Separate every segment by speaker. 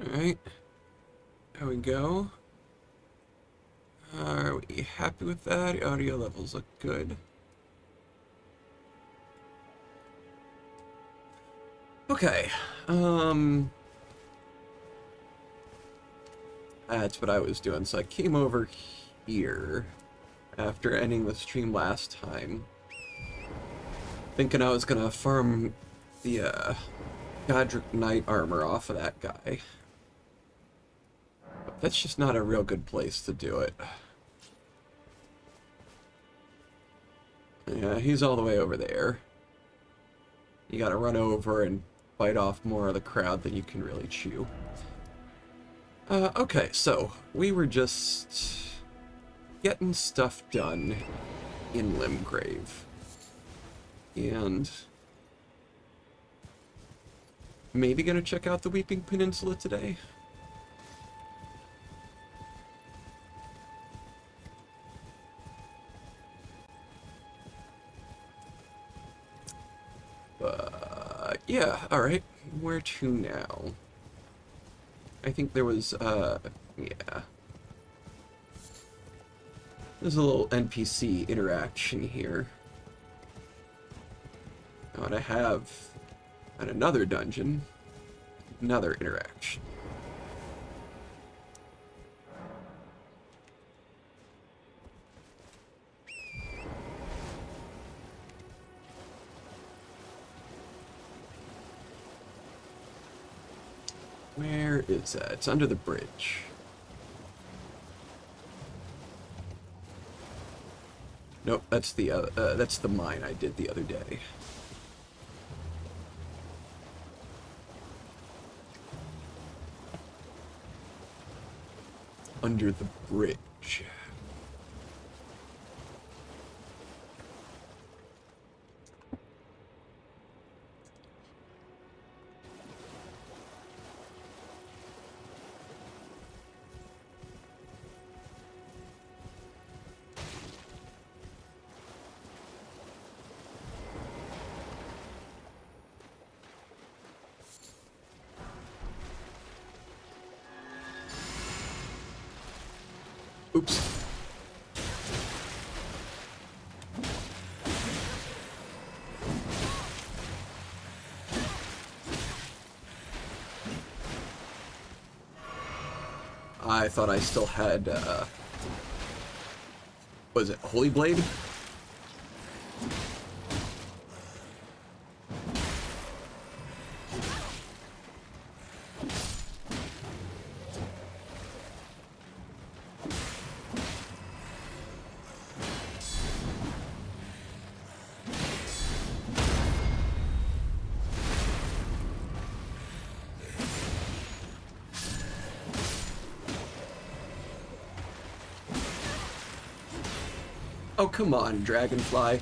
Speaker 1: Alright, there we go. Are we happy with that? Audio levels look good. Okay, that's what I was doing. So I came over here after ending the stream last time, thinking I was gonna farm the Godric Knight armor off of that guy. But that's just not a real good place to do it. Yeah, he's all the way over there. You gotta run over and bite off more of the crowd than you can really chew. Okay, so we were just getting stuff done in Limgrave. And maybe gonna check out the Weeping Peninsula today. Yeah, alright. Where to now? I think there was, yeah. There's a little NPC interaction here. And I have, at another dungeon, another interaction. Where is that? It's under the bridge. Nope, that's the mine I did the other day. Under the bridge. Oops. I thought I still had, was it Holy Blade? Oh, come on, Dragonfly.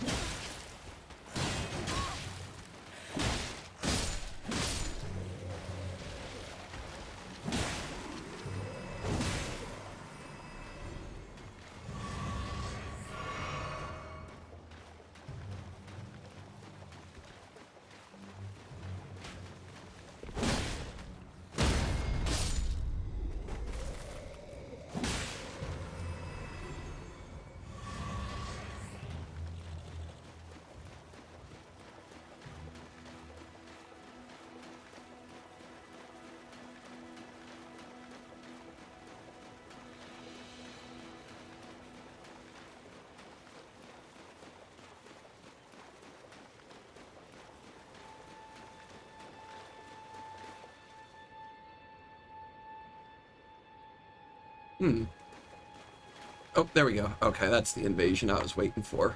Speaker 1: Oh, there we go. Okay, that's the invasion I was waiting for.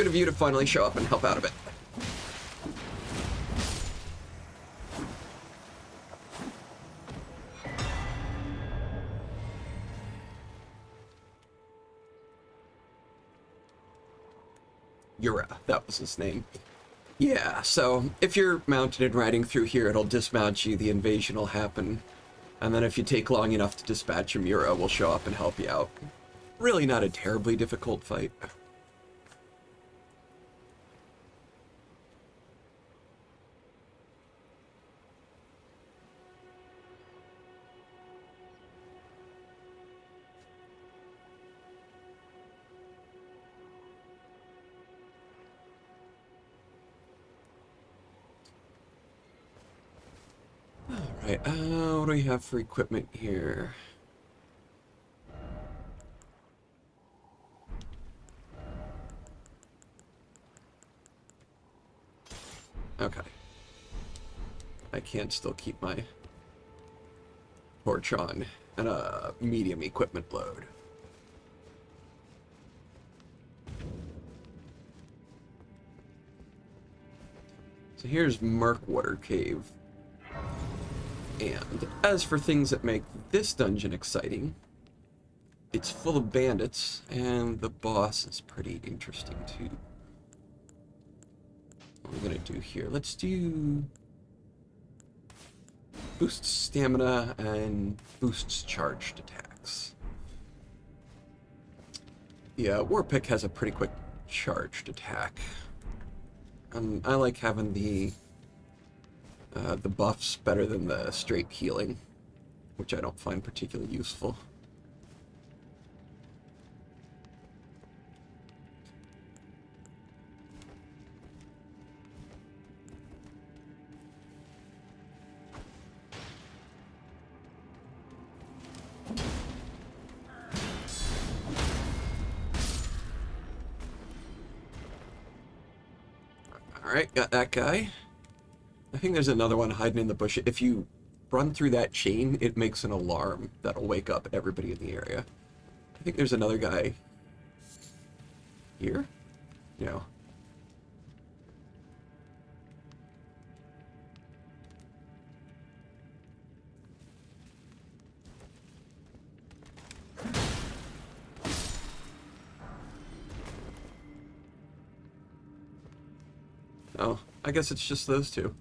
Speaker 1: Good of you to finally show up and help out a bit. Yura, that was his name. Yeah, so if you're mounted and riding through here, it'll dismount you, the invasion will happen. And then if you take long enough to dispatch him, Yura will show up and help you out. Really not a terribly difficult fight. Alright, what do we have for equipment here? Okay. I can still keep my torch on and a medium equipment load. So here's Murkwater Cave. And as for things that make this dungeon exciting, it's full of bandits, and the boss is pretty interesting too. What are we gonna do here? Let's do boosts stamina and boosts charged attacks. Yeah, Warpick has a pretty quick charged attack. I like having the buffs better than the straight healing, which I don't find particularly useful. Alright, got that guy. I think there's another one hiding in the bush. If you run through that chain, it makes an alarm that'll wake up everybody in the area. I think there's another guy here? No. Oh, I guess it's just those two.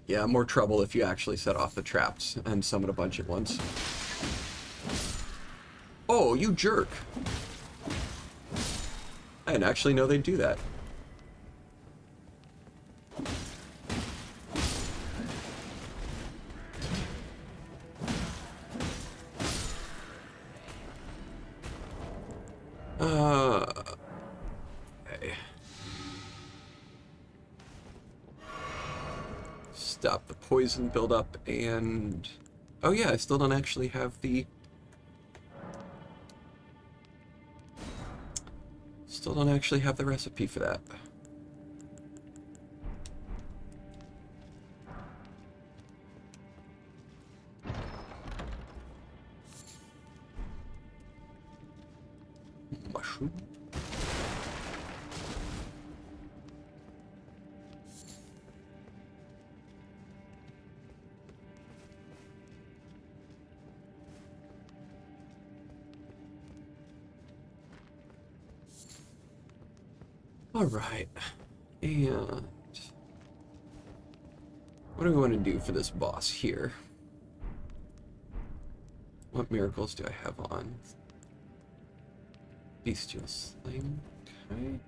Speaker 1: Yeah, more trouble if you actually set off the traps and summon a bunch at once. Oh, you jerk! I didn't actually know they'd do that. Okay. Stop the poison buildup and... Oh yeah, I still don't actually have the... Still don't actually have the recipe for that. Mushroom. All right, and what do we want to do for this boss here? What miracles do I have on? Bestial Sling, okay.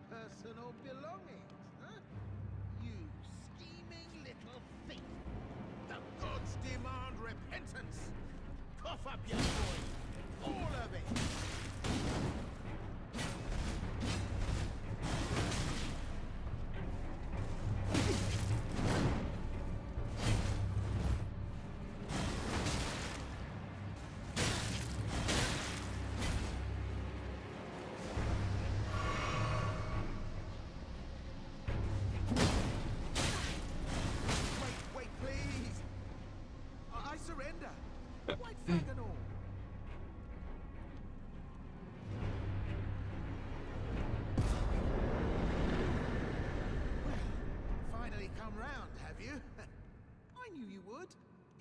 Speaker 2: Personal belongings, huh? You scheming little thief! The gods demand repentance! Cough up your coin! All of it!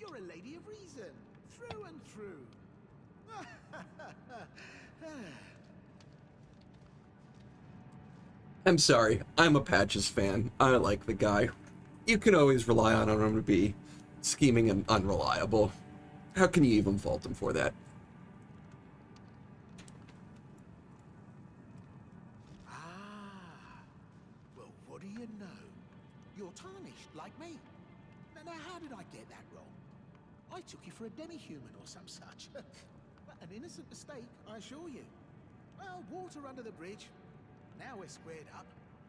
Speaker 2: You're a lady of reason, through and through.
Speaker 1: I'm sorry, I'm a Patches fan. I like the guy. You can always rely on him to be scheming and unreliable. How can you even fault him for that?
Speaker 2: Ah, well, what do you know? You're tarnished, like me. Now, how did I get that wrong? I took you for a demi-human or some such. An innocent mistake, I assure you. Well, water under the bridge. Now we're squared up.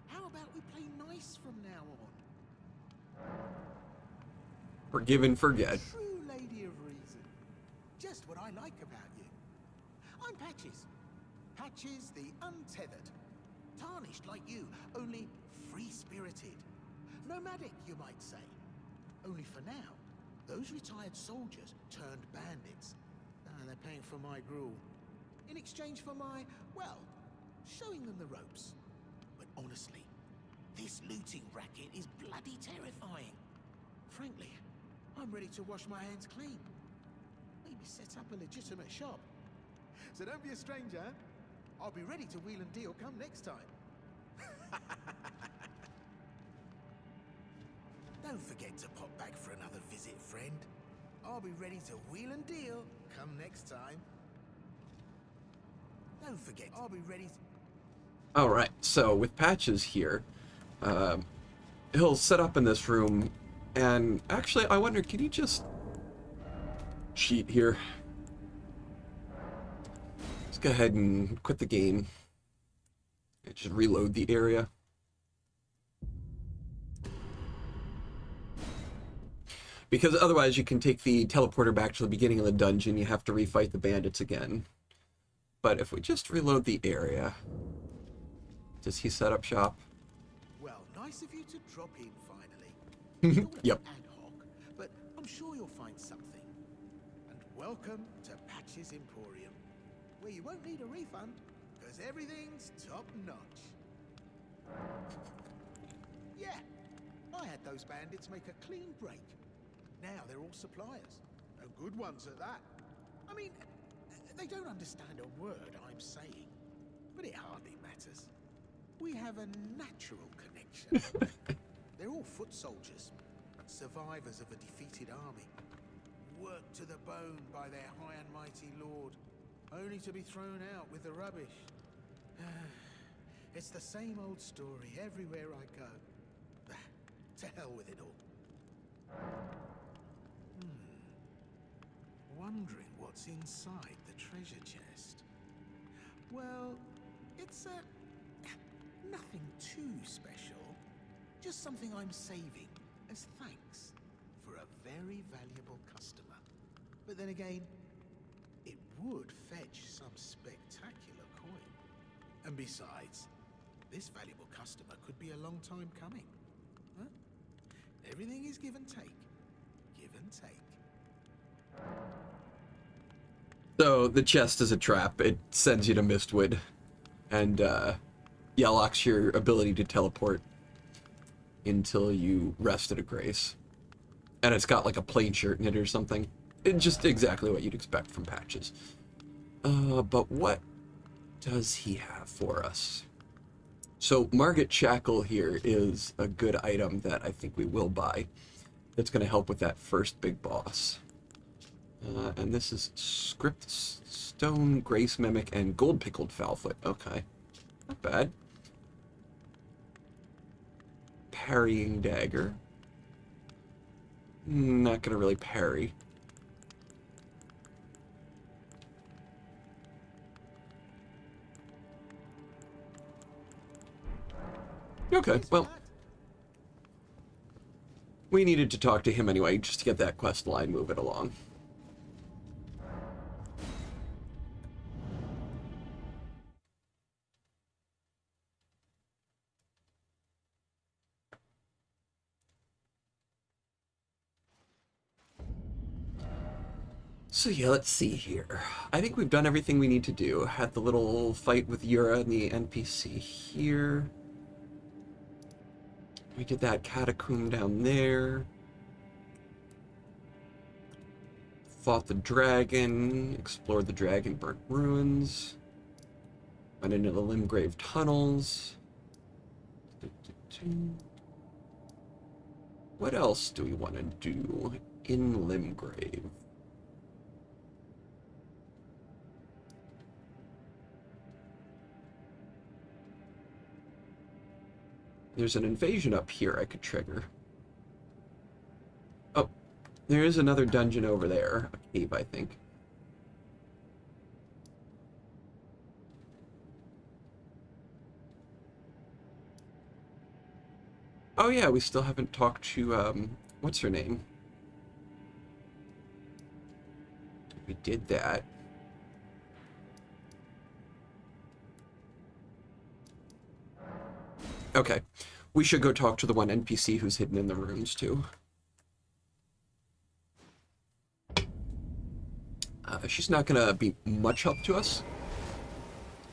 Speaker 2: How about we play nice from now on?
Speaker 1: Forgive and forget.
Speaker 2: True lady of reason. Just what I like about you. I'm Patches. Patches the untethered. Tarnished like you, only free-spirited. Nomadic, you might say. Only for now, those retired soldiers turned bandits. And they're paying for my gruel. In exchange for my, well, showing them the ropes. But honestly, this looting racket is bloody terrifying. Frankly, I'm ready to wash my hands clean. Maybe set up a legitimate shop. So don't be a stranger. I'll be ready to wheel and deal come next time. Don't forget to pop back for another visit, friend. I'll be ready to wheel and deal come next time. Don't forget, I'll be ready to...
Speaker 1: Alright, so with Patches here, he'll set up in this room, and actually, I wonder, can he just cheat here? Let's go ahead and quit the game. And just reload the area. Because otherwise you can take the teleporter back to the beginning of the dungeon, you have to refight the bandits again. But if we just reload the area... Does he set up shop?
Speaker 2: Well, nice of you to drop in finally.
Speaker 1: Yep.
Speaker 2: Ad hoc, but I'm sure you'll find something. And welcome to Patches Emporium, where you won't need a refund, because everything's top notch. Yeah, I had those bandits make a clean break. Now they're all suppliers, and good ones at that. I mean, they don't understand a word I'm saying, but it hardly matters. We have a natural connection. They're all foot soldiers, survivors of a defeated army, worked to the bone by their high and mighty lord, only to be thrown out with the rubbish. It's the same old story everywhere I go. To hell with it all. Wondering what's inside the treasure chest. Well, it's nothing too special. Just something I'm saving as thanks for a very valuable customer. But then again, it would fetch some spectacular coin. And besides, this valuable customer could be a long time coming. Huh? Everything is give and take. Give and take.
Speaker 1: So the chest is a trap. It sends you to Mistwood. And locks your ability to teleport until you rest at a grace. And it's got like a plain shirt in it or something. It's just exactly what you'd expect from Patches. But what does he have for us? So Margit Shackle here is a good item that I think we will buy. That's going to help with that first big boss. And this is Script Stone, Grace Mimic, and Gold Pickled Foulfoot. Okay. Not bad. Parrying Dagger. Not gonna really parry. Okay, well. We needed to talk to him anyway, just to get that quest line moving along. So yeah, let's see here. I think we've done everything we need to do. Had the little fight with Yura and the NPC here. We did that catacomb down there. Fought the dragon, explored the dragon burnt ruins, went into the Limgrave tunnels. What else do we want to do in Limgrave? There's an invasion up here I could trigger. Oh, there is another dungeon over there. A cave, I think. Oh yeah, we still haven't talked to, what's her name? We did that. Okay. We should go talk to the one NPC who's hidden in the rooms, too. She's not going to be much help to us,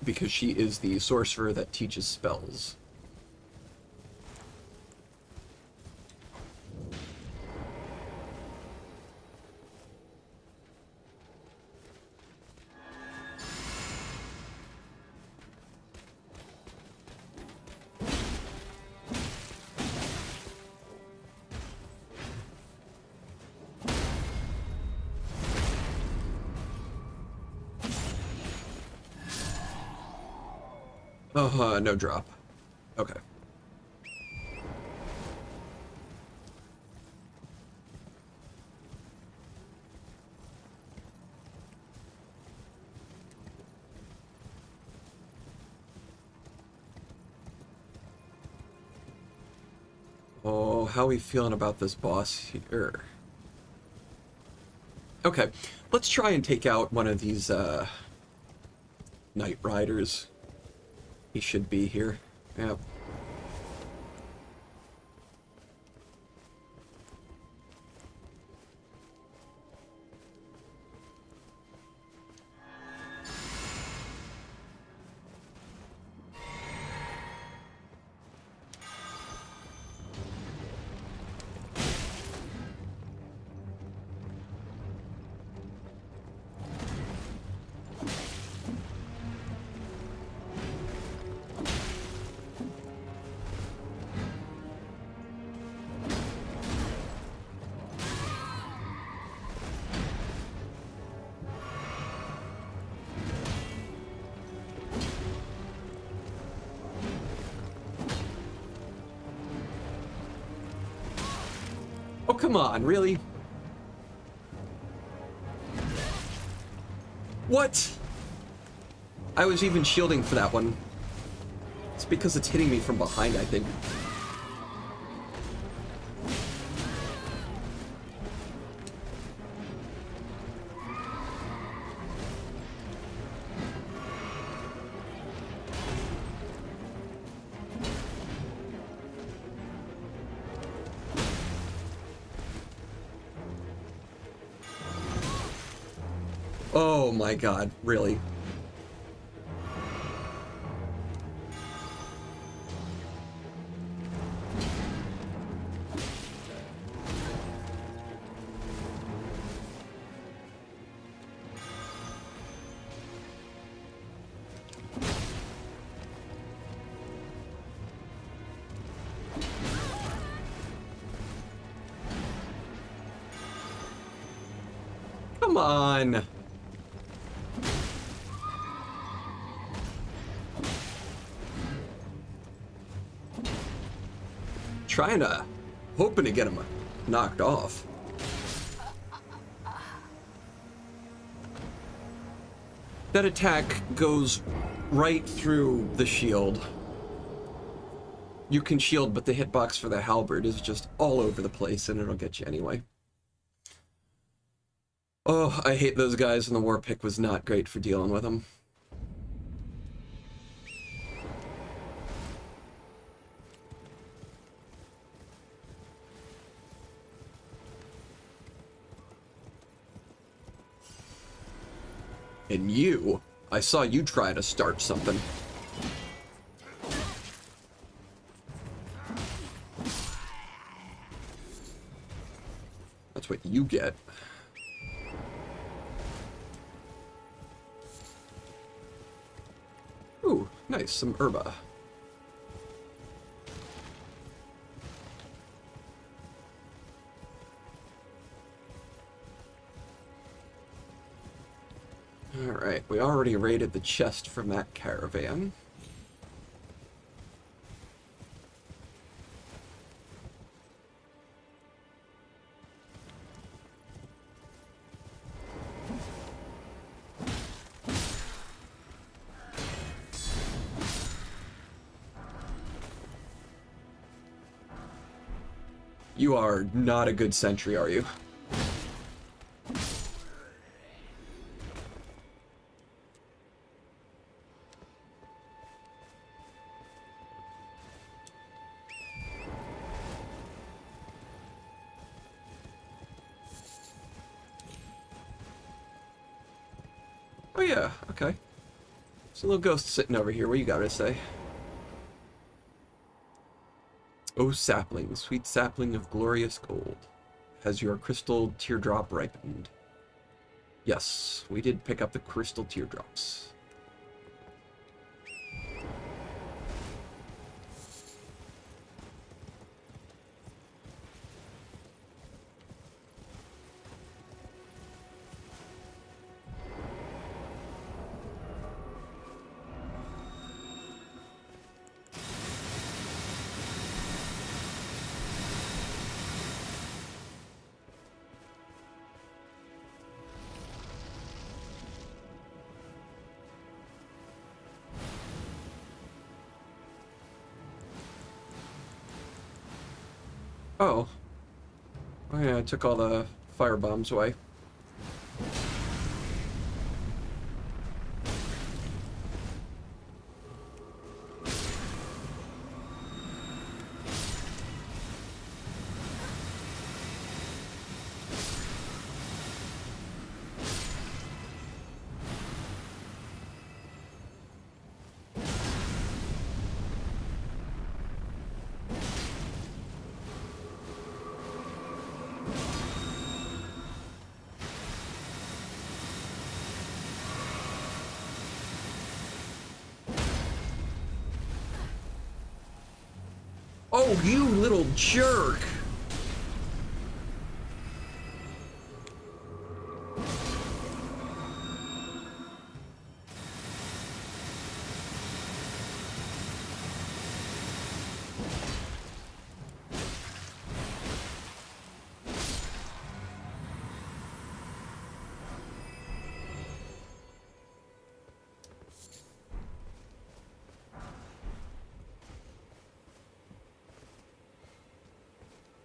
Speaker 1: because she is the sorcerer that teaches spells. No drop. Okay. Oh, how are we feeling about this boss here? Okay, let's try and take out one of these, Night Riders. He should be here. Yep. Oh, come on, really? What? I was even shielding for that one. It's because it's hitting me from behind, I think. Oh my god, really? Come on! Hoping to get him knocked off. That attack goes right through the shield. You can shield, but the hitbox for the halberd is just all over the place, and it'll get you anyway. Oh, I hate those guys, and the war pick was not great for dealing with them. And you, I saw you try to start something. That's what you get. Nice, some herba. Alright, we already raided the chest from that caravan. You are not a good sentry, are you? Oh yeah, okay. There's a little ghost sitting over here. What you gotta say? Oh sapling, sweet sapling of glorious gold. Has your crystal teardrop ripened? Yes, we did pick up the crystal teardrops. Oh. Oh yeah, I took all the fire bombs away. Oh, you little jerk!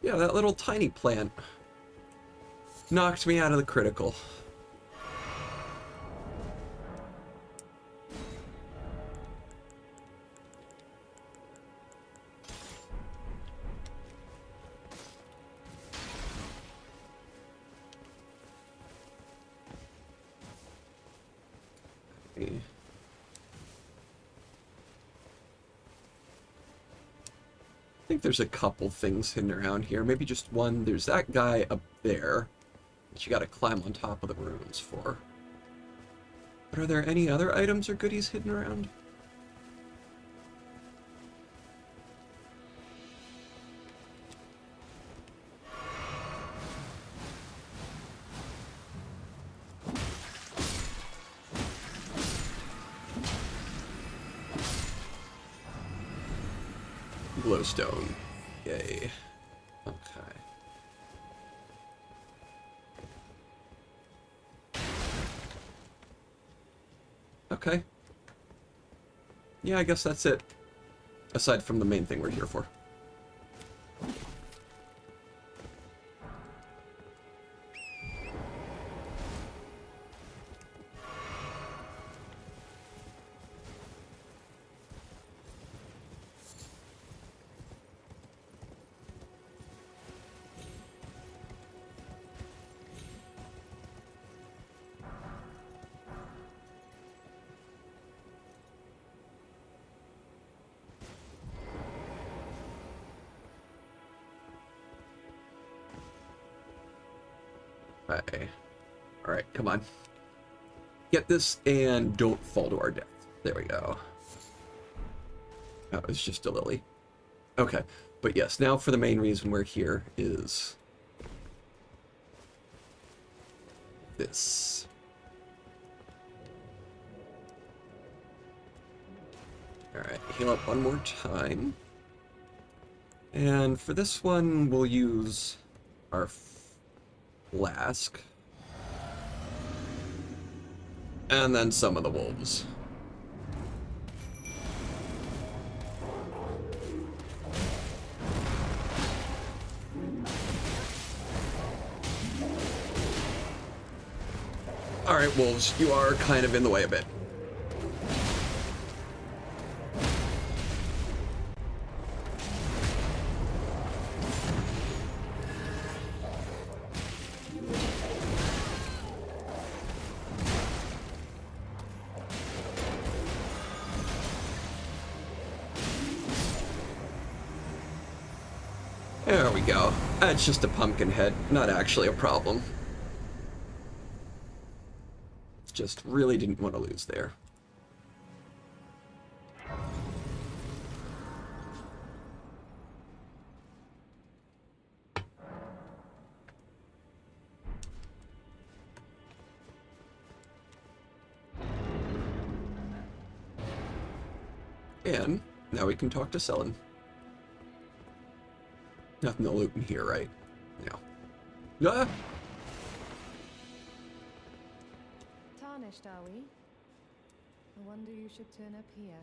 Speaker 1: Yeah, that little tiny plant knocked me out of the critical. Okay. I think there's a couple things hidden around here. Maybe just one. There's that guy up there that you gotta climb on top of the ruins for. But are there any other items or goodies hidden around? Glowstone. Yay. Okay. Okay. Yeah, I guess that's it. Aside from the main thing we're here for. Okay. Alright, come on. Get this and don't fall to our death. There we go. Oh, it's just a lily. Okay, but yes, now for the main reason we're here is this. Alright, heal up one more time. And for this one, we'll use our flask. And then some of the wolves. Alright, wolves, you are kind of in the way a bit. There we go. It's just a pumpkin head, not actually a problem. Just really didn't want to lose there. And now we can talk to Selen. Nothing to loot in here, right? No. Ah!
Speaker 3: Tarnished, are we? I wonder you should turn up here.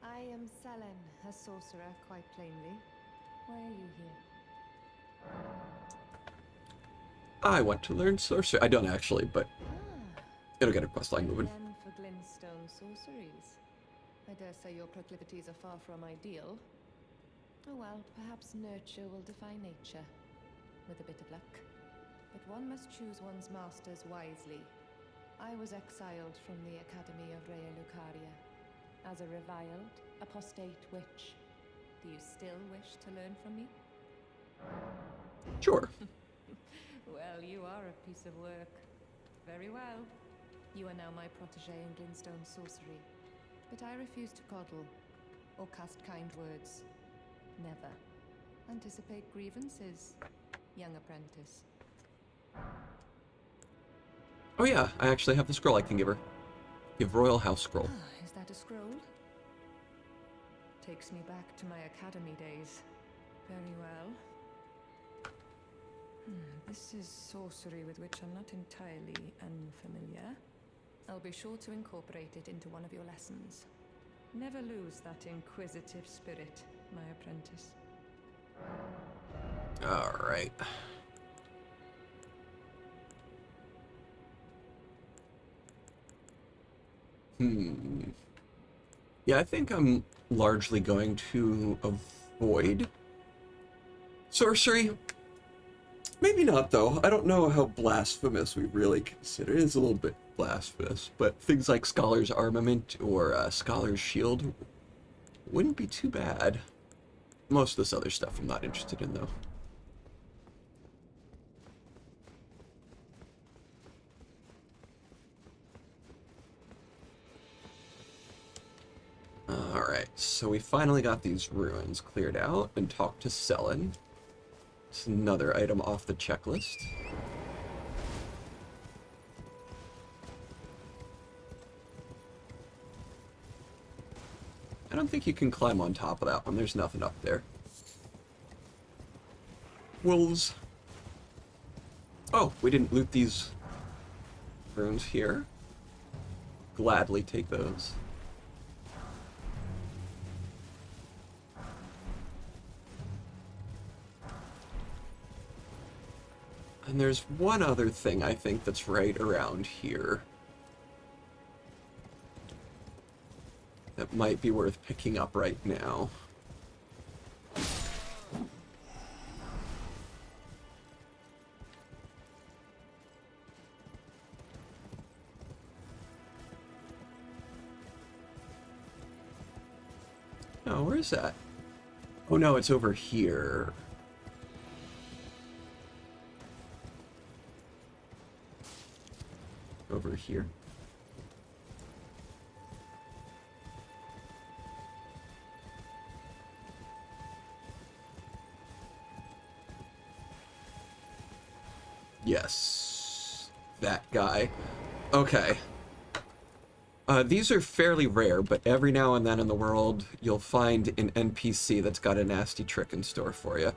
Speaker 3: I am Selen, a sorcerer, quite plainly. Why are you here?
Speaker 1: I want to learn sorcery. I don't actually, but it'll get a questline moving.
Speaker 3: Then for glintstone sorceries. I dare say your proclivities are far from ideal. Oh well, perhaps nurture will defy nature, with a bit of luck. But one must choose one's masters wisely. I was exiled from the Academy of Rea Lucaria as a reviled, apostate witch. Do you still wish to learn from me?
Speaker 1: Sure.
Speaker 3: Well, you are a piece of work. Very well. You are now my protege in glintstone sorcery. But I refuse to coddle, or cast kind words. Never. Anticipate grievances, young apprentice.
Speaker 1: Oh yeah, I actually have the scroll I can give her. Give Royal House Scroll.
Speaker 3: Is that a scroll? Takes me back to my academy days. Very well. This is sorcery with which I'm not entirely unfamiliar. I'll be sure to incorporate it into one of your lessons. Never lose that inquisitive spirit, my apprentice.
Speaker 1: Alright. Yeah, I think I'm largely going to avoid sorcery. Maybe not, though. I don't know how blasphemous we really consider it. It's a little bit blasphemous, but things like Scholar's Armament or Scholar's Shield wouldn't be too bad. Most of this other stuff I'm not interested in, though. Alright, so we finally got these ruins cleared out and talked to Selen. It's another item off the checklist. I don't think you can climb on top of that one. There's nothing up there. Wolves. Oh, we didn't loot these runes here. Gladly take those. And there's one other thing I think that's right around here that might be worth picking up right now. Oh, where is that? Oh no, it's over here. Over here. Yes. That guy. Okay. These are fairly rare, but every now and then in the world, you'll find an NPC that's got a nasty trick in store for you.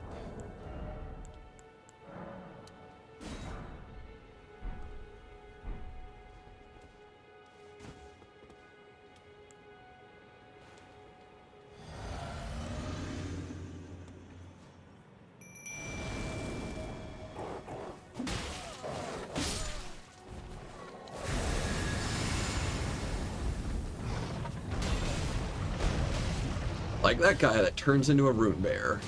Speaker 1: Like that guy that turns into a rune bear.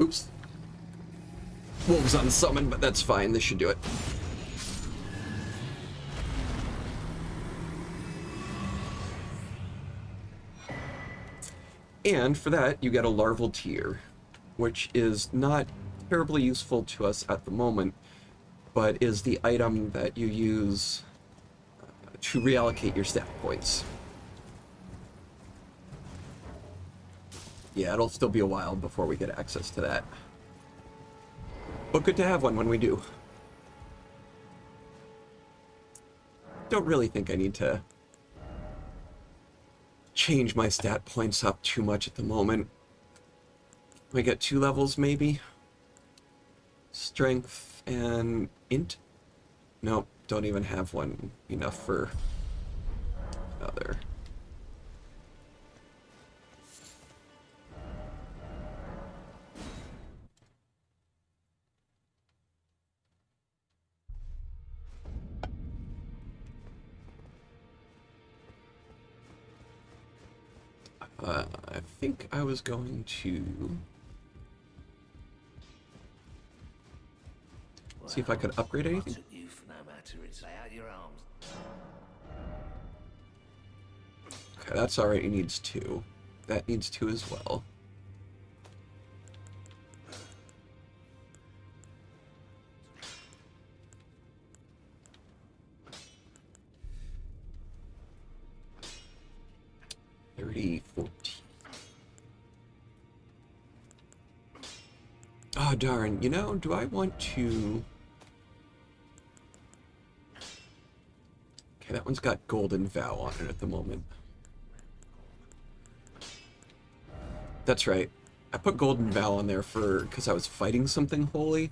Speaker 1: Oops. Wolves unsummoned, but that's fine. This should do it. And for that, you get a larval tear, which is not terribly useful to us at the moment, but is the item that you use to reallocate your stat points. Yeah, it'll still be a while before we get access to that. But good to have one when we do. Don't really think I need to change my stat points up too much at the moment. I get 2 levels maybe? Strength and int? Nope, don't even have one enough for another. I think I was going to see if I could upgrade anything. Okay, that's alright, it needs 2. That needs 2 as well. $30, $14. Oh, darn. You know, do I want to... Okay, that one's got Golden Vow on it at the moment. That's right. I put Golden Vow on there because I was fighting something holy.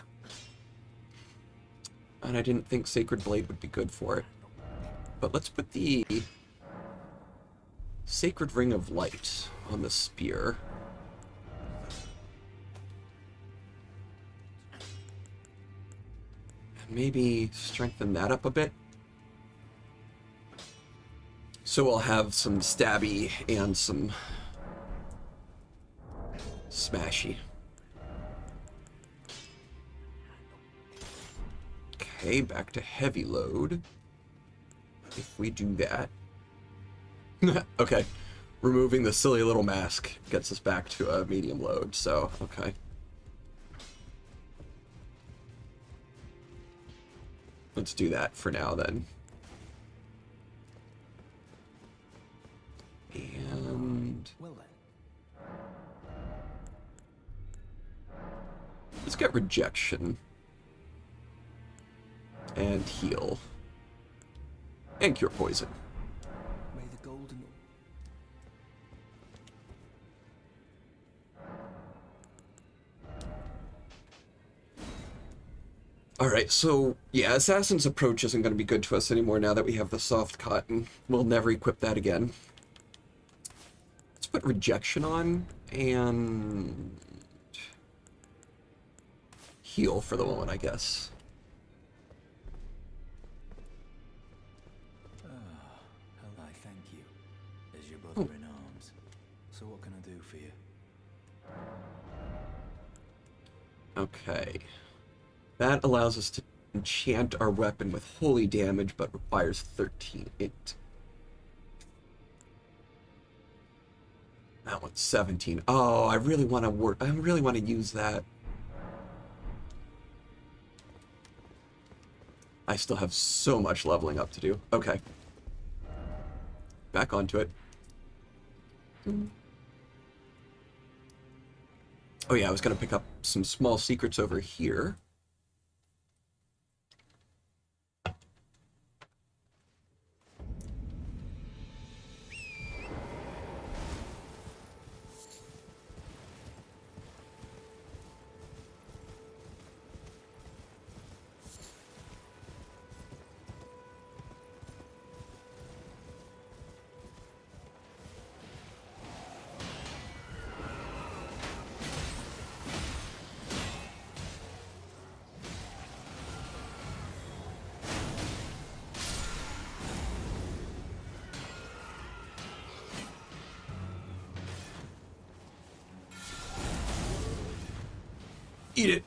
Speaker 1: And I didn't think Sacred Blade would be good for it. But let's put the Sacred Ring of Light on the spear. And maybe strengthen that up a bit. So we'll have some stabby and some smashy. Okay, back to heavy load. If we do that. Okay, removing the silly little mask gets us back to a medium load, so, okay. Let's do that for now, then. And...
Speaker 2: Well then.
Speaker 1: Let's get rejection. And heal. And cure poison.
Speaker 2: May the golden...
Speaker 1: Alright, so, yeah, Assassin's Approach isn't going to be good to us anymore now that we have the soft cotton. We'll never equip that again. Let's put Rejection on, and... heal for the moment, I guess.
Speaker 4: Hell, I thank you. As your
Speaker 1: Oh.
Speaker 4: brother in arms. So what can I do for you?
Speaker 1: Okay. That allows us to enchant our weapon with holy damage, but requires 13 int. That one's 17. Oh, I really want to use that. I still have so much leveling up to do. Okay. Back onto it. Oh yeah, I was going to pick up some small secrets over here. Eat it.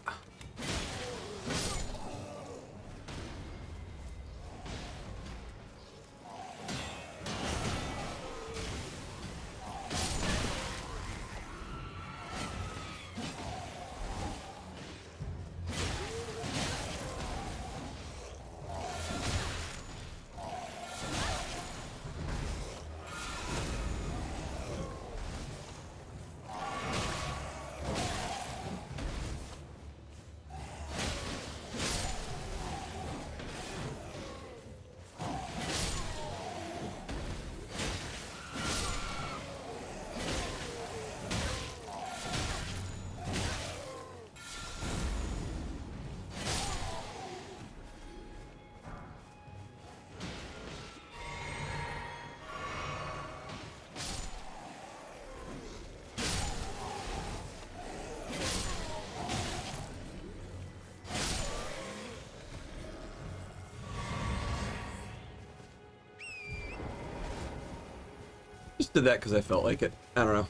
Speaker 1: Just did that because I felt like it. I don't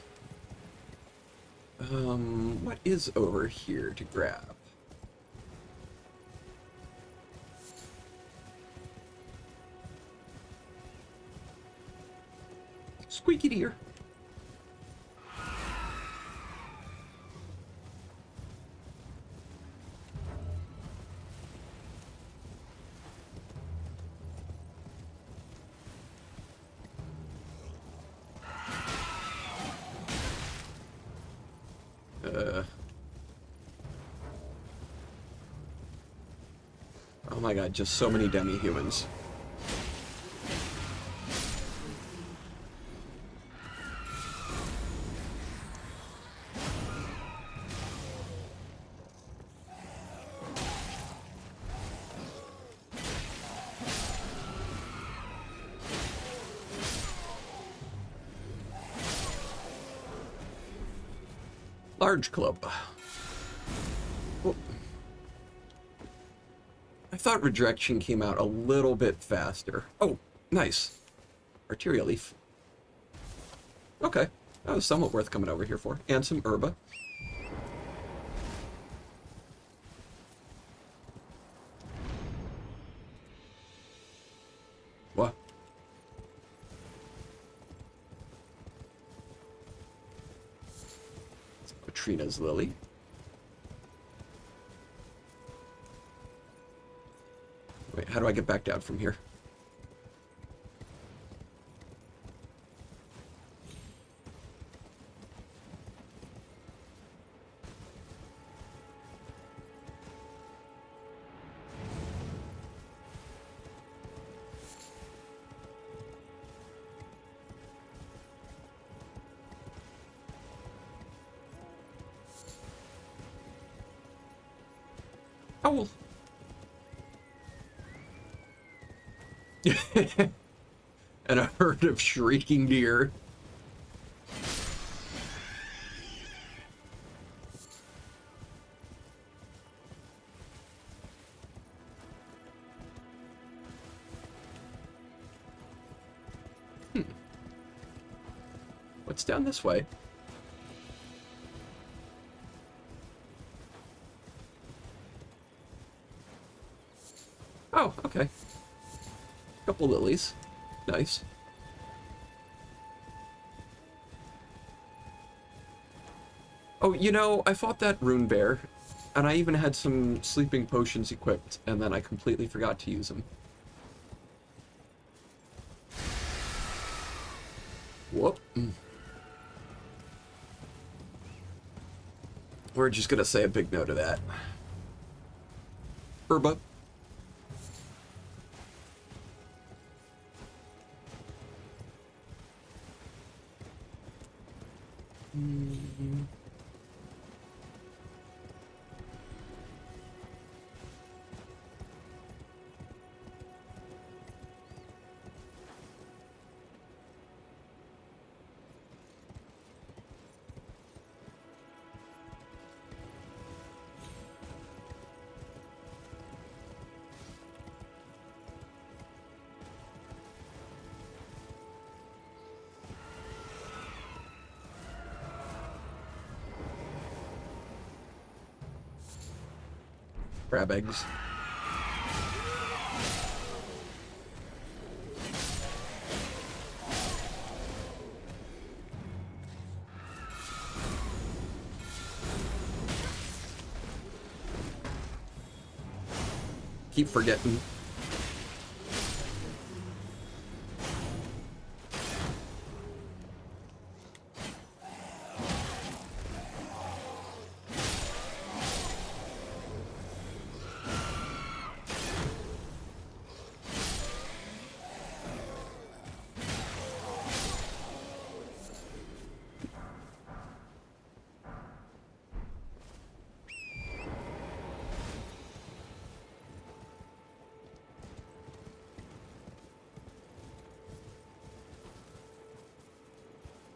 Speaker 1: know. What is over here to grab? Squeaky deer. Oh my god, just so many demi-humans. Large club. Oh. I thought rejection came out a little bit faster. Oh, nice. Arterial leaf. Okay, that was somewhat worth coming over here for. And some herba. What? Katrina's lily. Wait, how do I get back down from here? Owl. And a herd of shrieking deer. What's down this way? Oh, okay. Couple lilies. Nice. Oh, you know, I fought that rune bear, and I even had some sleeping potions equipped, and then I completely forgot to use them. Whoop. We're just gonna say a big no to that. Herba. Crab eggs. Keep forgetting.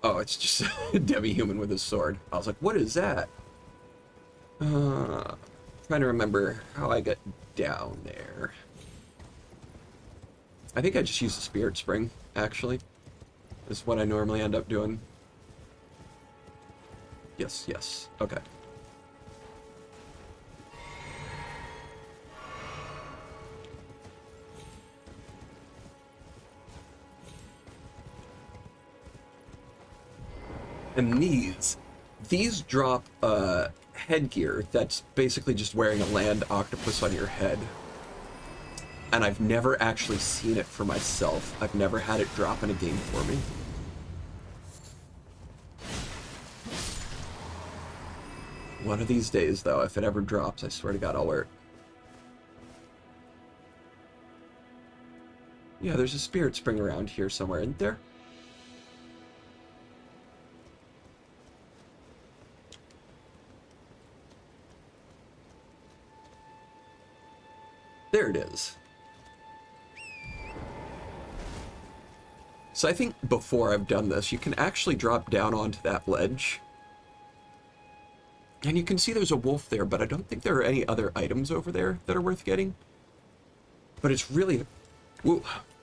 Speaker 1: Oh, it's just a demi-human with his sword. I was like, what is that? Trying to remember how I got down there. I think I just used the spirit spring, actually. Is what I normally end up doing. Yes, yes. Okay. And these drop headgear that's basically just wearing a land octopus on your head. And I've never actually seen it for myself. I've never had it drop in a game for me. One of these days, though, if it ever drops, I swear to God, I'll wear it. Yeah, there's a spirit spring around here somewhere, isn't there? There it is. So I think before I've done this, you can actually drop down onto that ledge. And you can see there's a wolf there, but I don't think there are any other items over there that are worth getting. But it's really,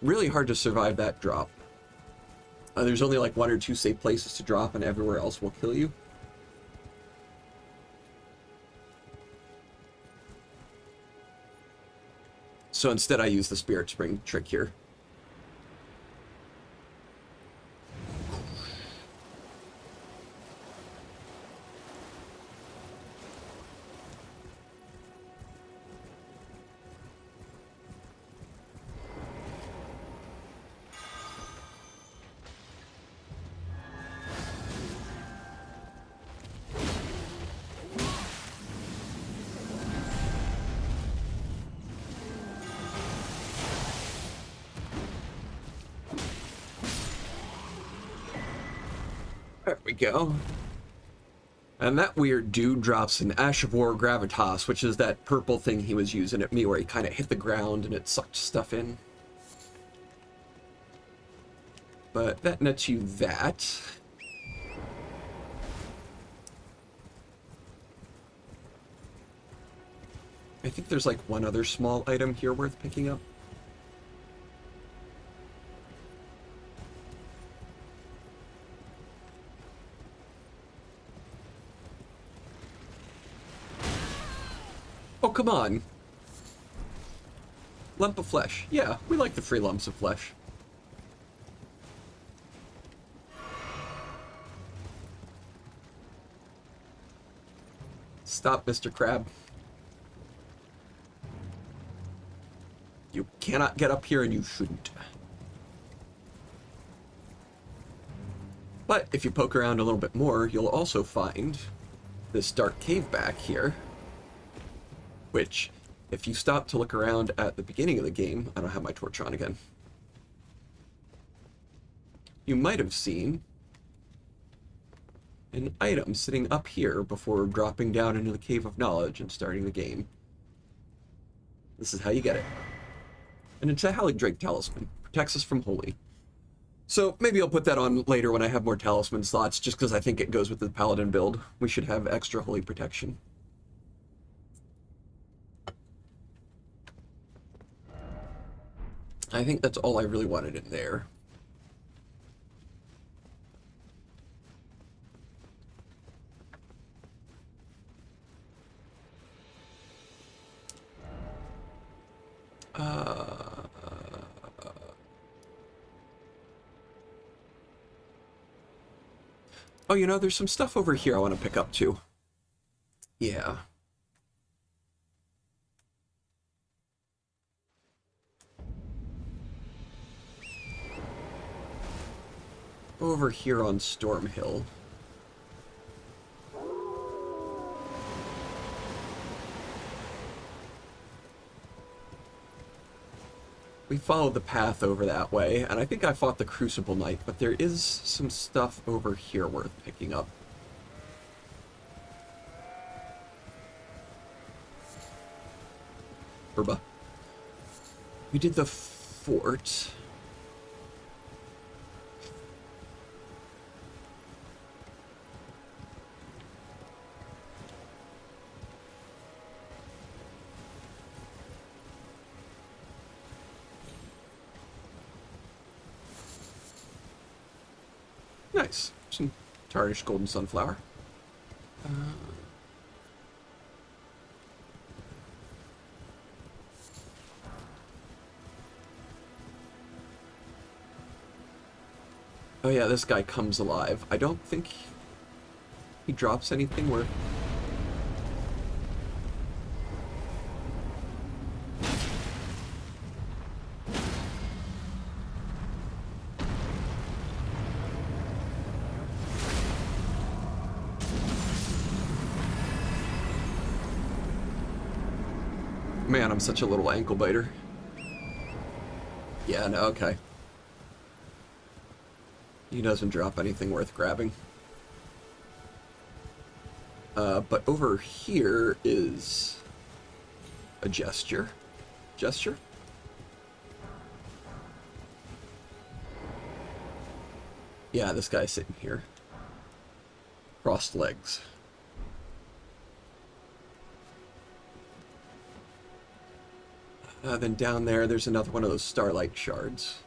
Speaker 1: really hard to survive that drop. There's only like 1 or 2 safe places to drop, and everywhere else will kill you. So instead I use the spirit spring trick here. There we go. And that weird dude drops an Ash of War Gravitas, which is that purple thing he was using at me where he kind of hit the ground and it sucked stuff in. But that nets you that. I think there's like one other small item here worth picking up. Oh, come on. Lump of flesh. Yeah, we like the free lumps of flesh. Stop, Mr. Crab. You cannot get up here and you shouldn't. But if you poke around a little bit more, you'll also find this dark cave back here, which, if you stop to look around at the beginning of the game, I don't have my torch on again, you might have seen an item sitting up here before dropping down into the Cave of Knowledge and starting the game. This is how you get it. And it's a Hallig Drake talisman. Protects us from holy. So maybe I'll put that on later when I have more talisman slots, just because I think it goes with the paladin build. We should have extra holy protection. I think that's all I really wanted in there. Oh, you know, there's some stuff over here I want to pick up too. Yeah. Over here on Storm Hill. We followed the path over that way, and I think I fought the Crucible Knight, but there is some stuff over here worth picking up. Burba. We did the fort. Nice. Some tarnished golden sunflower. Oh yeah, this guy comes alive. I don't think he drops anything worth... Man, I'm such a little ankle biter. Yeah, no, okay. He doesn't drop anything worth grabbing. But over here is a gesture. Gesture? Yeah, this guy's sitting here. Crossed legs. Then down there, there's another one of those starlight shards.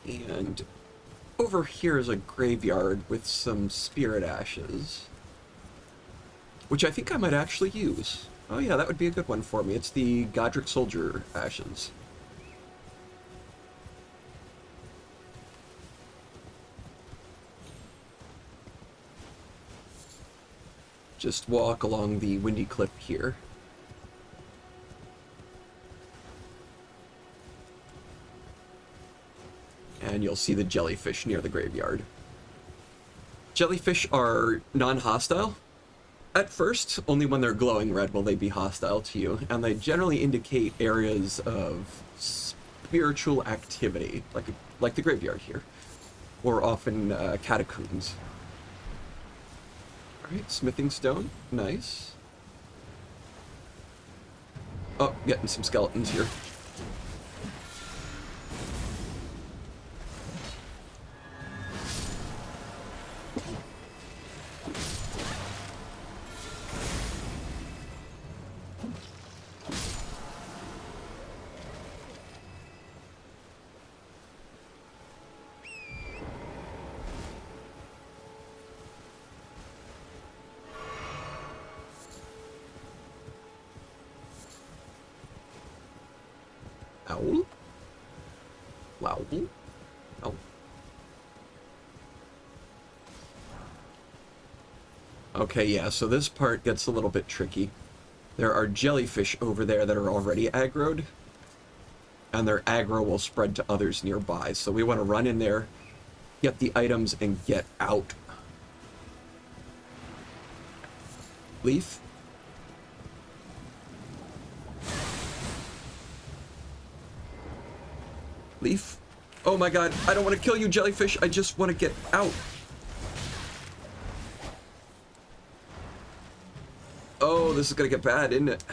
Speaker 1: And over here is a graveyard with some spirit ashes, which I think I might actually use. Oh yeah, that would be a good one for me. It's the Godric Soldier ashes. Just walk along the windy cliff here. And you'll see the jellyfish near the graveyard. Jellyfish are non-hostile, At first, only when they're glowing red will they be hostile to you, and they generally indicate areas of spiritual activity, like the graveyard here, or often catacombs. All right, smithing stone, nice. Oh, getting some skeletons here. Owl? Lowl? Oh. Okay, yeah, so this part gets a little bit tricky. There are jellyfish over there that are already aggroed, and their aggro will spread to others nearby. So we want to run in there, get the items, and get out. Leaf? Leaf? Oh my god, I don't want to kill you, jellyfish. I just want to get out. Oh, this is gonna get bad, isn't it?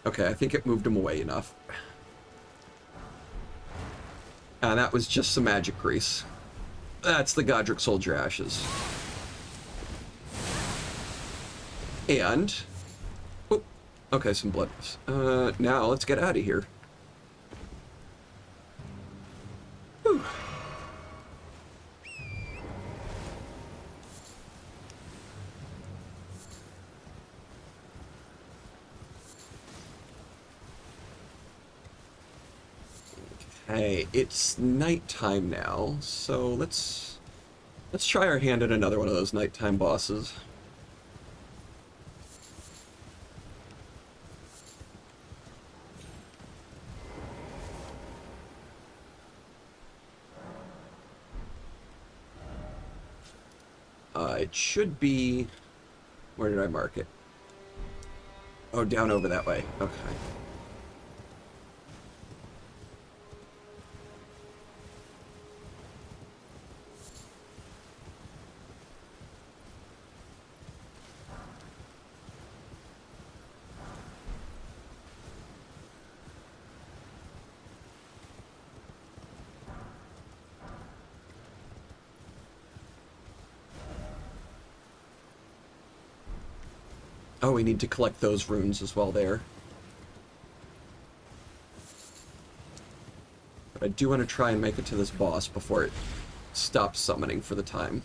Speaker 1: Okay, I think it moved him away enough. And that was just some magic grease. That's the Godric Soldier Ashes. And... oh, okay, some blood. Now let's get out of here. Whew. Okay, it's nighttime now, so let's try our hand at another one of those nighttime bosses. It should be... where did I mark it? Oh, down over that way. Okay. Oh, we need to collect those runes as well there. But I do want to try and make it to this boss before it stops summoning for the time.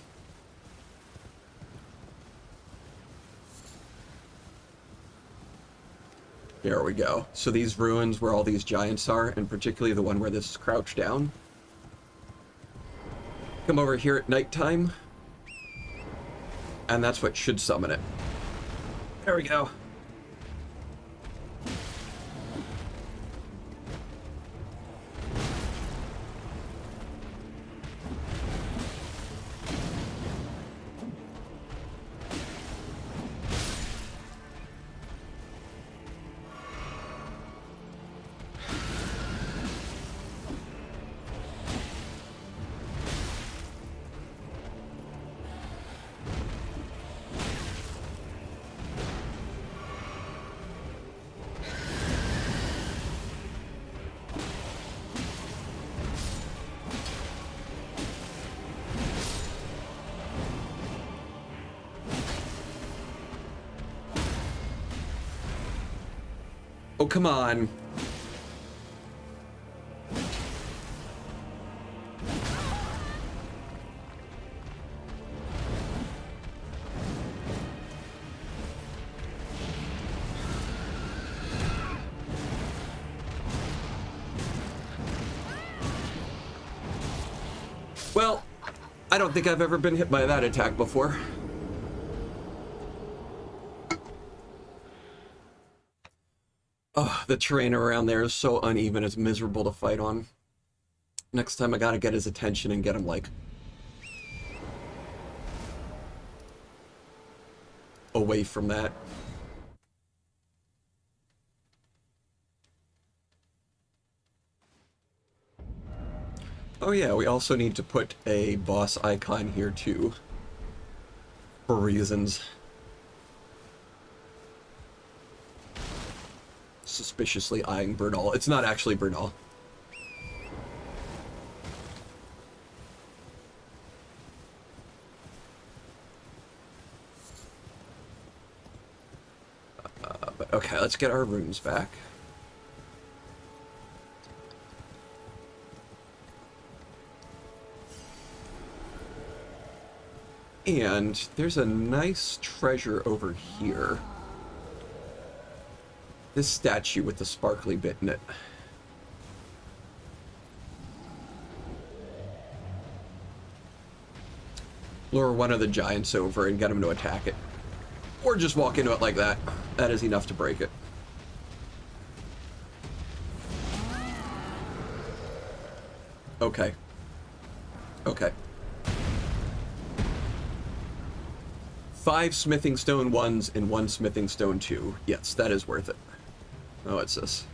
Speaker 1: There we go. So these ruins where all these giants are, and particularly the one where this is crouched down. Come over here at nighttime. And that's what should summon it. There we go. Oh, come on. Well, I don't think I've ever been hit by that attack before. The terrain around there is so uneven, it's miserable to fight on. Next time I gotta get his attention and get him, like, away from that. Oh yeah, we also need to put a boss icon here too, for reasons. Suspiciously eyeing Bernal. It's not actually Bernal. But okay, let's get our runes back. And there's a nice treasure over here. This statue with the sparkly bit in it. Lure one of the giants over and get him to attack it. Or just walk into it like that. That is enough to break it. Okay. Okay. 5 smithing stone 1s and 1 smithing stone 2. Yes, that is worth it. Oh, what's this?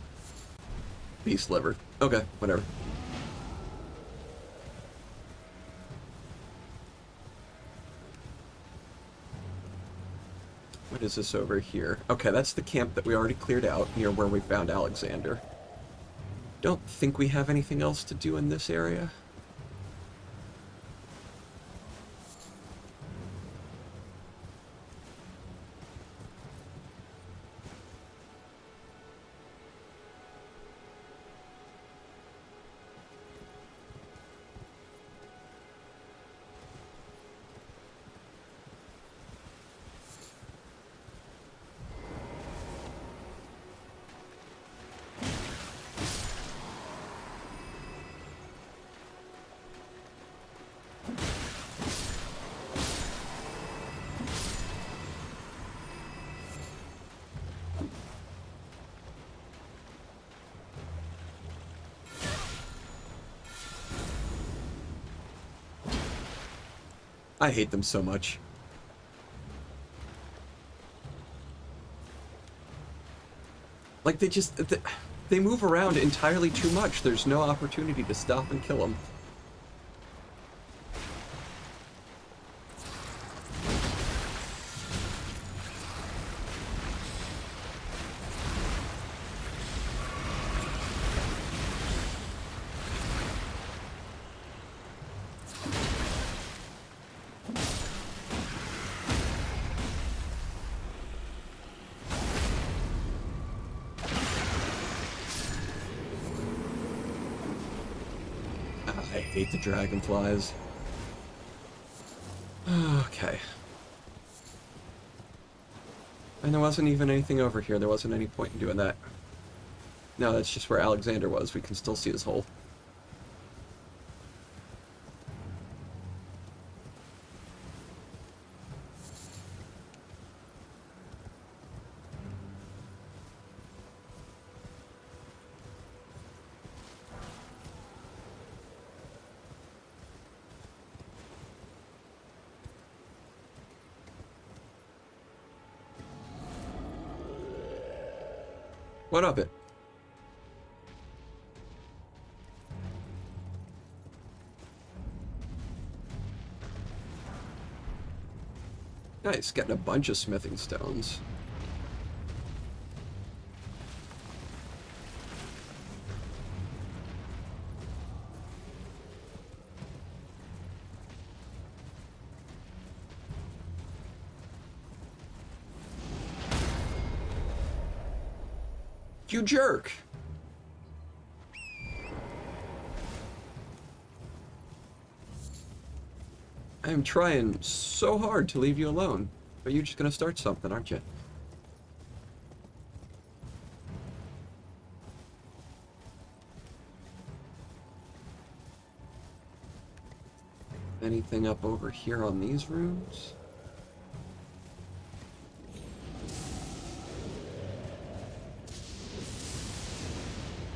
Speaker 1: Beast liver. Okay, whatever. What is this over here? Okay, that's the camp that we already cleared out near where we found Alexander. Don't think we have anything else to do in this area. I hate them so much. Like, they move around entirely too much. There's no opportunity to stop and kill them. I hate the dragonflies. Okay. And there wasn't even anything over here. There wasn't any point in doing that. No, that's just where Alexander was. We can still see his hole. What of it? Nice, getting a bunch of smithing stones. You jerk! I am trying so hard to leave you alone, but you're just gonna start something, aren't you? Anything up over here on these rooms?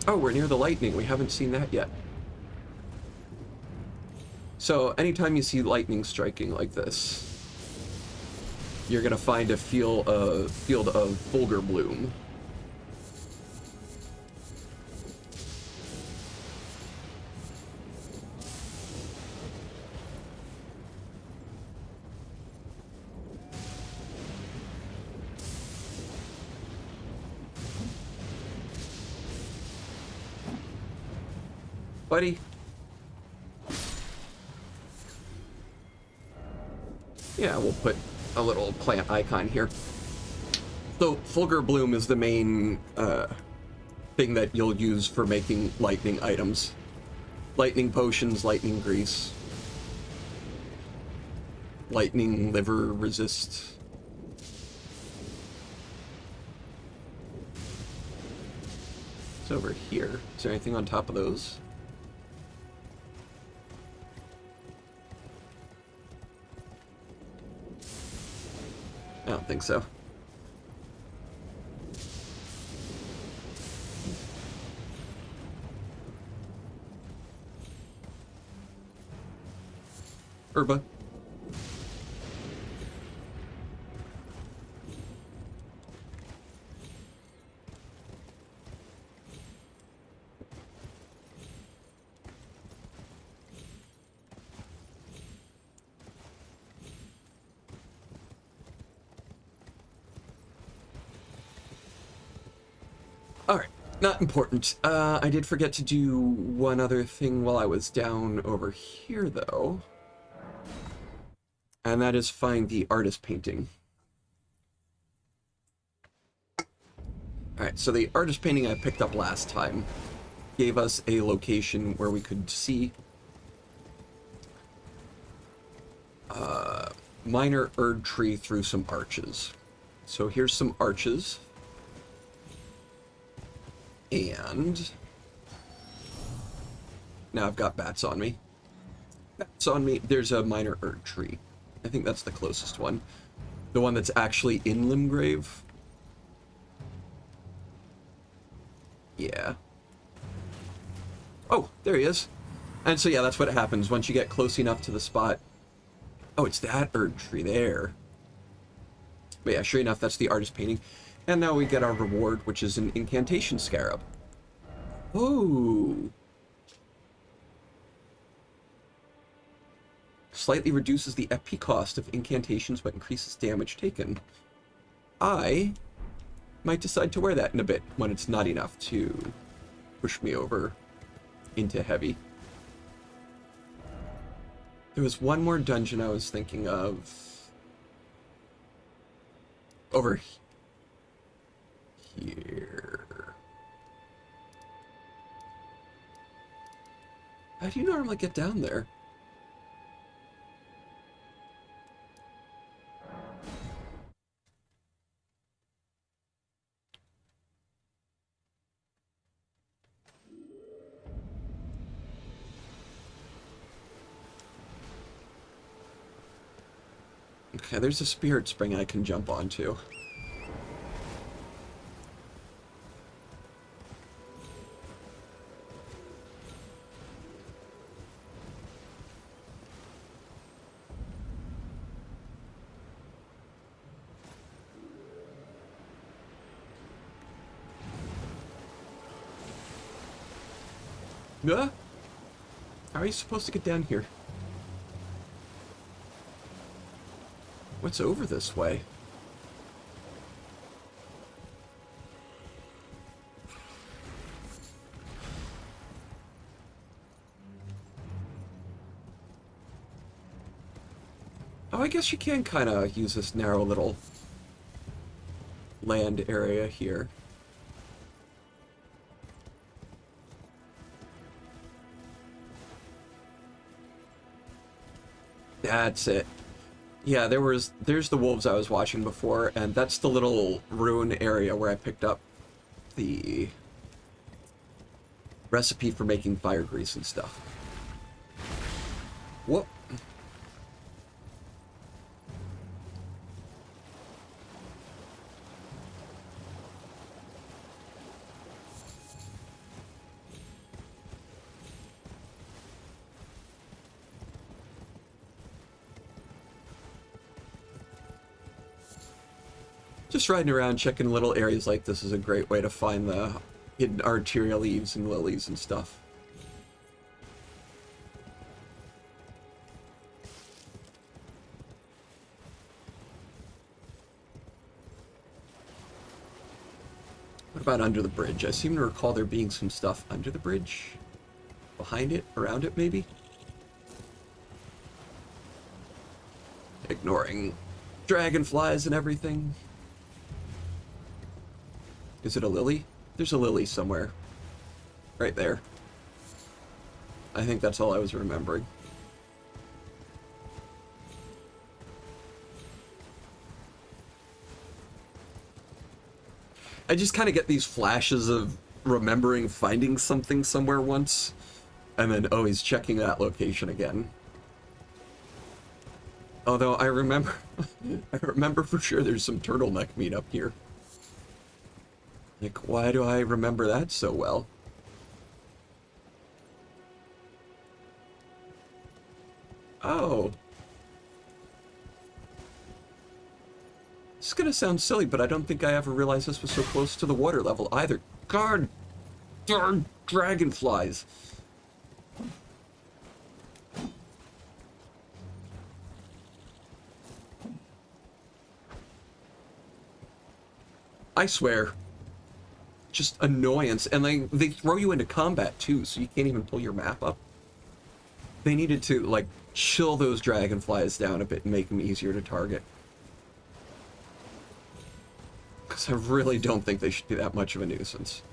Speaker 1: Oh, we're near the lightning. We haven't seen that yet. So anytime you see lightning striking like this, you're gonna find a field of Fulgur bloom. Buddy. Yeah, we'll put a little plant icon here. So Fulgur bloom is the main thing that you'll use for making lightning items. Lightning potions, lightning grease, lightning liver resist. It's over here. Is there anything on top of those? I don't think so. Herba. Alright, not important. I did forget to do one other thing while I was down over here, though. And that is find the artist painting. Alright, so the artist painting I picked up last time gave us a location where we could see minor Erd tree through some arches. So here's some arches. And now I've got bats on me. Bats on me. There's a minor Erd tree. I think that's the closest one. The one that's actually in Limgrave. Yeah. Oh, there he is. And so yeah, that's what happens once you get close enough to the spot. Oh, it's that Erd tree there. But yeah, sure enough, that's the artist painting. And now we get our reward, which is an incantation scarab. Oh. Slightly reduces the EP cost of incantations, but increases damage taken. I might decide to wear that in a bit when it's not enough to push me over into heavy. There was one more dungeon I was thinking of. Over here. How do you normally get down there? Okay, there's a spirit spring I can jump onto. How are you supposed to get down here? What's over this way? Oh, I guess you can kind of use this narrow little land area here. That's it. Yeah, there's the wolves I was watching before, and that's the little ruin area where I picked up the recipe for making fire grease and stuff. Whoop. Just riding around checking little areas like this is a great way to find the hidden arterial leaves and lilies and stuff. What about under the bridge? I seem to recall there being some stuff under the bridge. Behind it? Around it, maybe? Ignoring dragonflies and everything. Is it a lily? There's a lily somewhere. Right there. I think that's all I was remembering. I just kind of get these flashes of remembering finding something somewhere once, and then always checking that location again. Although I remember, I remember for sure there's some turtleneck meat up here. Like, why do I remember that so well? Oh. This is gonna sound silly, but I don't think I ever realized this was so close to the water level either. God darn dragonflies. I swear. Just annoyance. And they throw you into combat too, so you can't even pull your map up. They needed to, like, chill those dragonflies down a bit and make them easier to target. Because I really don't think they should be that much of a nuisance.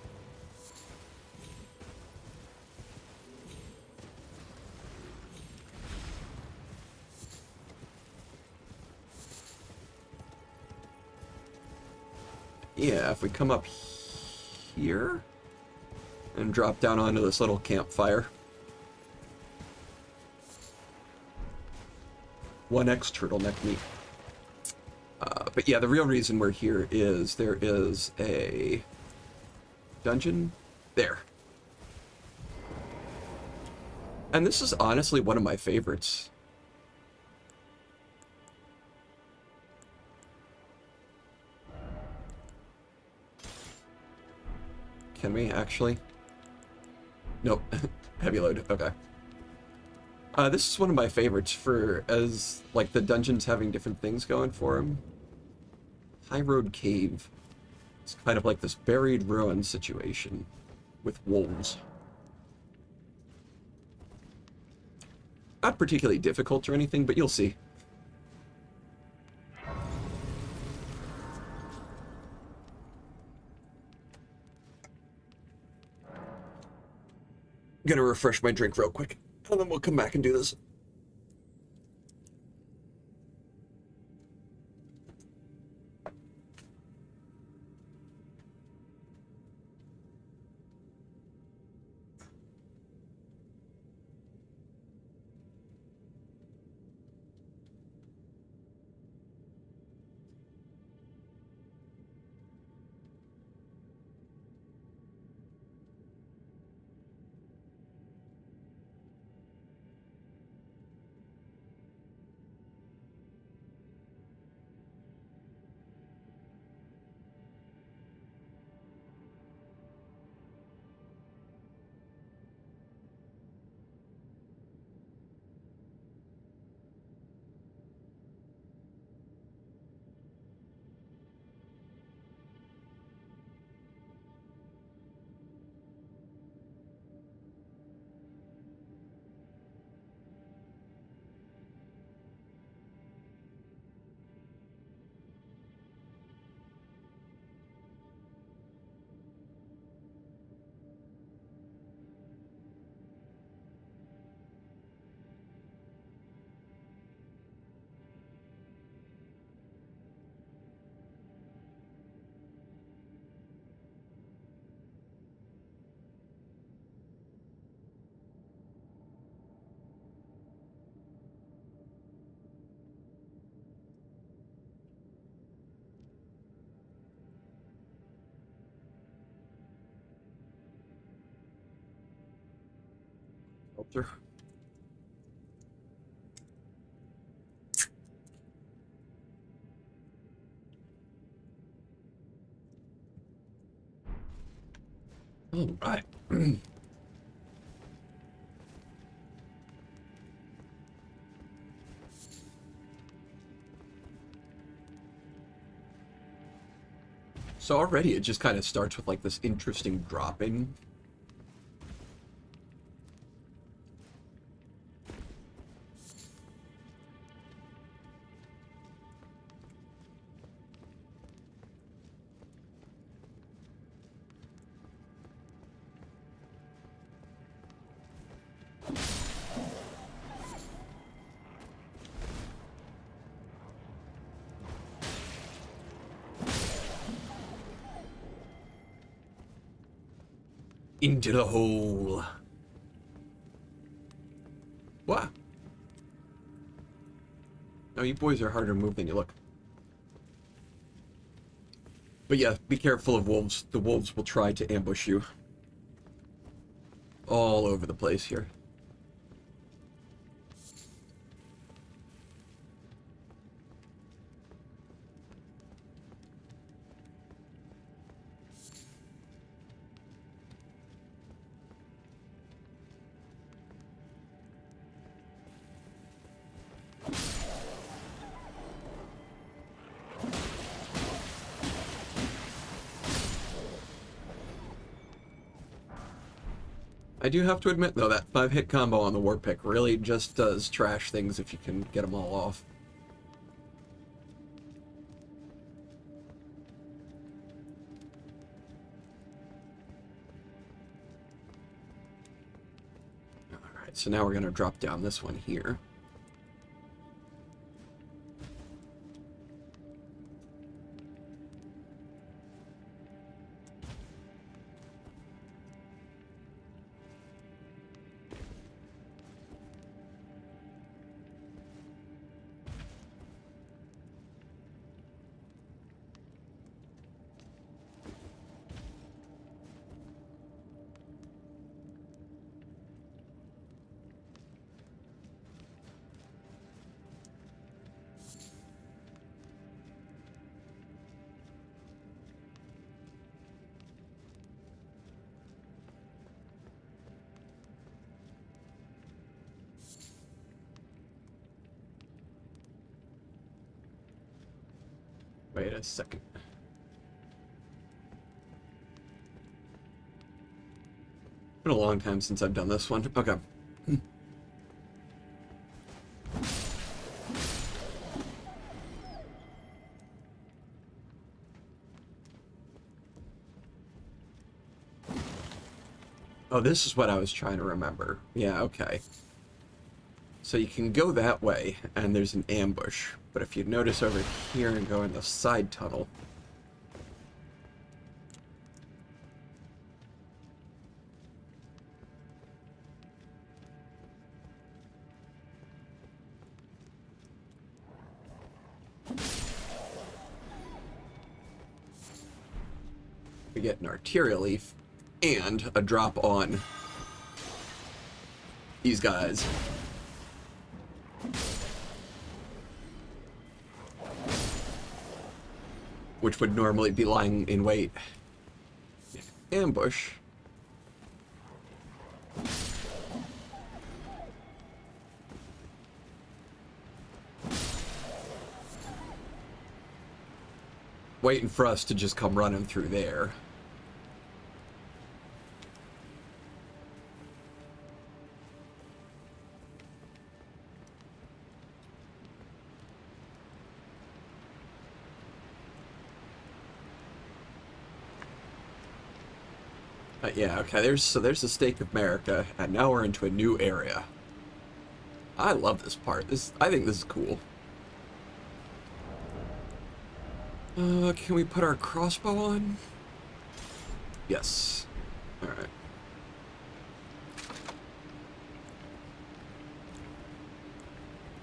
Speaker 1: Yeah, if we come up here and drop down onto this little campfire. 1x turtleneck meat. But yeah, the real reason we're here is there is a dungeon there. And this is honestly one of my favorites. Can we actually? Nope. Heavy load. Okay. This is one of my favorites for, as, like, the dungeons having different things going for them. High Road Cave. It's kind of like this buried ruin situation with wolves. Not particularly difficult or anything, but you'll see. Gonna refresh my drink real quick, and then we'll come back and do this. Filter. All right. So already it just kind of starts with like this interesting drop-in. Into the hole. What? No, you boys are harder to move than you look. But yeah, be careful of wolves. The wolves will try to ambush you. All over the place here. I do have to admit, though, that 5-hit combo on the war pick really just does trash things if you can get them all off. Alright, so now we're going to drop down this one here. Wait a second. Been a long time since I've done this one. Okay. Oh, this is what I was trying to remember. Yeah, okay. So you can go that way, and there's an ambush. But if you notice over here and go in the side tunnel... we get an arterial leaf and a drop on these guys. Which would normally be lying in wait. Ambush. Waiting for us to just come running through there. Yeah, okay, there's the Stake of America, and now we're into a new area. I love this part. I think this is cool. Can we put our crossbow on? Yes. Alright.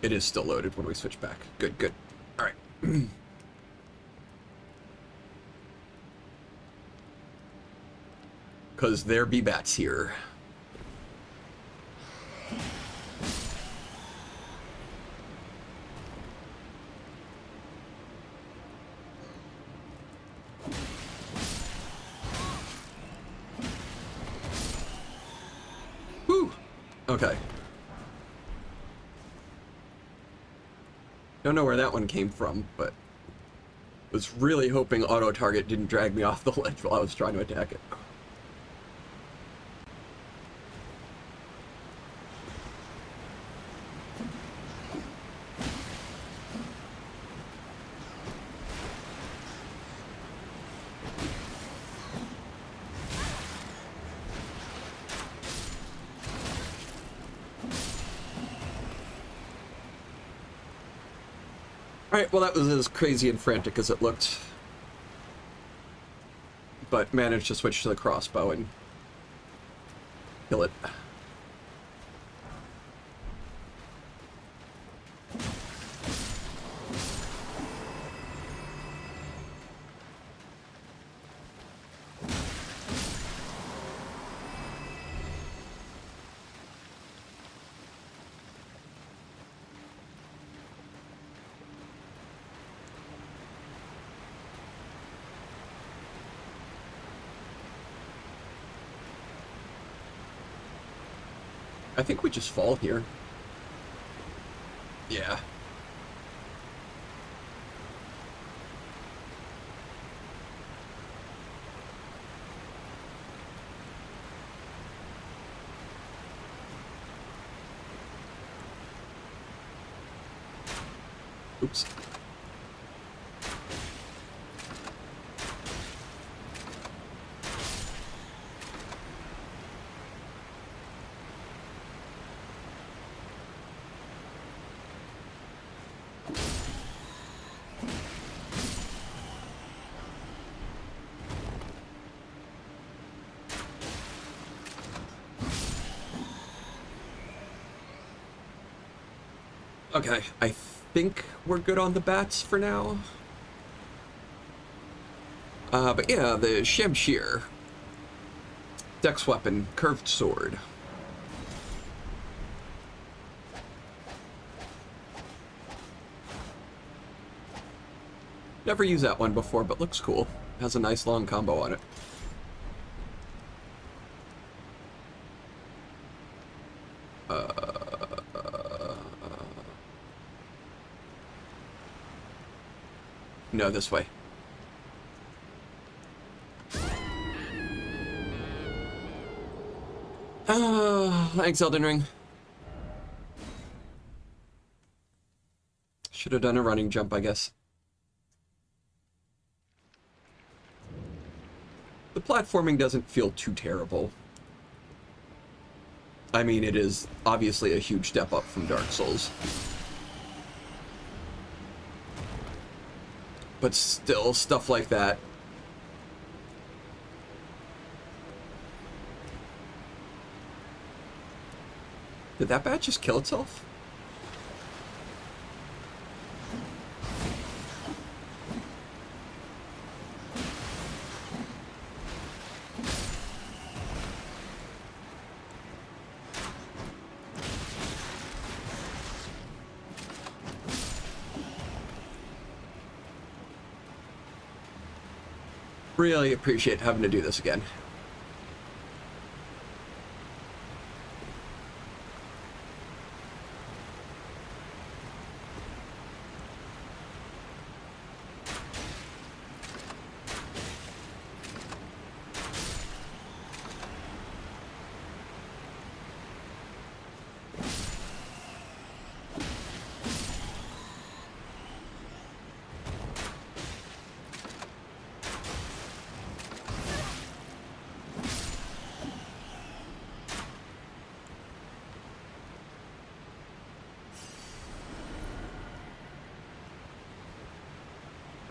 Speaker 1: It is still loaded when we switch back. Good, good. Alright. Because there be bats here. Okay. Don't know where that one came from, but was really hoping auto-target didn't drag me off the ledge while I was trying to attack it. Alright, well that was as crazy and frantic as it looked. But managed to switch to the crossbow and kill it. I think we just fall here. Yeah. Oops. Okay, I think we're good on the bats for now. But yeah, the Shamshir. Dex weapon, curved sword. Never used that one before, but looks cool. Has a nice long combo on it. No, this way. Thanks, Elden Ring. Should have done a running jump, I guess. The platforming doesn't feel too terrible. I mean, it is obviously a huge step up from Dark Souls. But still, stuff like that. Did that bat just kill itself? Really appreciate having to do this again.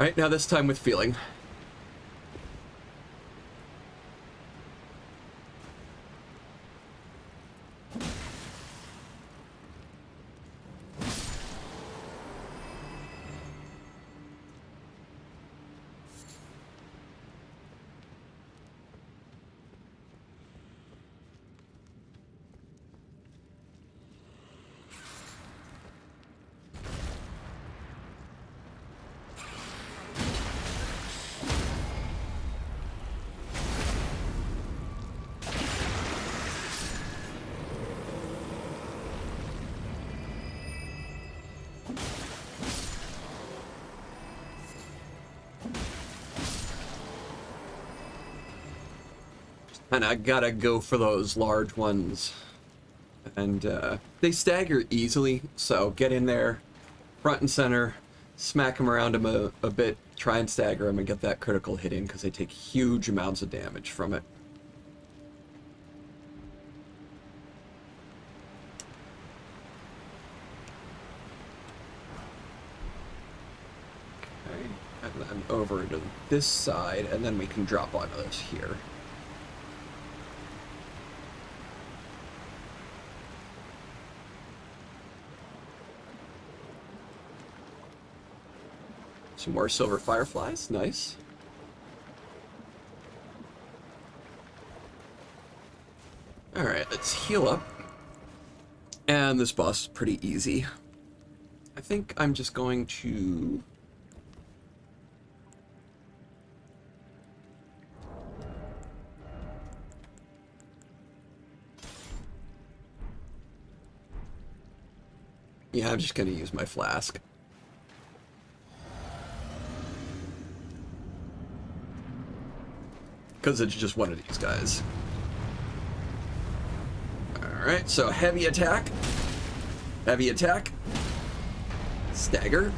Speaker 1: Alright, now this time with feeling. And I gotta go for those large ones. And they stagger easily, so get in there, front and center, smack them around them a bit, try and stagger them and get that critical hit in, because they take huge amounts of damage from it. Okay, and then over to this side, and then we can drop onto this here. Some more silver fireflies, nice. Alright, let's heal up. And this boss is pretty easy. I think I'm just going to... Yeah, I'm just going to use my flask. Because it's just one of these guys. Alright, so heavy attack. Heavy attack. Stagger.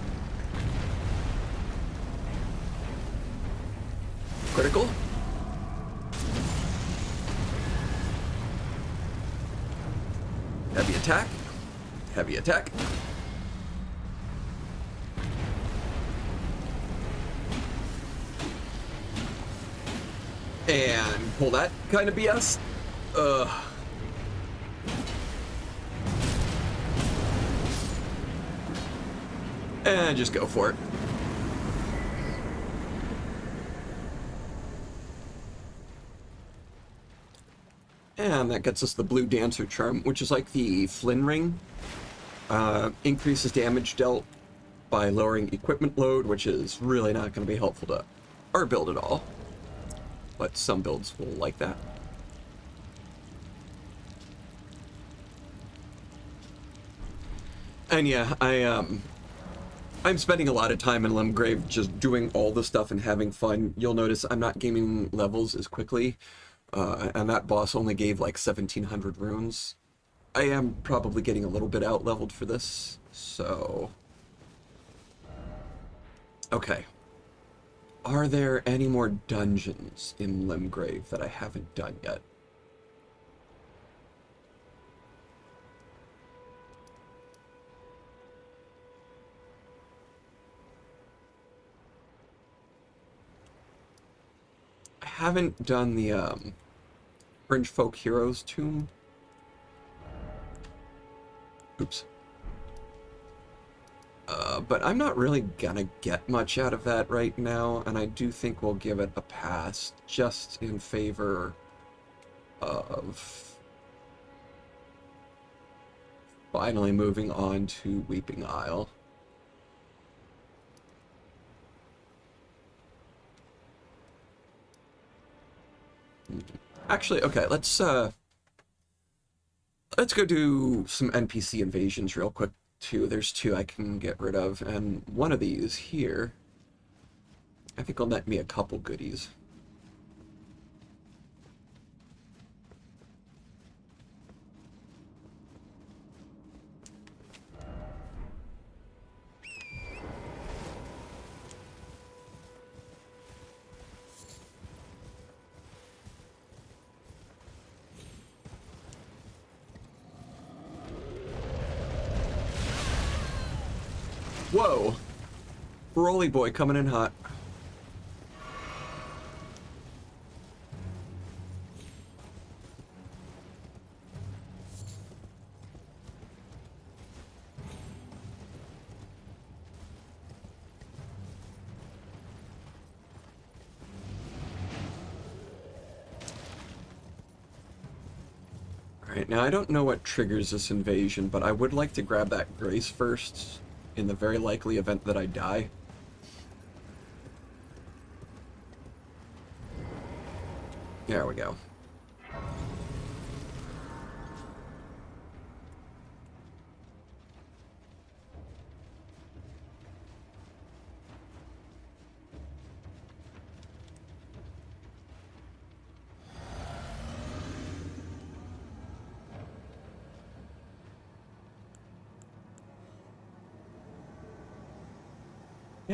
Speaker 1: Critical. Heavy attack. Heavy attack. And pull that kind of BS. And just go for it. And that gets us the blue dancer charm, which is like the Flynn ring. Increases damage dealt by lowering equipment load, which is really not going to be helpful to our build at all. But some builds will like that. And yeah, I'm spending a lot of time in Limgrave just doing all the stuff and having fun. You'll notice I'm not gaming levels as quickly, and that boss only gave like 1,700 runes. I am probably getting a little bit out-leveled for this, so... Okay. Are there any more dungeons in Limgrave that I haven't done yet? I haven't done the Fringe Folk Heroes tomb. Oops. But I'm not really gonna get much out of that right now, and I do think we'll give it a pass, just in favor of finally moving on to Weeping Isle. Actually, okay, let's go do some NPC invasions real quick. There's two I can get rid of, and one of these here I think will net me a couple goodies. Whoa! Broly boy coming in hot. Alright, now I don't know what triggers this invasion, but I would like to grab that grace first, in the very likely event that I die. There we go.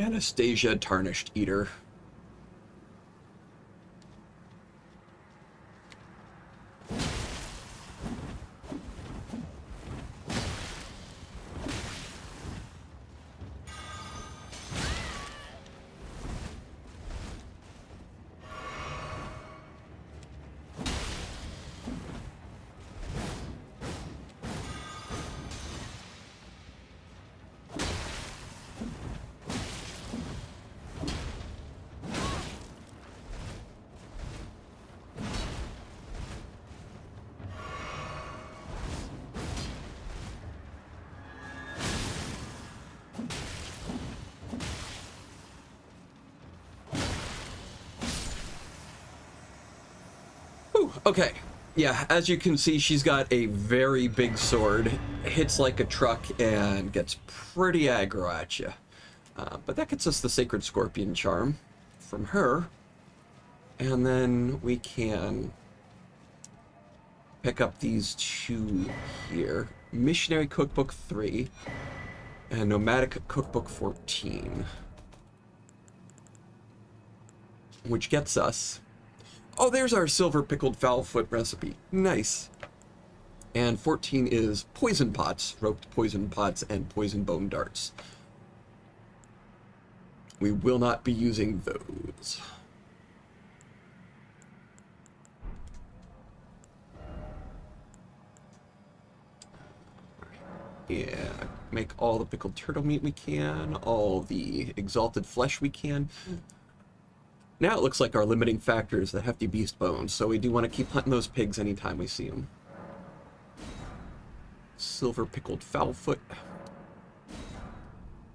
Speaker 1: Anastasia Tarnished Eater. Okay, yeah, as you can see, she's got a very big sword, hits like a truck, and gets pretty aggro at you. But that gets us the Sacred Scorpion Charm from her. And then we can pick up these two here. Missionary Cookbook 3 and Nomadic Cookbook 14. Which gets us... Oh, there's our silver pickled fowlfoot recipe. Nice. And 14 is poison pots, roped poison pots, and poison bone darts. We will not be using those. Yeah, make all the pickled turtle meat we can, all the exalted flesh we can. Now it looks like our limiting factor is the hefty beast bones, so we do want to keep hunting those pigs anytime we see them. Silver pickled fowlfoot.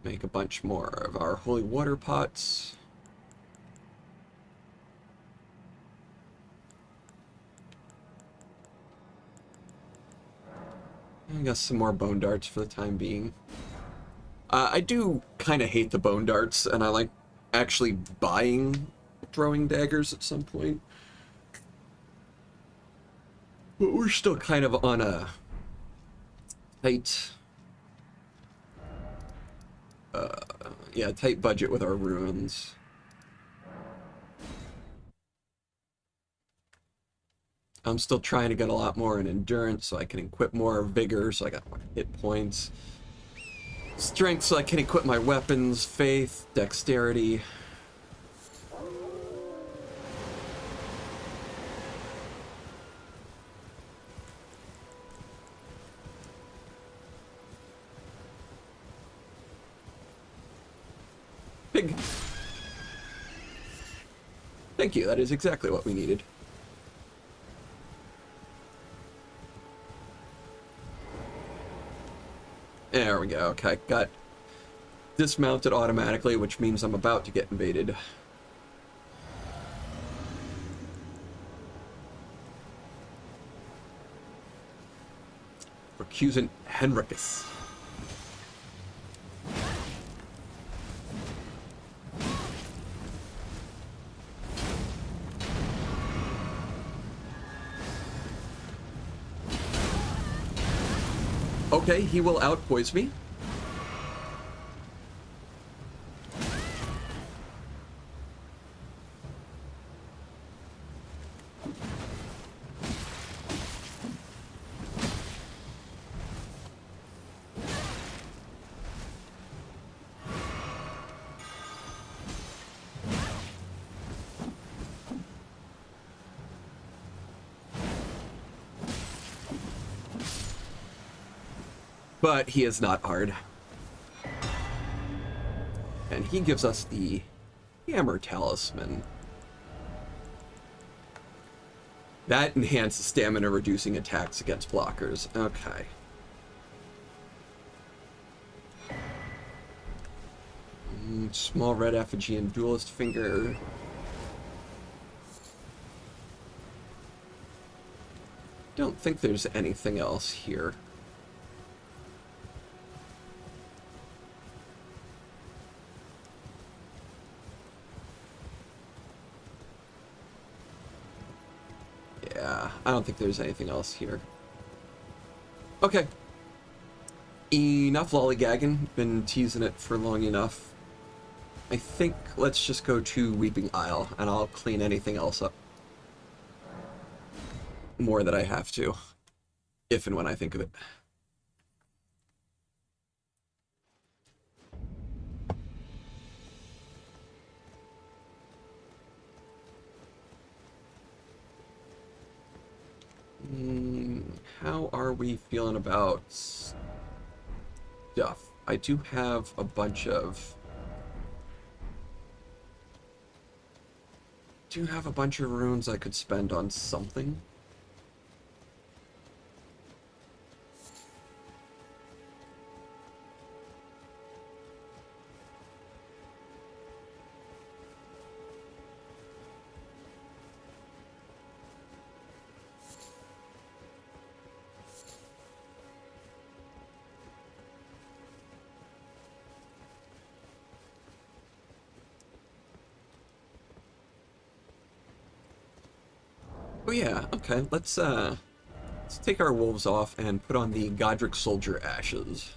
Speaker 1: Make a bunch more of our holy water pots. I guess some more bone darts for the time being. I do kind of hate the bone darts, and I like actually buying throwing daggers at some point. But we're still kind of on a tight... tight budget with our ruins. I'm still trying to get a lot more in endurance so I can equip more vigor, so I got more hit points. Strength so I can equip my weapons, faith, dexterity. Pig. Thank you, that is exactly what we needed. There we go, okay, got dismounted automatically, which means I'm about to get invaded. Recusant Henricus. Okay, he will outpoise me. But he is not hard. And he gives us the Hammer Talisman. That enhances stamina, reducing attacks against blockers. Okay. Small red effigy and duelist finger. Don't think there's anything else here. Yeah, I don't think there's anything else here. Okay. Enough lollygagging. Been teasing it for long enough. I think let's just go to Weeping Isle, and I'll clean anything else up more that I have to, if and when I think of it. How are we feeling about stuff? I do have a bunch of... runes I could spend on something. Oh yeah, okay, let's take our wolves off and put on the Godric Soldier Ashes.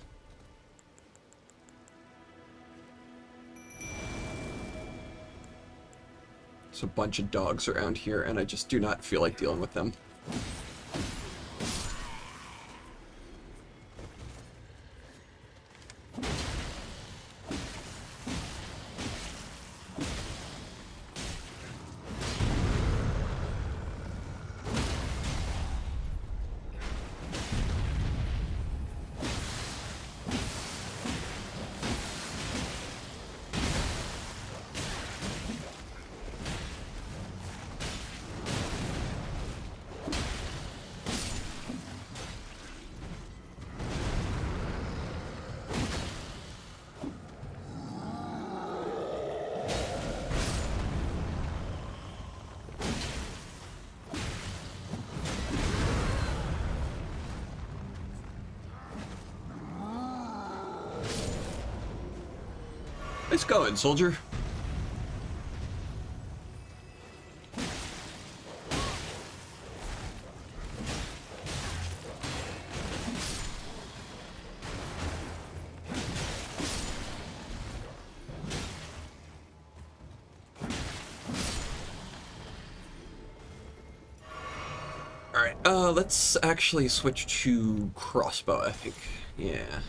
Speaker 1: There's a bunch of dogs around here, and I just do not feel like dealing with them. Nice going, soldier. Alright, let's actually switch to crossbow, I think. Yeah.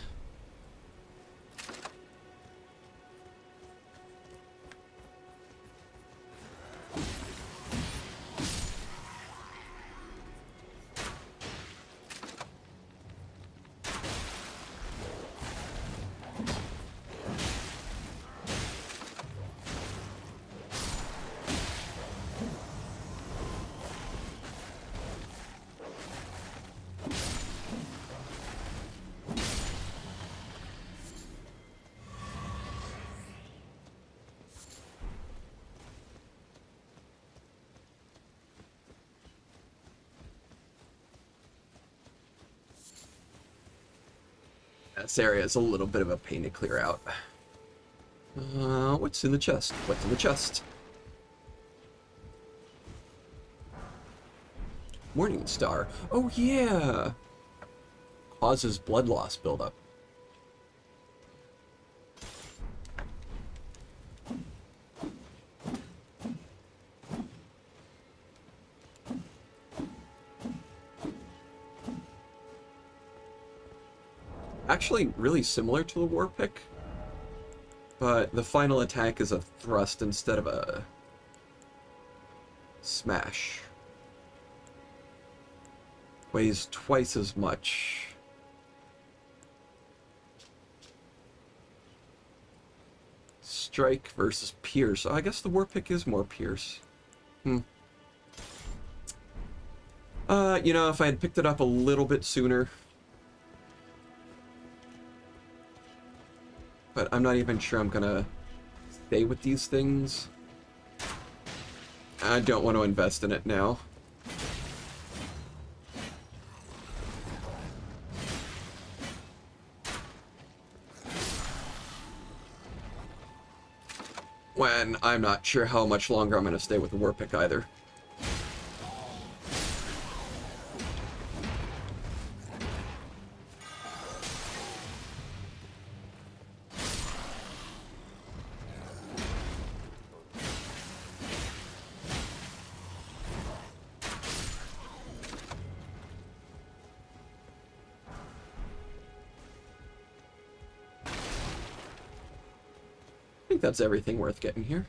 Speaker 1: This area is a little bit of a pain to clear out. What's in the chest? What's in the chest? Morning Star. Oh yeah! Causes blood loss buildup. Actually really similar to the war pick, but the final attack is a thrust instead of a smash. Weighs twice as much. Strike versus pierce. Oh, I guess the war pick is more pierce. You know, if I had picked it up a little bit sooner. But I'm not even sure I'm gonna stay with these things. I don't want to invest in it now. When I'm not sure how much longer I'm gonna stay with the war pick either. think that's everything worth getting here.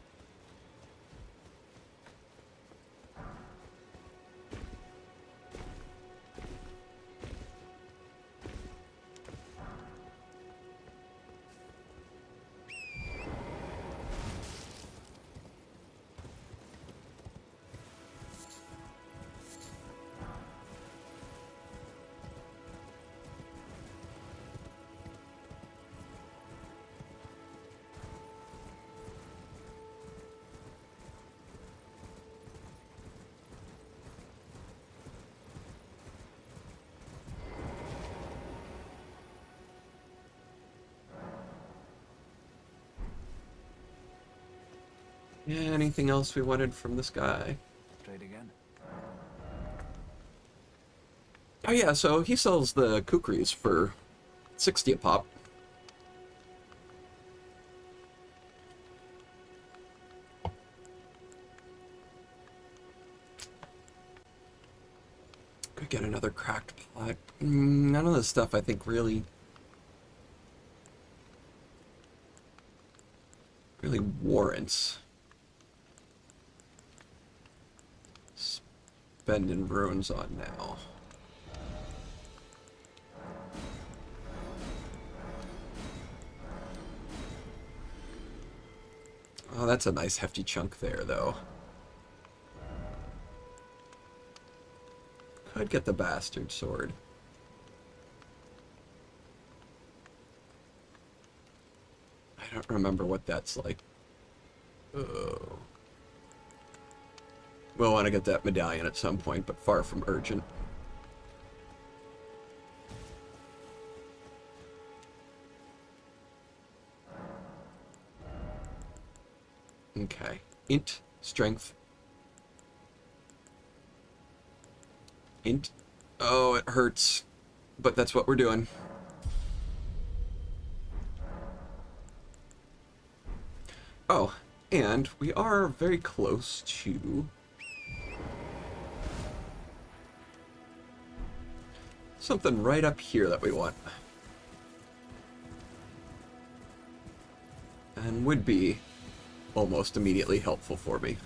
Speaker 1: Yeah, anything else we wanted from this guy?
Speaker 4: Trade again.
Speaker 1: Oh yeah, so he sells the kukris for 60 a pop. Could get another cracked pot. None of this stuff I think really warrants spending runes on now. Oh, that's a nice hefty chunk there, though. Could get the bastard sword. I don't remember what that's like. Oh. We'll want to get that medallion at some point, but far from urgent. Okay. Int, strength. Int. Oh, it hurts. But that's what we're doing. Oh, and we are very close to something right up here that we want. And would be almost immediately helpful for me.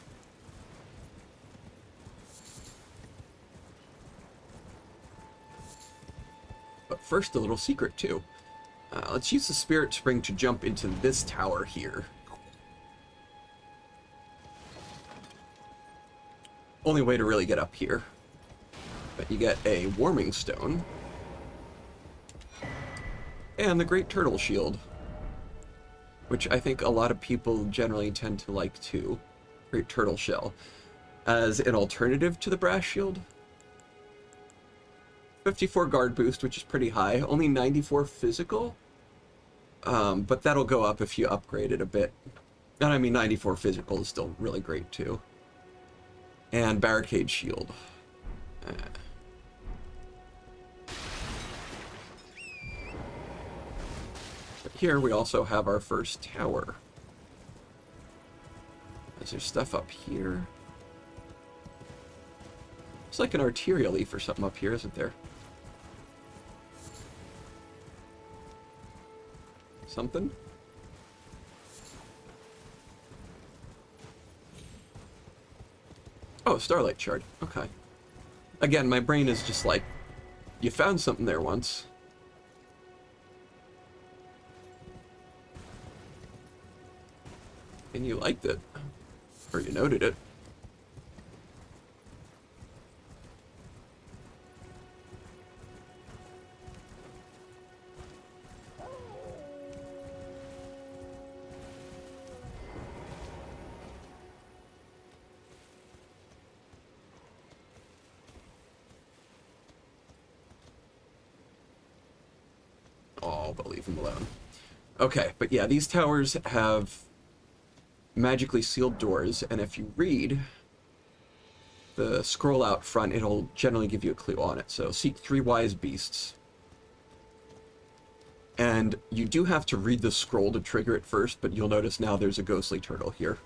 Speaker 1: But first, a little secret, too. Let's use the Spirit Spring to jump into this tower here. Only way to really get up here. But you get a Warming Stone. And the Great Turtle Shield. Which I think a lot of people generally tend to like too. Great Turtle Shell. As an alternative to the Brass Shield. 54 guard boost, which is pretty high. Only 94 physical. But that'll go up if you upgrade it a bit. And I mean 94 physical is still really great too. And Barricade Shield. But here we also have our first tower. Is there stuff up here? It's like an arterial leaf or something up here, isn't there? Something? Oh, Starlight Shard. Okay. Again, my brain is just like, you found something there once. And you liked it. Or you noted it. Oh, but leave him alone. Okay, but yeah, these towers have magically sealed doors, and if you read the scroll out front, it'll generally give you a clue on it. So, seek 3 wise beasts. And you do have to read the scroll to trigger it first, but you'll notice now there's a ghostly turtle here.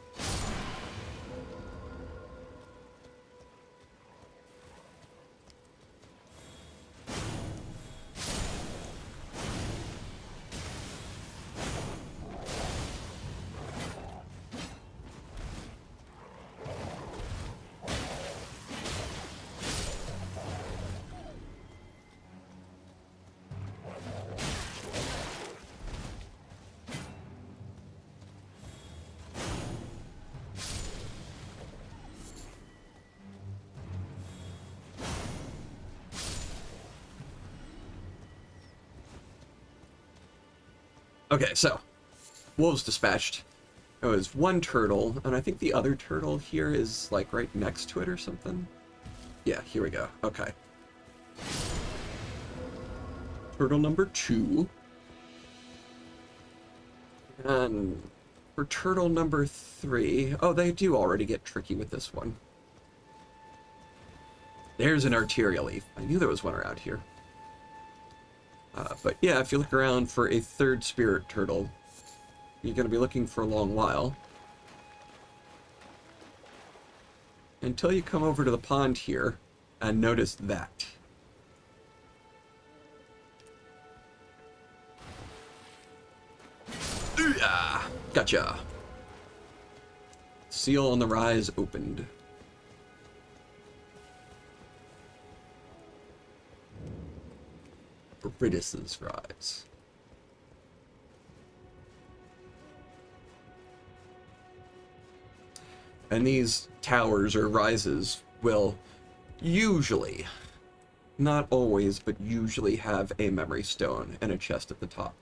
Speaker 1: Okay, so wolves dispatched. It was one turtle, and I think the other turtle here is like right next to it or something. Yeah, here we go. Okay. Turtle number 2. And for turtle number 3, oh, they do already get tricky with this one. There's an arterial leaf. I knew there was one around here. But yeah, if you look around for a third spirit turtle, you're going to be looking for a long while. Until you come over to the pond here and notice that. Ooh-ah! Gotcha. Seal on the rise opened. Britis's rise. And these towers or rises will usually, not always, but usually have a memory stone and a chest at the top,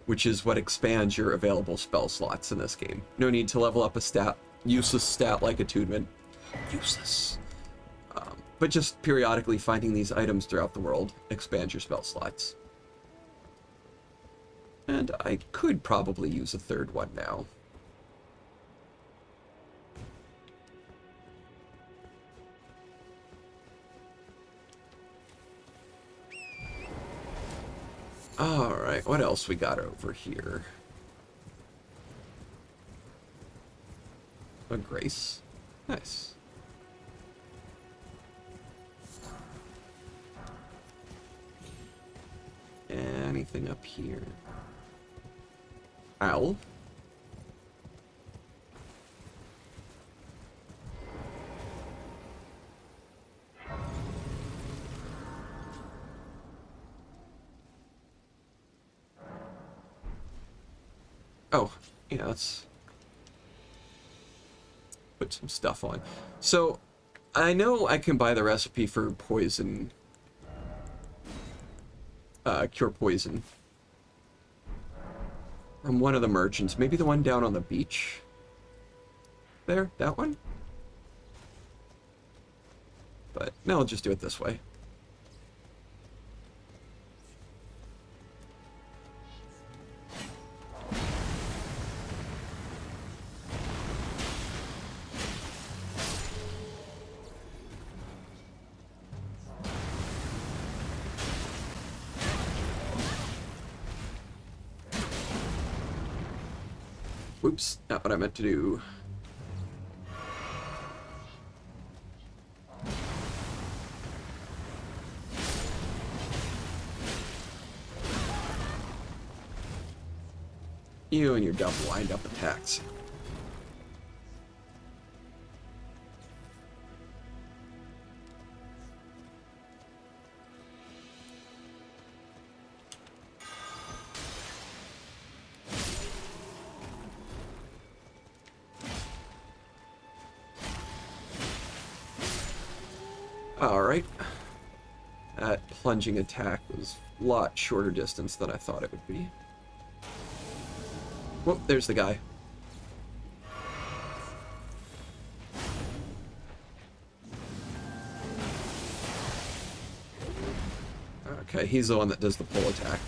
Speaker 1: which is what expands your available spell slots in this game. No need to level up a stat, useless stat like attunement. Useless. But just periodically finding these items throughout the world expands your spell slots. And I could probably use a third one now. Alright, what else we got over here? A grace. Nice. Anything up here? Owl? Oh, yeah, let's put some stuff on. So, I know I can buy the recipe for poison. Cure poison. From one of the merchants. Maybe the one down on the beach? There? That one? But, no, I'll just do it this way. Whoops, not what I meant to do. You and your dumb wind-up attacks. Alright. That plunging attack was a lot shorter distance than I thought it would be. Whoop, there's the guy. Okay, he's the one that does the pull attack.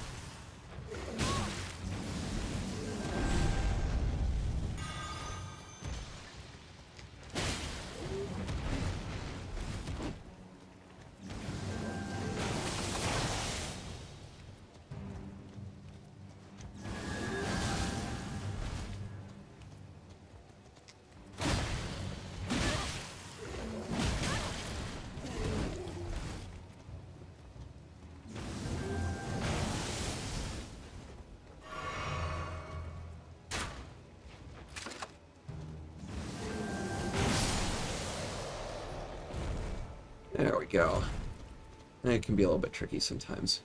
Speaker 1: There we go. It can be a little bit tricky sometimes.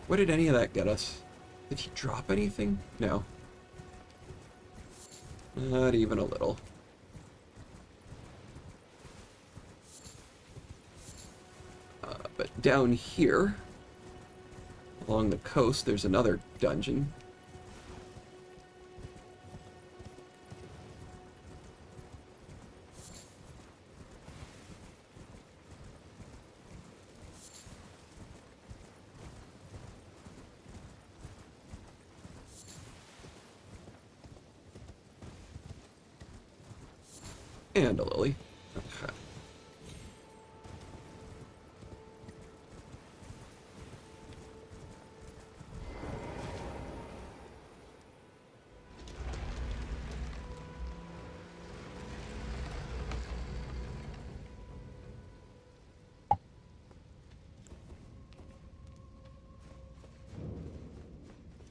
Speaker 1: What did any of that get us? Did he drop anything? No. Not even a little. down here, along the coast, there's another dungeon. And a lily. Okay.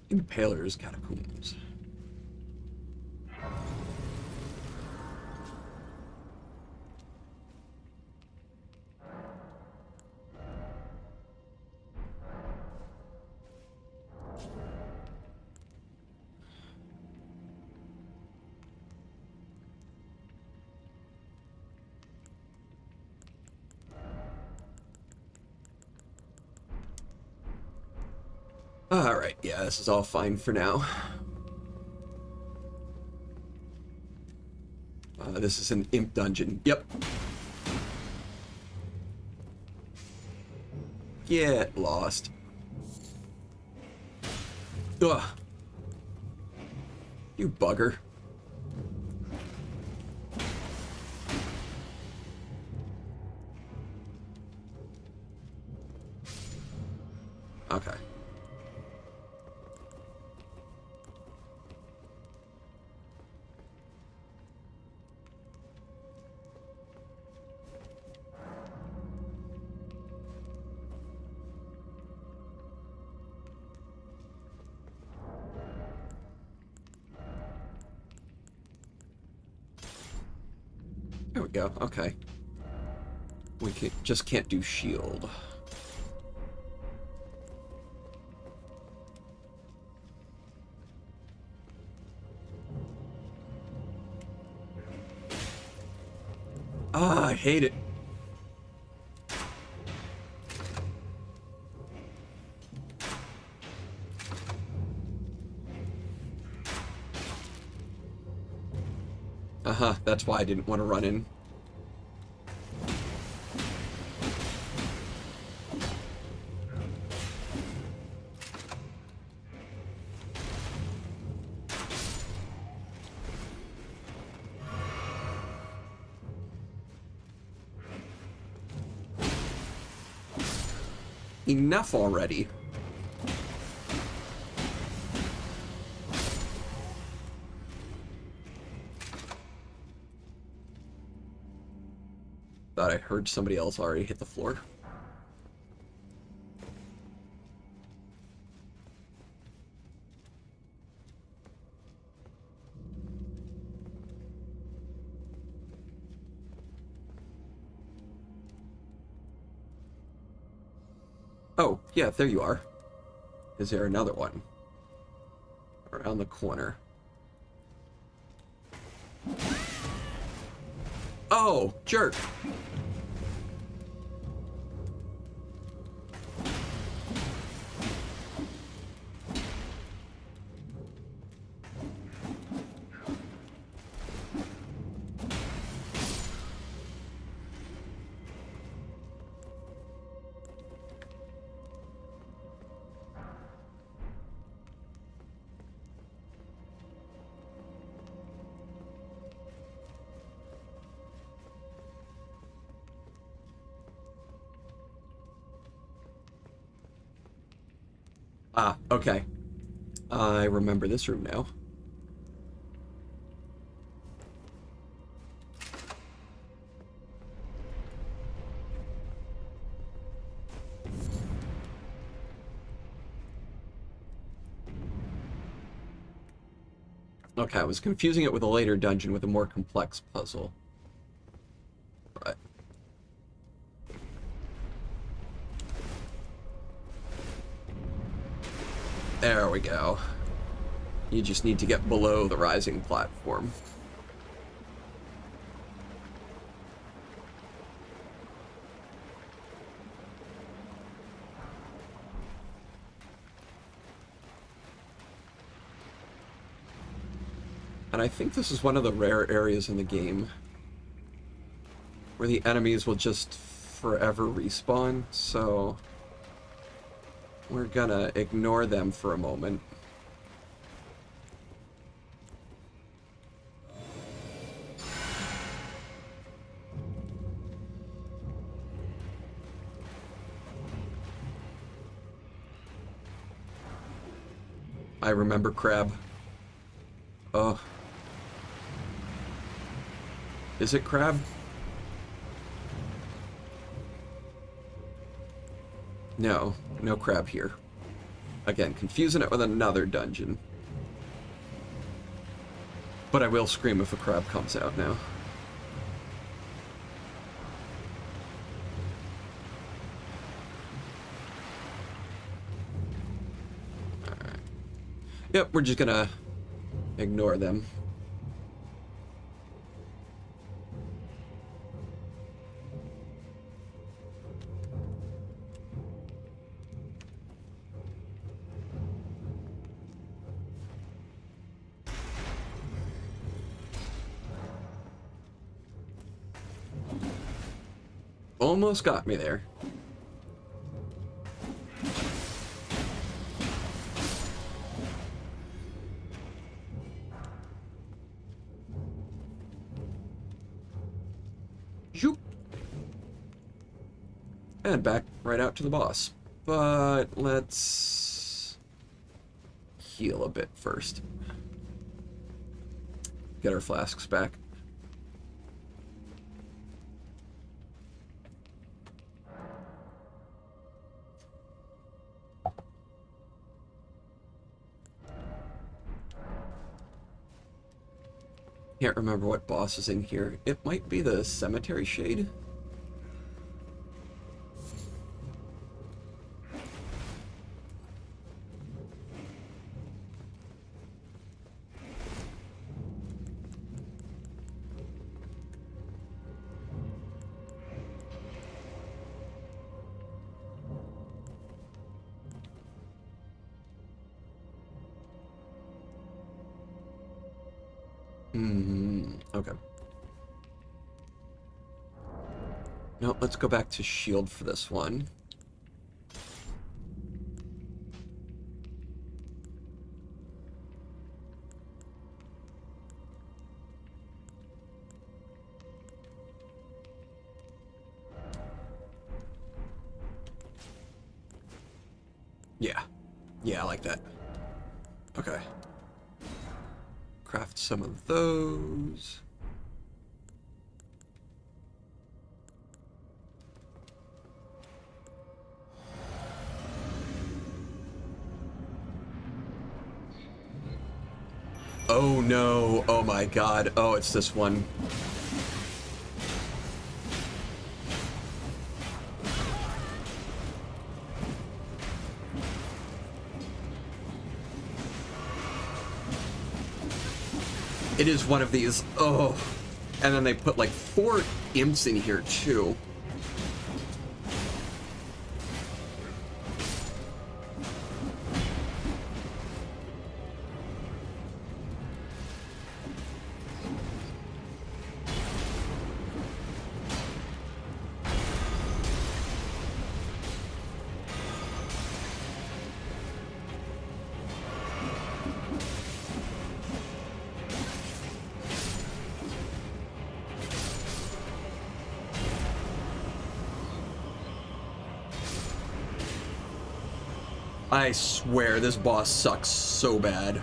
Speaker 1: Impaler's Catacombs. Alright, yeah, this is all fine for now. This is an imp dungeon. Yep. Get lost. Ugh. You bugger. Okay. There we go. Okay. We just can't do shield. Ah, I hate it. Uh-huh, that's why I didn't want to run in. Enough already. Thought I heard somebody else already hit the floor. Oh, yeah, there you are. Is there another one? Around the corner. Oh, jerk. Ah, okay. I remember this room now. Okay, I was confusing it with a later dungeon with a more complex puzzle. But... there we go. You just need to get below the rising platform. And I think this is one of the rare areas in the game where the enemies will just forever respawn, so we're gonna ignore them for a moment. I remember crab. Oh. Is it crab? No, no crab here. Again, confusing it with another dungeon. But I will scream if a crab comes out now. Alright. Yep, we're just gonna ignore them. Almost got me there. Zoop. And back right out to the boss. But let's heal a bit first. Get our flasks back. Can't remember what boss is in here. It might be the Cemetery Shade. Okay. No, let's go back to shield for this one. Yeah. Yeah, I like that. Okay. Craft some of those. Oh no, oh my god, oh it's this one. It is one of these, oh. And then they put like 4 imps in here too. I swear, this boss sucks so bad.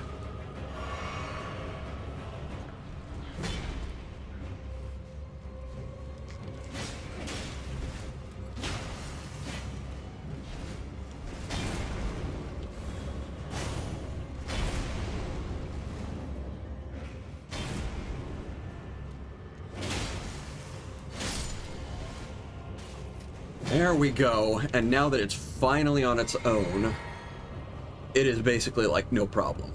Speaker 1: There we go, and now that it's finally on its own, it is basically like no problem.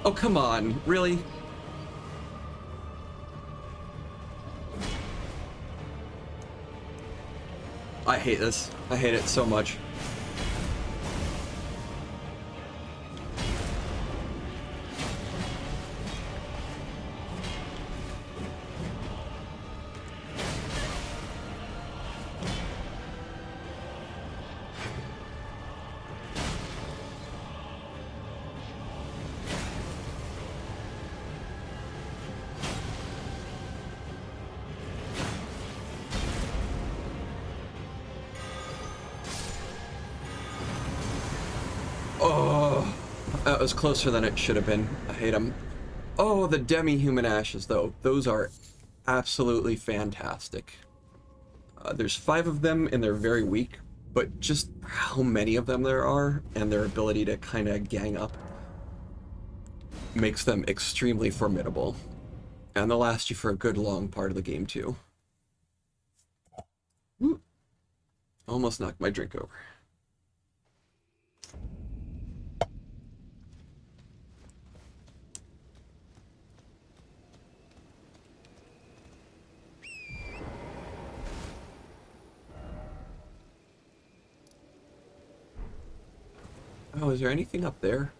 Speaker 1: Oh, come on. Really? I hate this. I hate it so much. Oh, that was closer than it should have been. I hate them. Oh, the demi-human ashes, though. Those are absolutely fantastic. There's 5 of them, and they're very weak, but just how many of them there are, and their ability to kind of gang up, makes them extremely formidable. And they'll last you for a good long part of the game, too. Woo. Almost knocked my drink over. Oh, is there anything up there?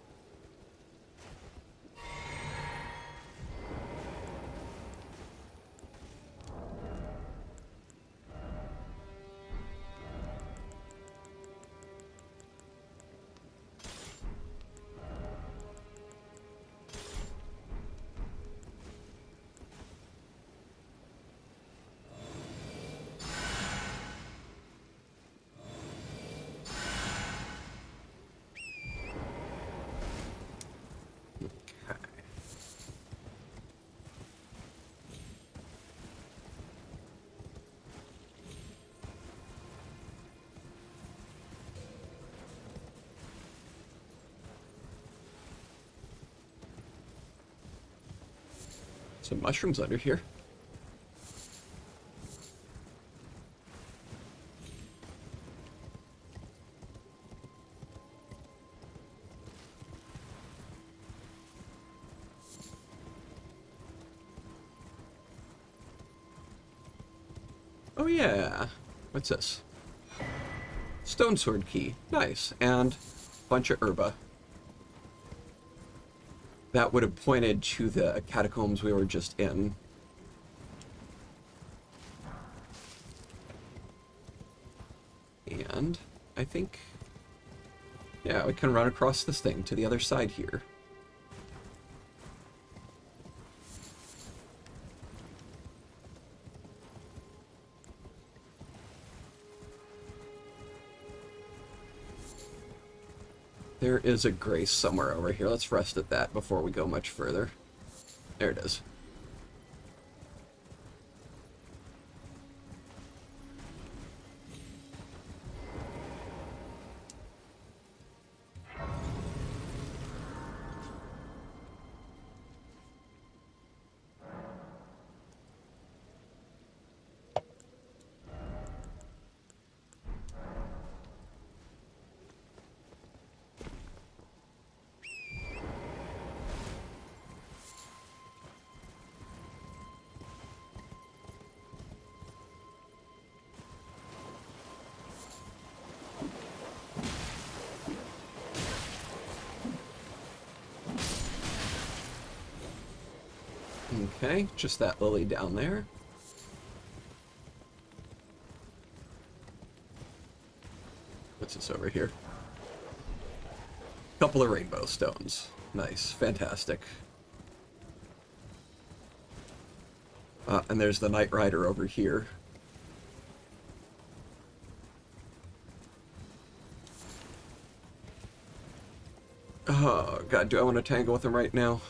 Speaker 1: Some mushrooms under here. Oh yeah. What's this? Stone sword key. Nice. And a bunch of herba. That would have pointed to the catacombs we were just in. And I think, yeah, we can run across this thing to the other side here. There is a grace somewhere over here. Let's rest at that before we go much further. There it is. Okay, just that lily down there. What's this over here? Couple of rainbow stones. Nice, fantastic. And there's the Knight Rider over here. Oh god, do I want to tangle with him right now?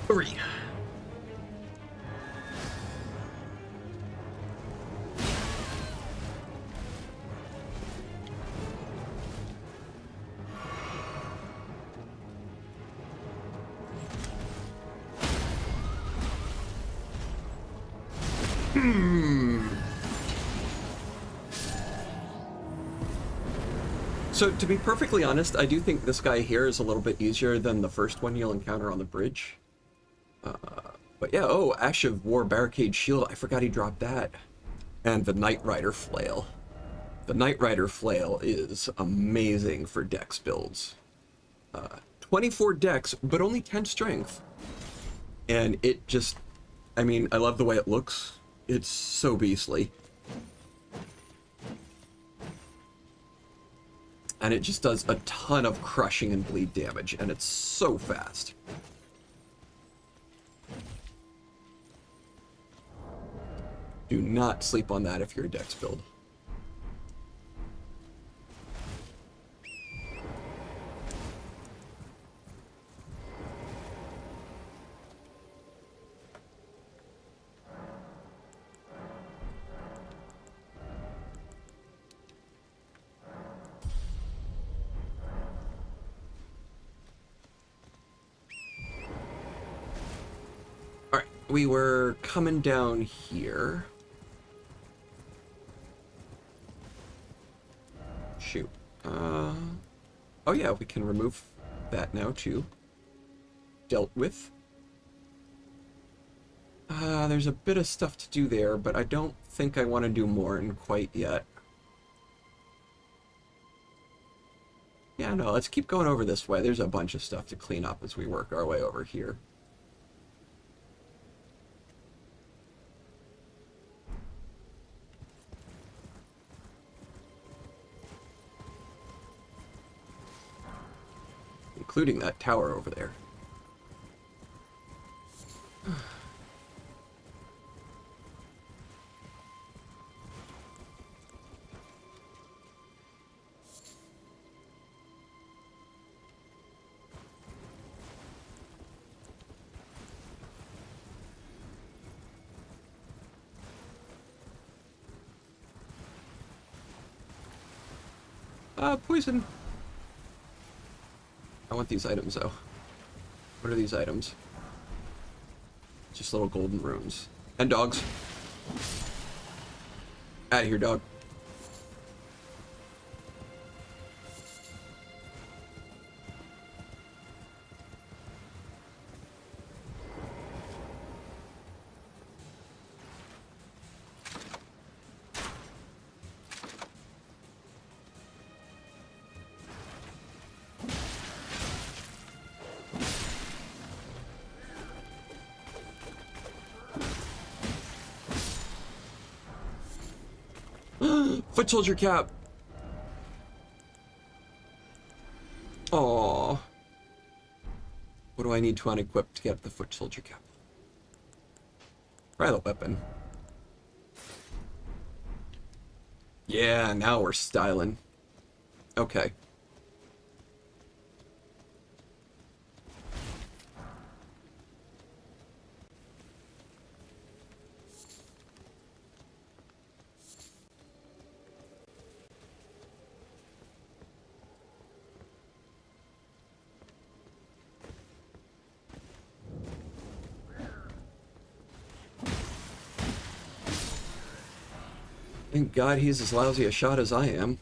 Speaker 1: 3. So, to be perfectly honest, I do think this guy here is a little bit easier than the first one you'll encounter on the bridge. But yeah, oh, Ash of War Barricade Shield. I forgot he dropped that. And the Knight Rider Flail. The Knight Rider Flail is amazing for dex builds. 24 dex, but only 10 strength. And it just, I mean, I love the way it looks. It's so beastly. And it just does a ton of crushing and bleed damage, and it's so fast. Do not sleep on that if you're a dex build. Alright, we were coming down here. Shoot. Oh yeah, we can remove that now too. Dealt with. There's a bit of stuff to do there, but I don't think I want to do more quite yet. Yeah, no, let's keep going over this way. There's a bunch of stuff to clean up as we work our way over here. Including that tower over there. Poison. I want these items, though. What are these items? Just little golden runes. And dogs. Out of here, dog. Foot soldier cap. Aww. What do I need to unequip to get the foot soldier cap? Try the weapon. Yeah, now we're styling. Okay. Thank God he's as lousy a shot as I am.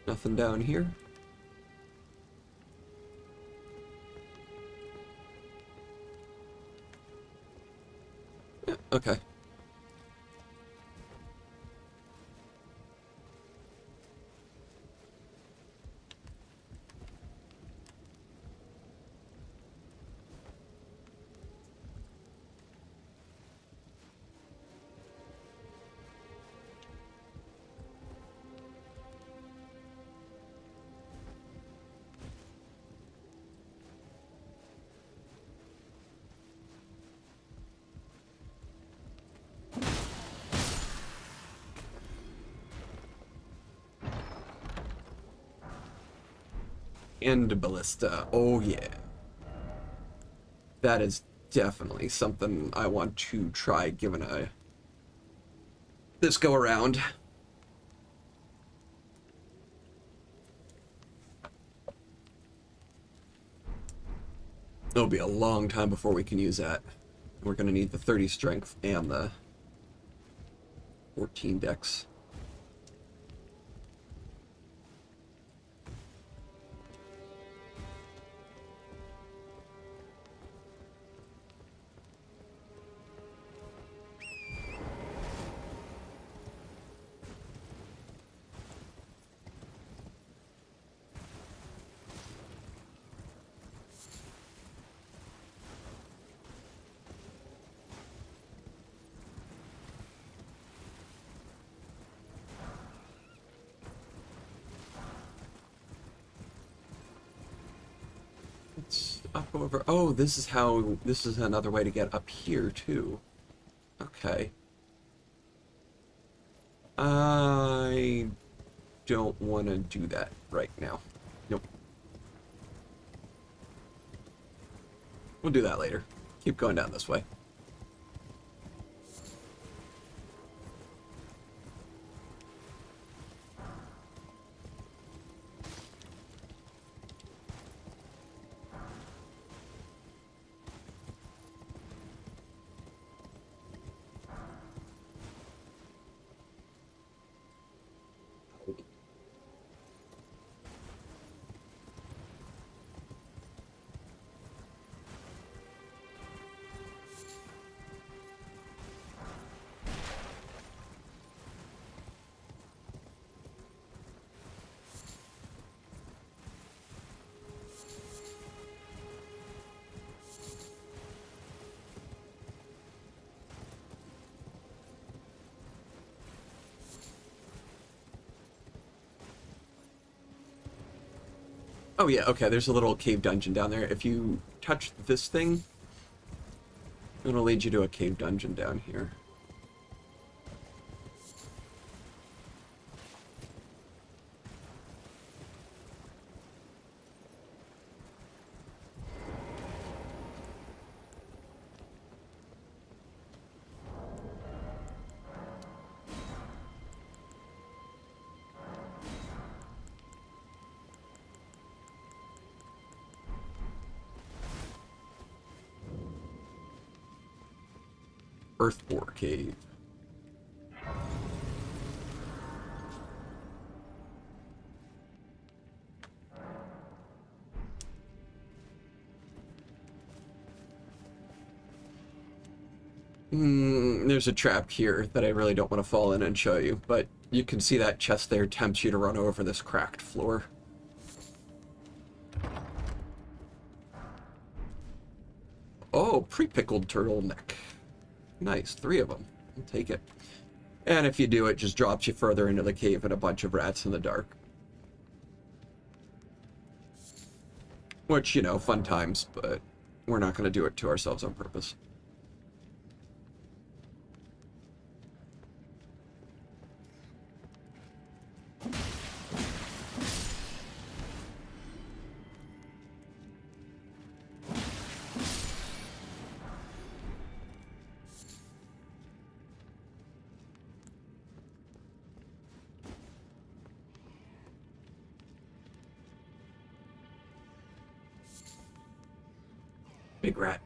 Speaker 1: Nothing down here. Yeah, okay. And ballista. Oh yeah. That is definitely something I want to try giving a this go around. It'll be a long time before we can use that. We're going to need the 30 strength and the 14 dex. It's up over. Oh, this is how. This is another way to get up here too. Okay. I don't want to do that right now. Nope. We'll do that later. Keep going down this way. Oh yeah, okay, there's a little cave dungeon down there. If you touch this thing, it'll lead you to a cave dungeon down here. Earthbore Cave. There's a trap here that I really don't want to fall in and show you, but you can see that chest there tempts you to run over this cracked floor. Oh, pre-pickled turtleneck. Nice, 3 of them. I'll take it. And if you do, it just drops you further into the cave and a bunch of rats in the dark. Which, you know, fun times, but we're not going to do it to ourselves on purpose. Big rat.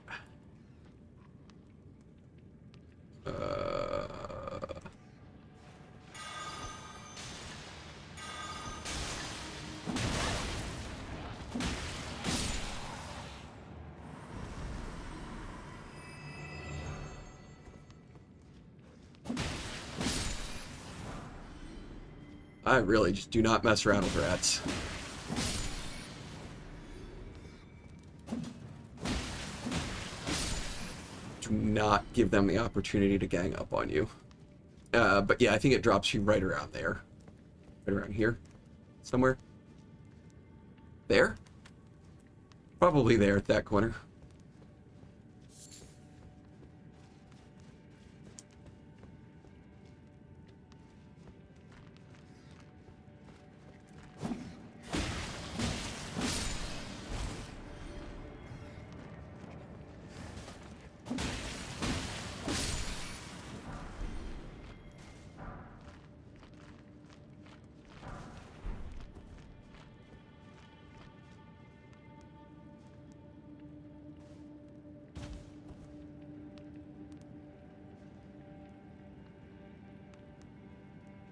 Speaker 1: I really just do not mess around with rats. Do not give them the opportunity to gang up on you. But yeah, I think it drops you right around there. Right around here. Somewhere. There? Probably there at that corner.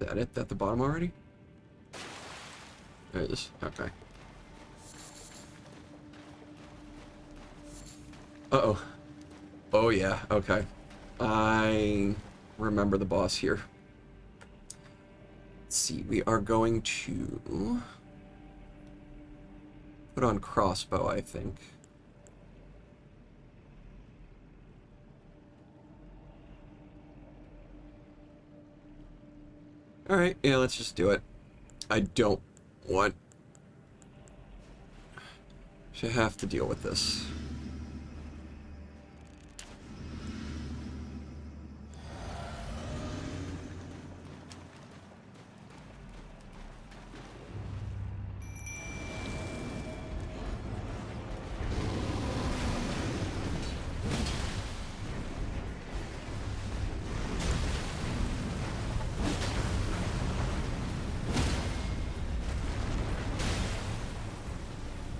Speaker 1: that it? At the bottom already? There it is. Okay. Uh-oh. Oh, yeah. Okay. I remember the boss here. Let's see. We are going to put on crossbow, I think. Alright, yeah, let's just do it. I don't want to have to deal with this.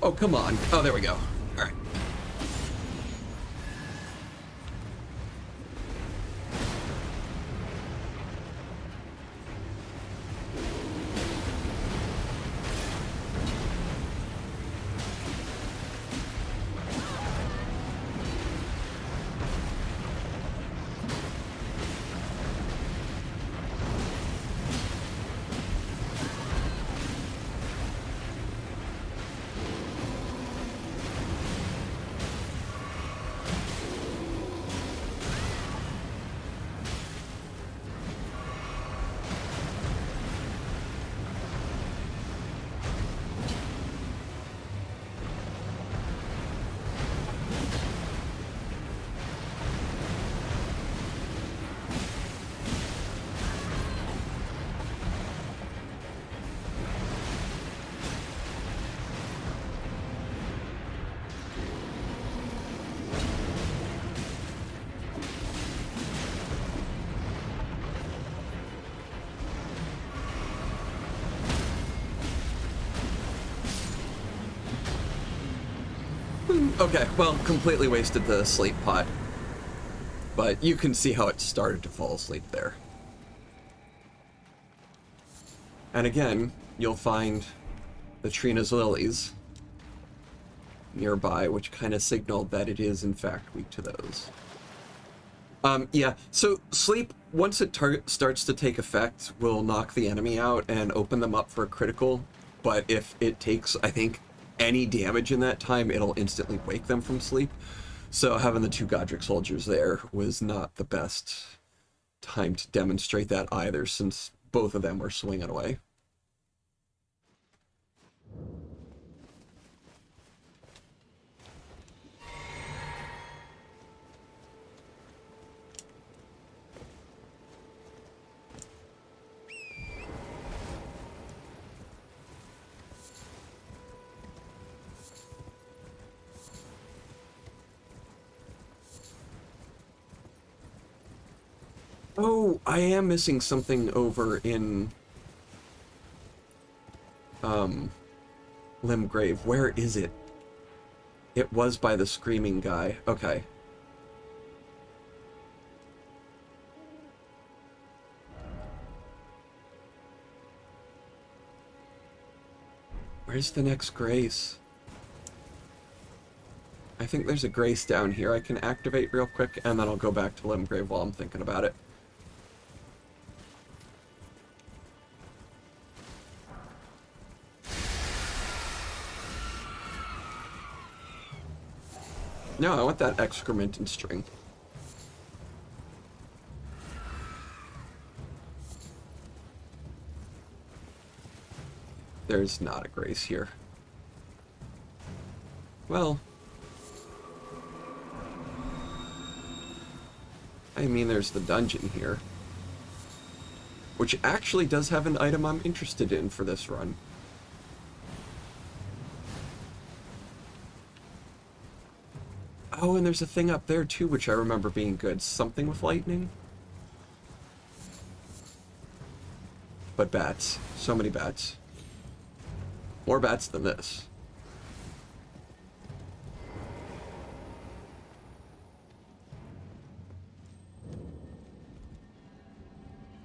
Speaker 1: Oh, come on. Oh, there we go. All right. Okay, well, completely wasted the sleep pot. But you can see how it started to fall asleep there. And again, you'll find the Trina's lilies nearby, which kind of signal that it is, in fact, weak to those. Yeah, so sleep, once it starts to take effect, will knock the enemy out and open them up for a critical. But if it takes, I think, any damage in that time, it'll instantly wake them from sleep. So having the two Godric soldiers there was not the best time to demonstrate that either, since both of them were swinging away. Oh, I am missing something over in Limgrave. Where is it? It was by the screaming guy. Okay. Where's the next grace? I think there's a grace down here I can activate real quick, and then I'll go back to Limgrave while I'm thinking about it. No, I want that excrement and string. There's not a grace here. Well, I mean, there's the dungeon here, which actually does have an item I'm interested in for this run. Oh, and there's a thing up there too, which I remember being good. Something with lightning? But bats. So many bats. More bats than this.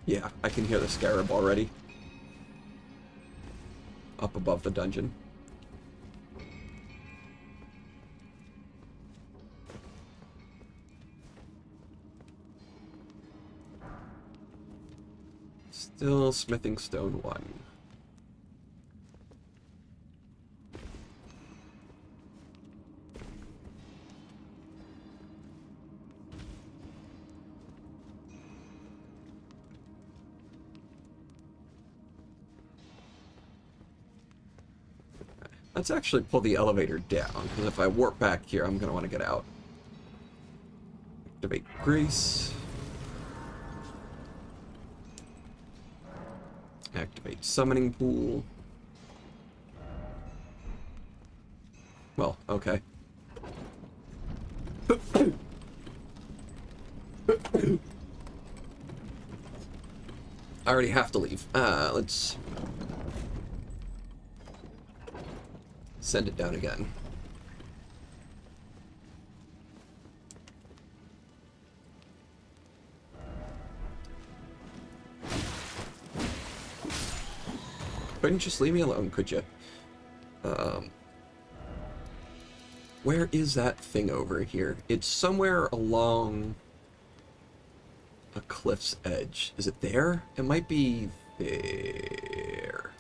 Speaker 1: Yeah, I can hear the scarab already. Up above the dungeon. Still smithing stone 1. Let's actually pull the elevator down, because if I warp back here, I'm going to want to get out. Activate Grace. Activate Summoning Pool. Well, okay. I already have to leave. Let's send it down again. Couldn't just leave me alone, could you? Where is that thing over here? It's somewhere along a cliff's edge. Is it there? It might be there.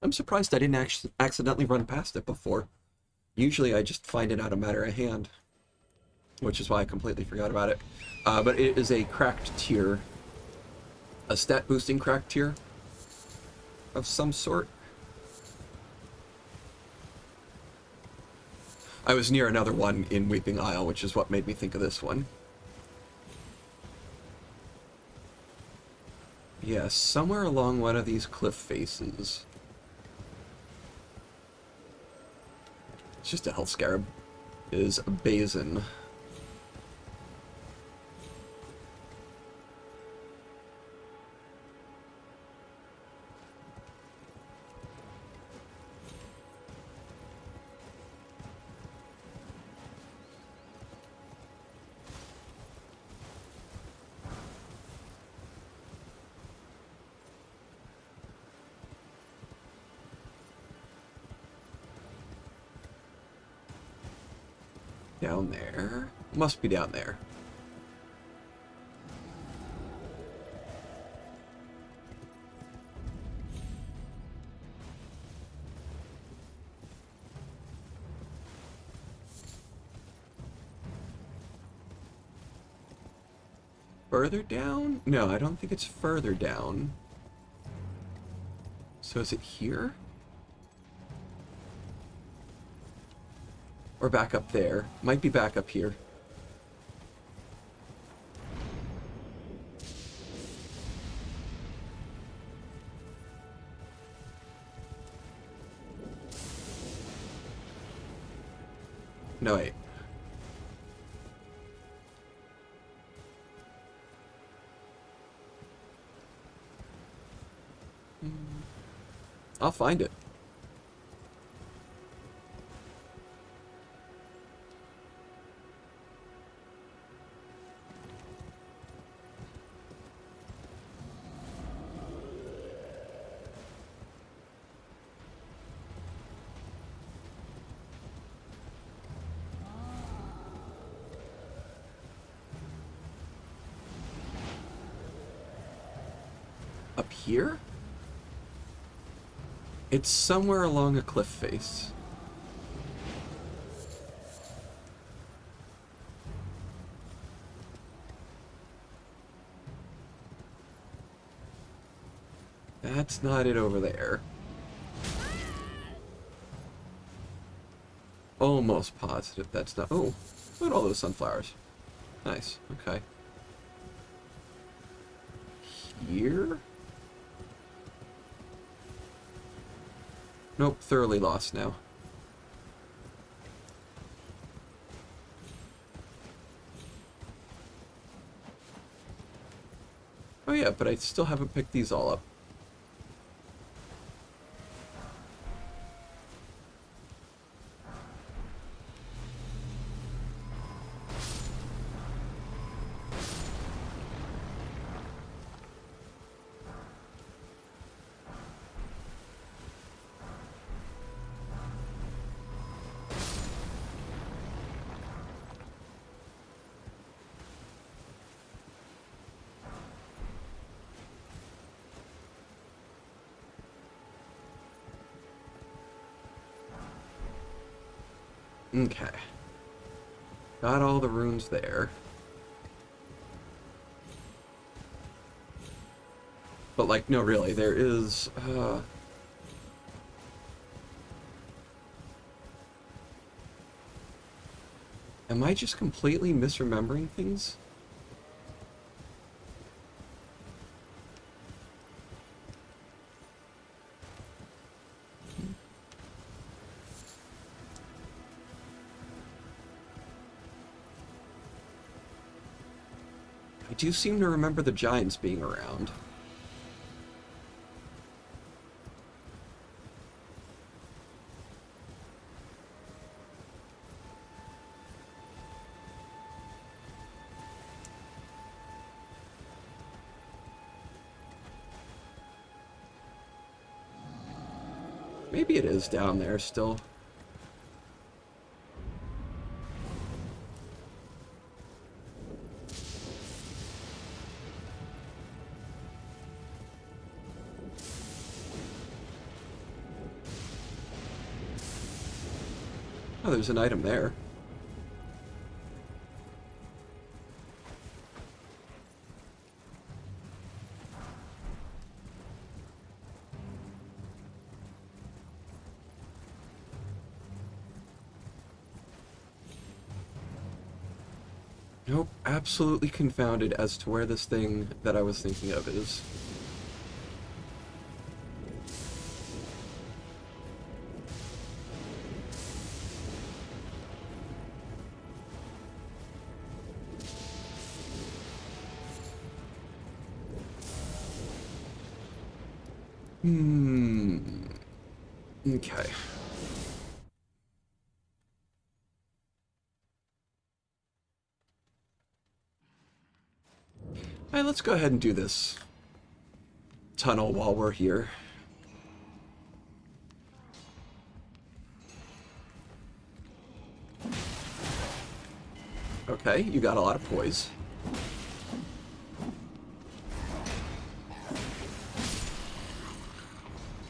Speaker 1: I'm surprised I didn't actually accidentally run past it before. Usually I just find it out a matter of hand, which is why I completely forgot about it. But it is a cracked tier. A stat boosting cracked tier of some sort. I was near another one in Weeping Isle, which is what made me think of this one. Yeah, somewhere along one of these cliff faces. It's just a health scarab. It is a basin. Down there. Must be down there. Further down? No, I don't think it's further down. So is it here? Or back up there. Might be back up here. No, wait. I'll find it. Up here? It's somewhere along a cliff face. That's not it over there. Almost positive that's not... Oh, look at all those sunflowers. Nice, okay. Here? Nope, thoroughly lost now. Oh yeah, but I still haven't picked these all up. Okay. Got all the runes there. But, like, no, really, there is, am I just completely misremembering things? I do seem to remember the giants being around. Maybe it is down there still. Oh, there's an item there. Nope, absolutely confounded as to where this thing that I was thinking of is. Okay. Alright, let's go ahead and do this tunnel while we're here. Okay, you got a lot of poise.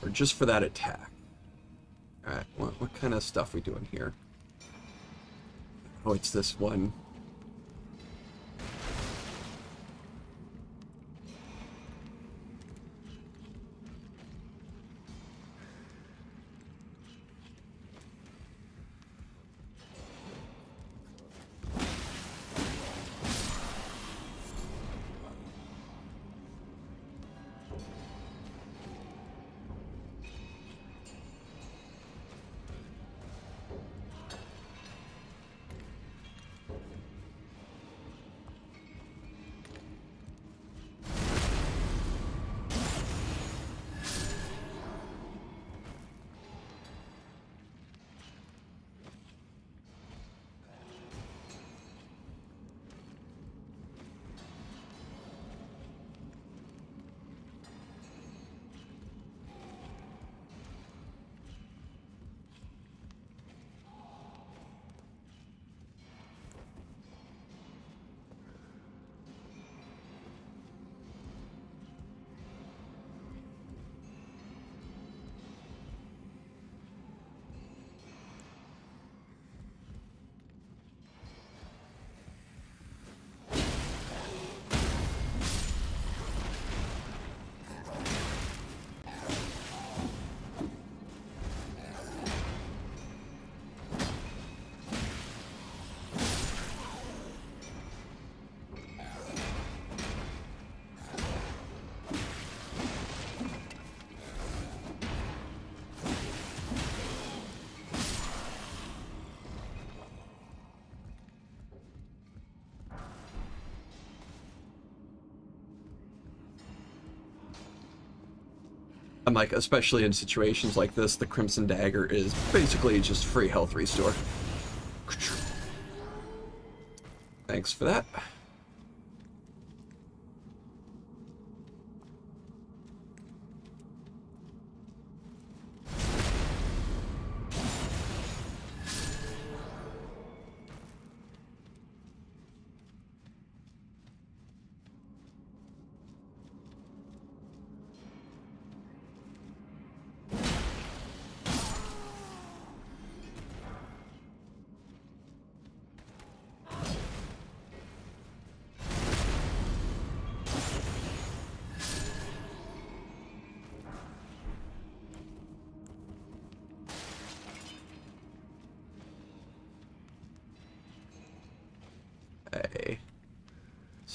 Speaker 1: Or just for that attack. Alright, what kind of stuff we doing here? Oh, it's this one. I'm like, especially in situations like this, the Crimson Dagger is basically just free health restore. Thanks for that.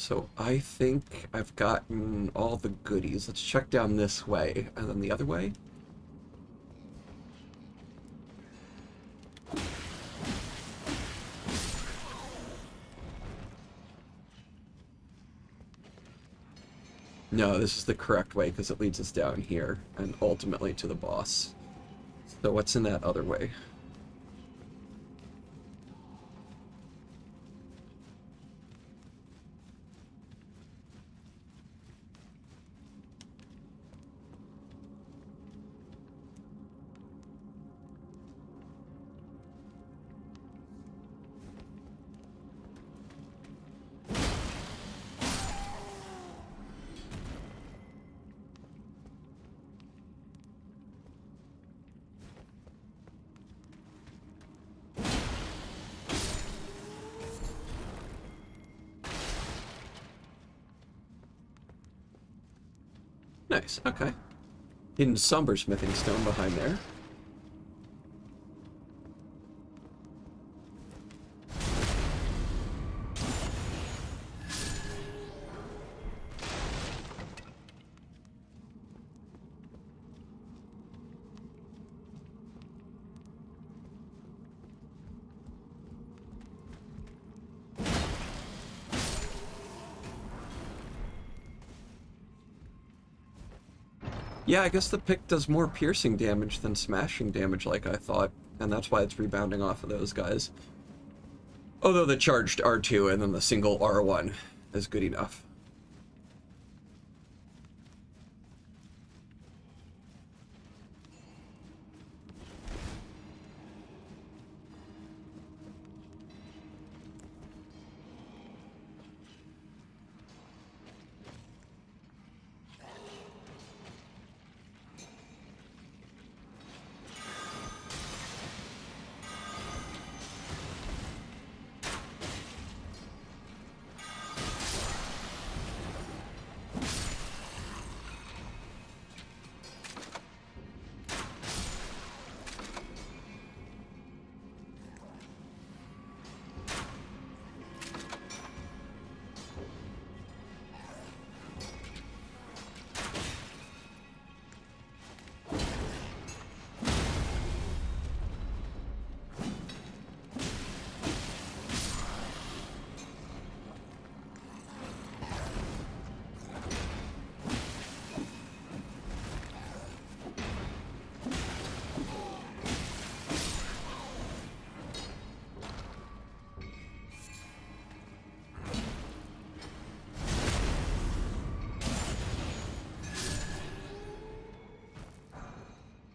Speaker 1: So I think I've gotten all the goodies. Let's check down this way, and then the other way. No, this is the correct way because it leads us down here and ultimately to the boss. So what's in that other way? Nice, okay. Hidden somber smithing stone behind there. Yeah, I guess the pick does more piercing damage than smashing damage like I thought, and that's why it's rebounding off of those guys. Although the charged R2 and then the single R1 is good enough.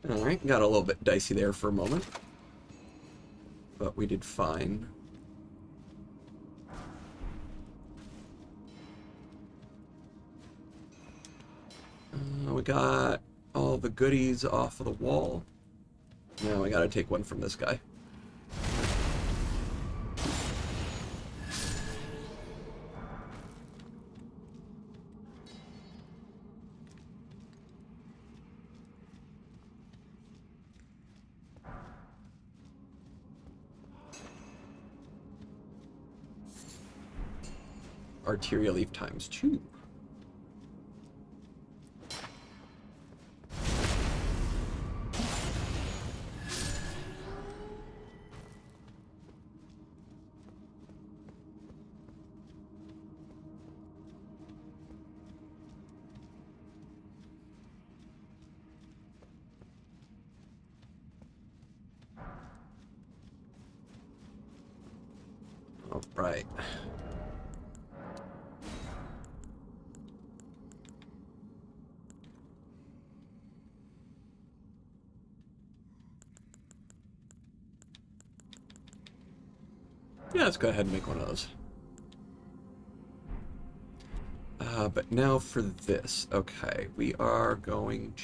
Speaker 1: Alright, got a little bit dicey there for a moment. But we did fine. We got all the goodies off of the wall. Now we gotta take one from this guy. Arterial leaf times 2. All right. Yeah, let's go ahead and make one of those. But now for this. Okay, we are going to...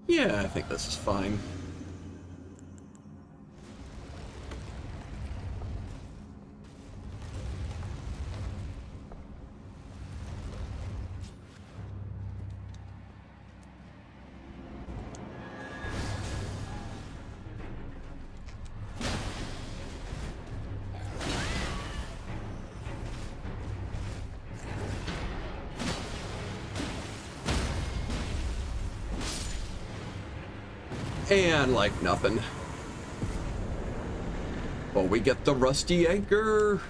Speaker 1: Yeah, I think this is fine. And like nothing. But we get the rusty anchor.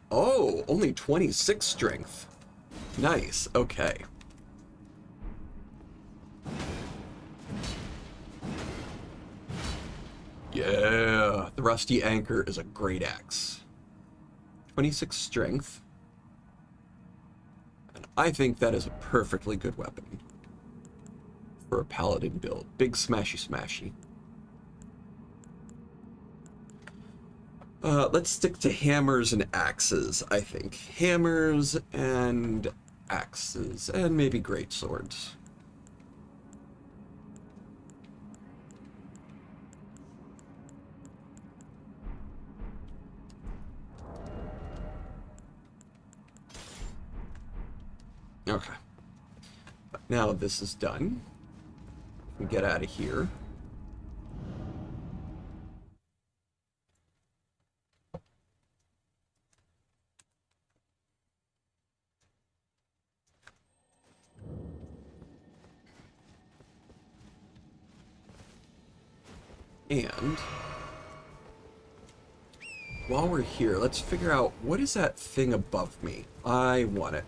Speaker 1: Oh, only 26 strength. Nice, okay. Yeah, the rusty anchor is a great axe. 26 strength. And I think that is a perfectly good weapon for a paladin build. Big smashy smashy. Let's stick to hammers and axes, I think. Hammers and axes, and maybe great swords. Okay. But now this is done. We get out of here. And while we're here, let's figure out what is that thing above me. I want it.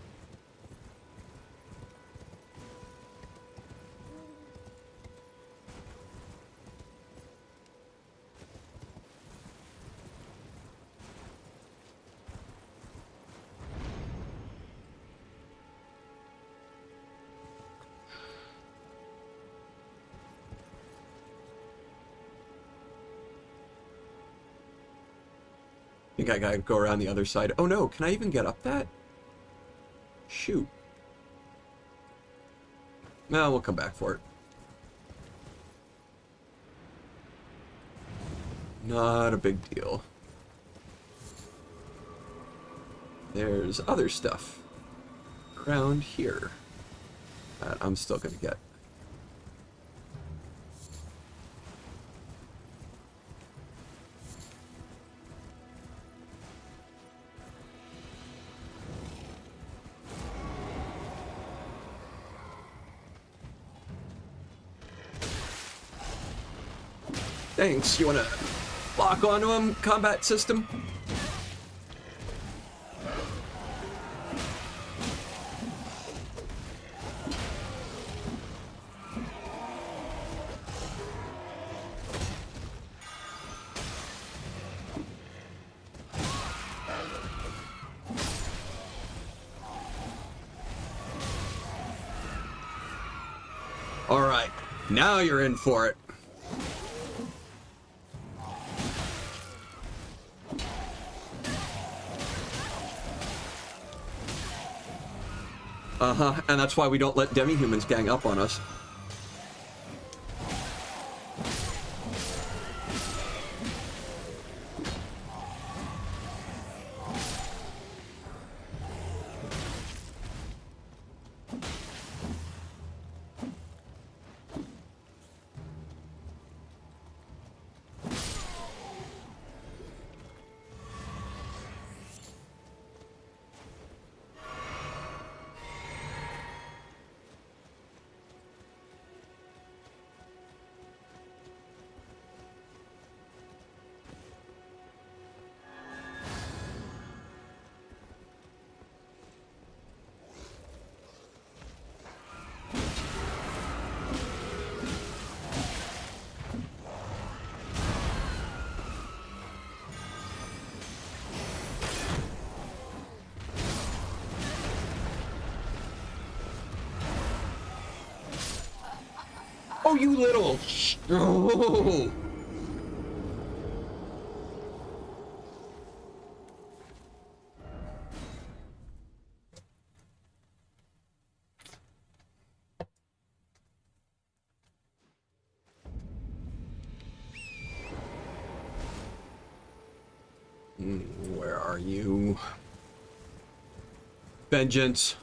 Speaker 1: I think I gotta go around the other side. Oh no, can I even get up that? Shoot. No, we'll come back for it. Not a big deal. There's other stuff around here that I'm still gonna get. Thanks. You want to lock onto him, combat system? All right. Now you're in for it. Uh-huh, and that's why we don't let demi-humans gang up on us. Oh, you little... Oh. Where are you? Vengeance.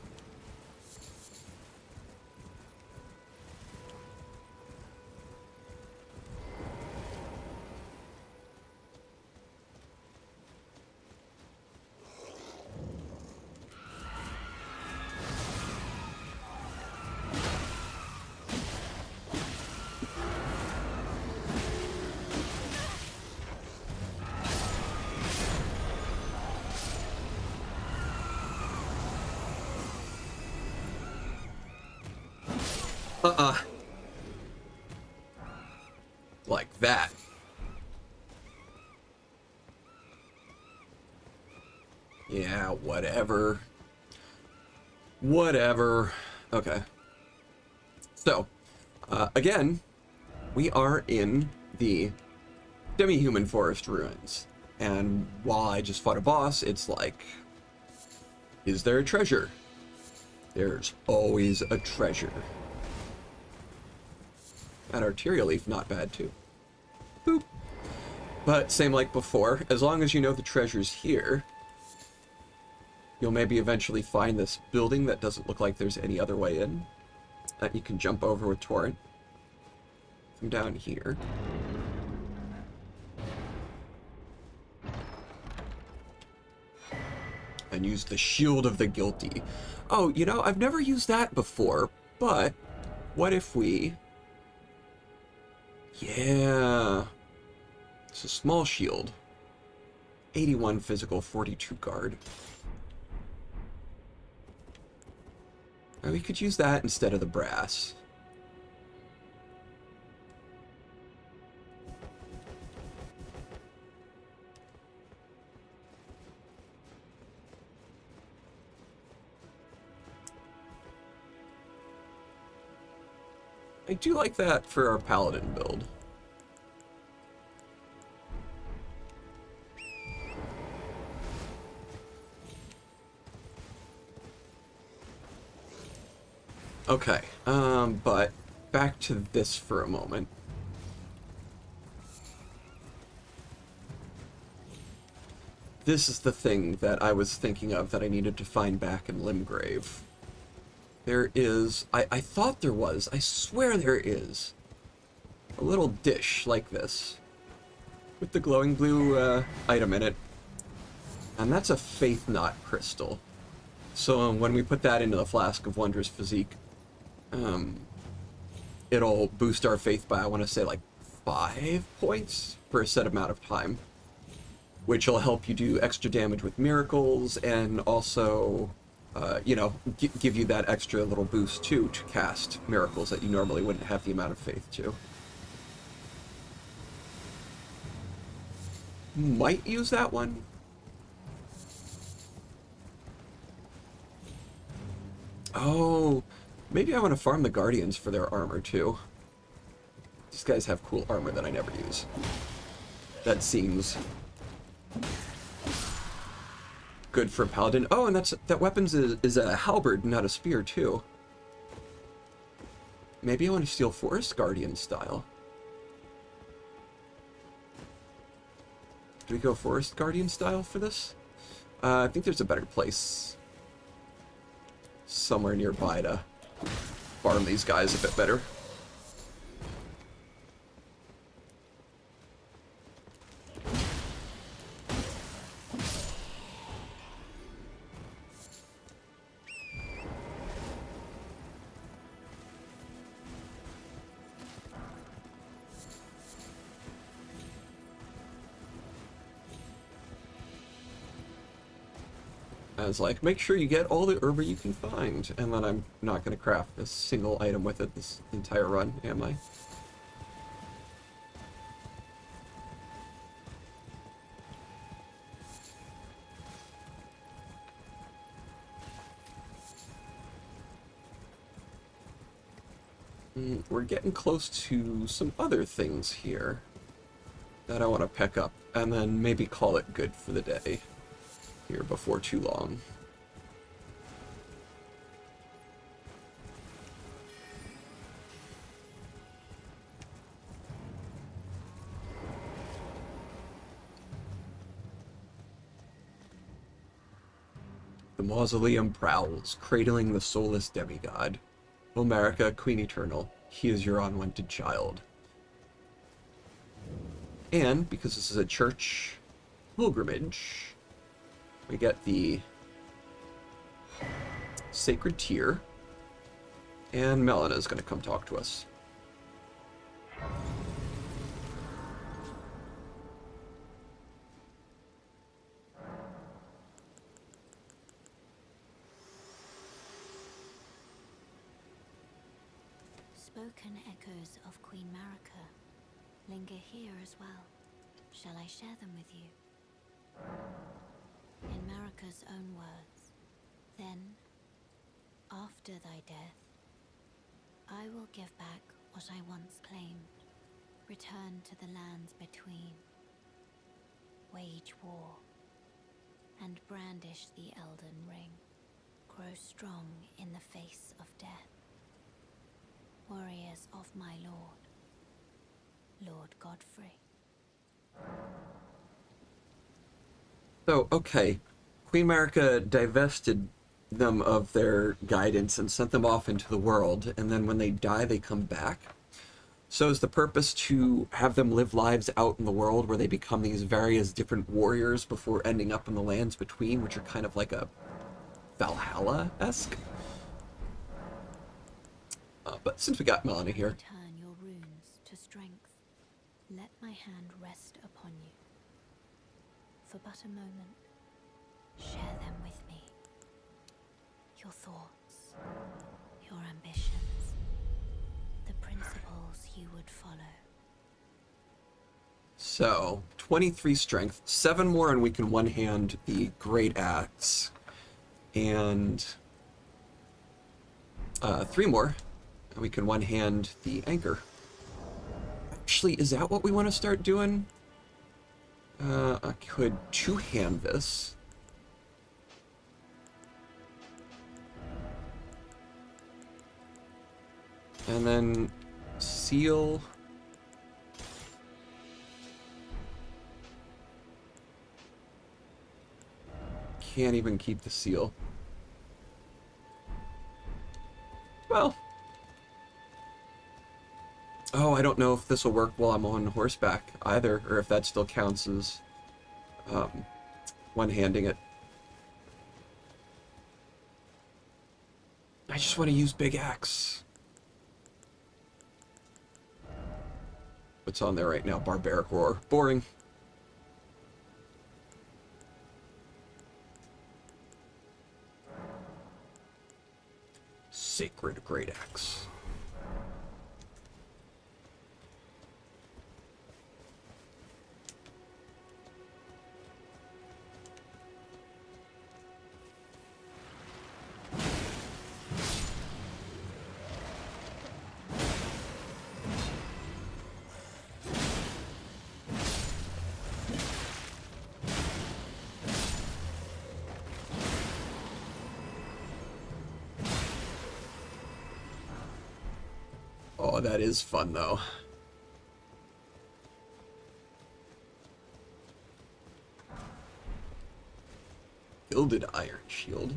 Speaker 1: Like that. Yeah, whatever. Whatever. Okay. So, again, we are in the demi-human forest ruins. And while I just fought a boss, it's like, is there a treasure? There's always a treasure. That arterial leaf, not bad too. Boop. But same like before, as long as you know the treasure's here, you'll maybe eventually find this building that doesn't look like there's any other way in, that you can jump over with Torrent from down here. And use the Shield of the Guilty. Oh, you know, I've never used that before, but what if we... Yeah. It's a small shield. 81 physical, 42 guard. Now we could use that instead of the brass. I do like that for our paladin build. Okay, but back to this for a moment. This is the thing that I was thinking of that I needed to find back in Limgrave. There is, I thought there was, I swear there is, a little dish like this with the glowing blue item in it. And that's a Faith Knot crystal. So when we put that into the Flask of Wondrous Physique, it'll boost our faith by, I want to say, like 5 points for a set amount of time, which will help you do extra damage with miracles and also, you know, give you that extra little boost too to cast miracles that you normally wouldn't have the amount of faith to. Might use that one. Oh, maybe I want to farm the Guardians for their armor too. These guys have cool armor that I never use. That seems good for a paladin. Oh, and that weapons is a halberd, not a spear too. Maybe I want to steal Forest Guardian style. Do we go Forest Guardian style for this? I think there's a better place somewhere nearby to farm these guys a bit better. I was like, make sure you get all the herb you can find, and then I'm not going to craft a single item with it this entire run, am I? We're getting close to some other things here that I want to pick up, and then maybe call it good for the day here before too long. The mausoleum prowls, cradling the soulless demigod. Ulmerica, Queen Eternal, he is your unwanted child. And, because this is a church pilgrimage, we get the Sacred Tear, and Melina is going to come talk to us.
Speaker 5: unspoken echoes of Queen Marika linger here as well. Shall I share them with you? In Marika's own words, then, after thy death, I will give back what I once claimed, return to the lands between, wage war, and brandish the Elden Ring, grow strong in the face of death. Warriors of my lord, Lord Godfrey.
Speaker 1: So, okay. Queen Marika divested them of their guidance and sent them off into the world, and then when they die, they come back. So is the purpose to have them live lives out in the world where they become these various different warriors before ending up in the lands between, which are kind of like a Valhalla-esque? But since we got Melanie here...
Speaker 5: Turn your runes to strength. Let my hand rest upon you. For but a moment, share them with me. Your thoughts, your ambitions, the principles you would follow.
Speaker 1: So, 23 strength, 7 more and we can one-hand the Great Axe, and 3 more and we can one-hand the Anchor. Actually, is that what we want to start doing? I could two-hand this. And then seal. Can't even keep the seal. Well. Oh, I don't know if this will work while I'm on horseback either, or if that still counts as one-handing it. I just want to use Big Axe. What's on there right now? Barbaric Roar. Boring. Sacred Great Axe. Oh, that is fun, though. Gilded Iron Shield.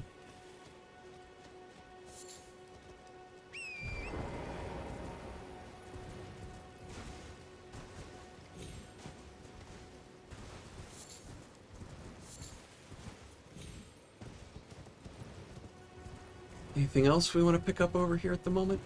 Speaker 1: Anything else we want to pick up over here at the moment?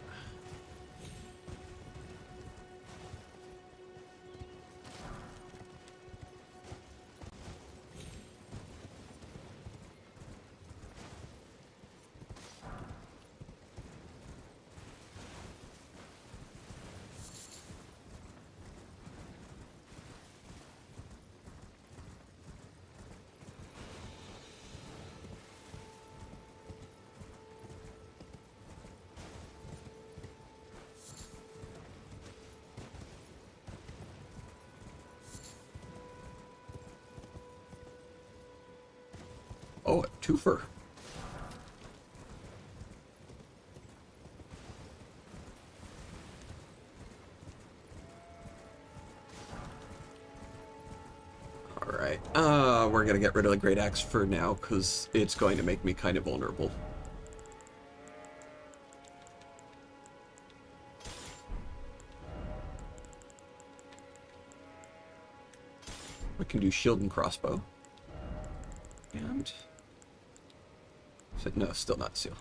Speaker 1: Oh, a twofer. Alright, we're gonna get rid of the Great Axe for now, because it's going to make me kind of vulnerable. We can do shield and crossbow. And... no, still not seal.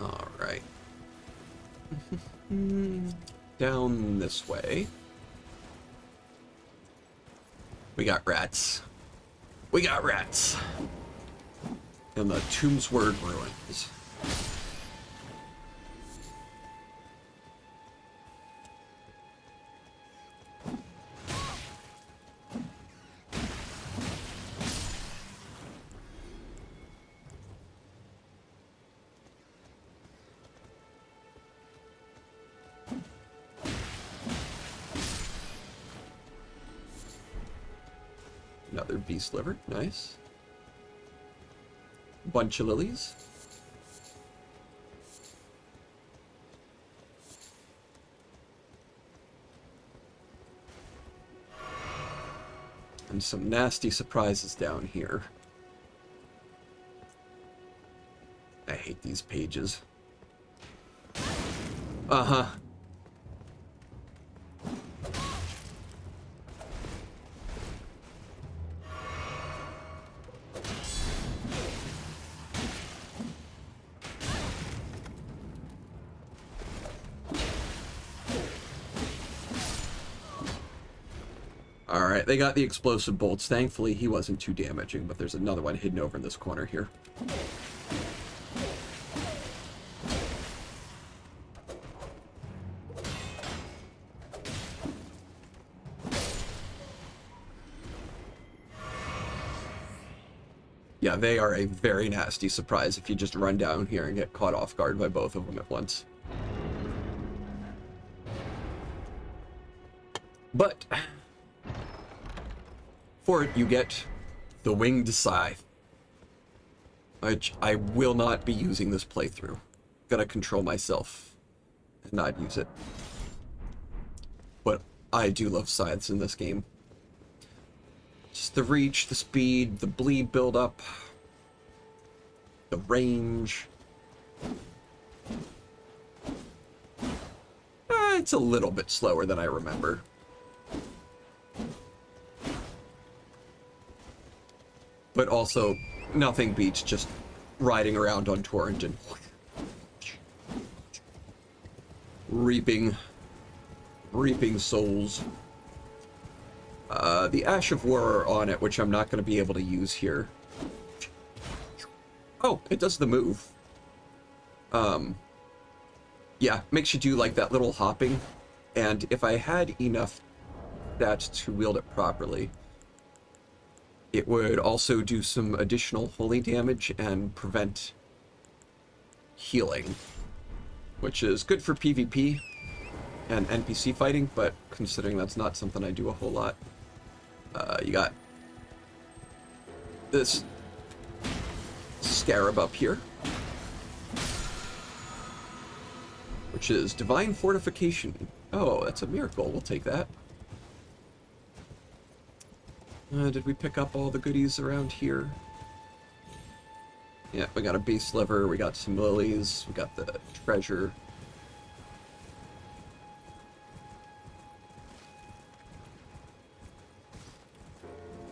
Speaker 1: Alright. down this way. We got rats. We got rats. And the Tombsword Ruins. Another beast liver, nice. Bunch of lilies. And some nasty surprises down here. I hate these pages. Uh-huh. Alright, they got the explosive bolts. Thankfully, he wasn't too damaging, but there's another one hidden over in this corner here. Yeah, they are a very nasty surprise if you just run down here and get caught off guard by both of them at once. But for it, you get the Winged Scythe, which I will not be using this playthrough. Gotta control myself and not use it. But I do love scythes in this game. Just the reach, the speed, the bleed buildup, the range. It's a little bit slower than I remember. But also, nothing beats just riding around on Torrent and reaping souls. The Ash of War on it, which I'm not going to be able to use here. Oh, it does the move. Yeah, makes you do like that little hopping. And if I had enough stats to wield it properly, it would also do some additional holy damage and prevent healing, which is good for PvP and NPC fighting, but considering that's not something I do a whole lot. You got this scarab up here, which is Divine Fortification. Oh, that's a miracle. We'll take that. Did we pick up all the goodies around here? Yeah, we got a beast liver, we got some lilies, we got the treasure.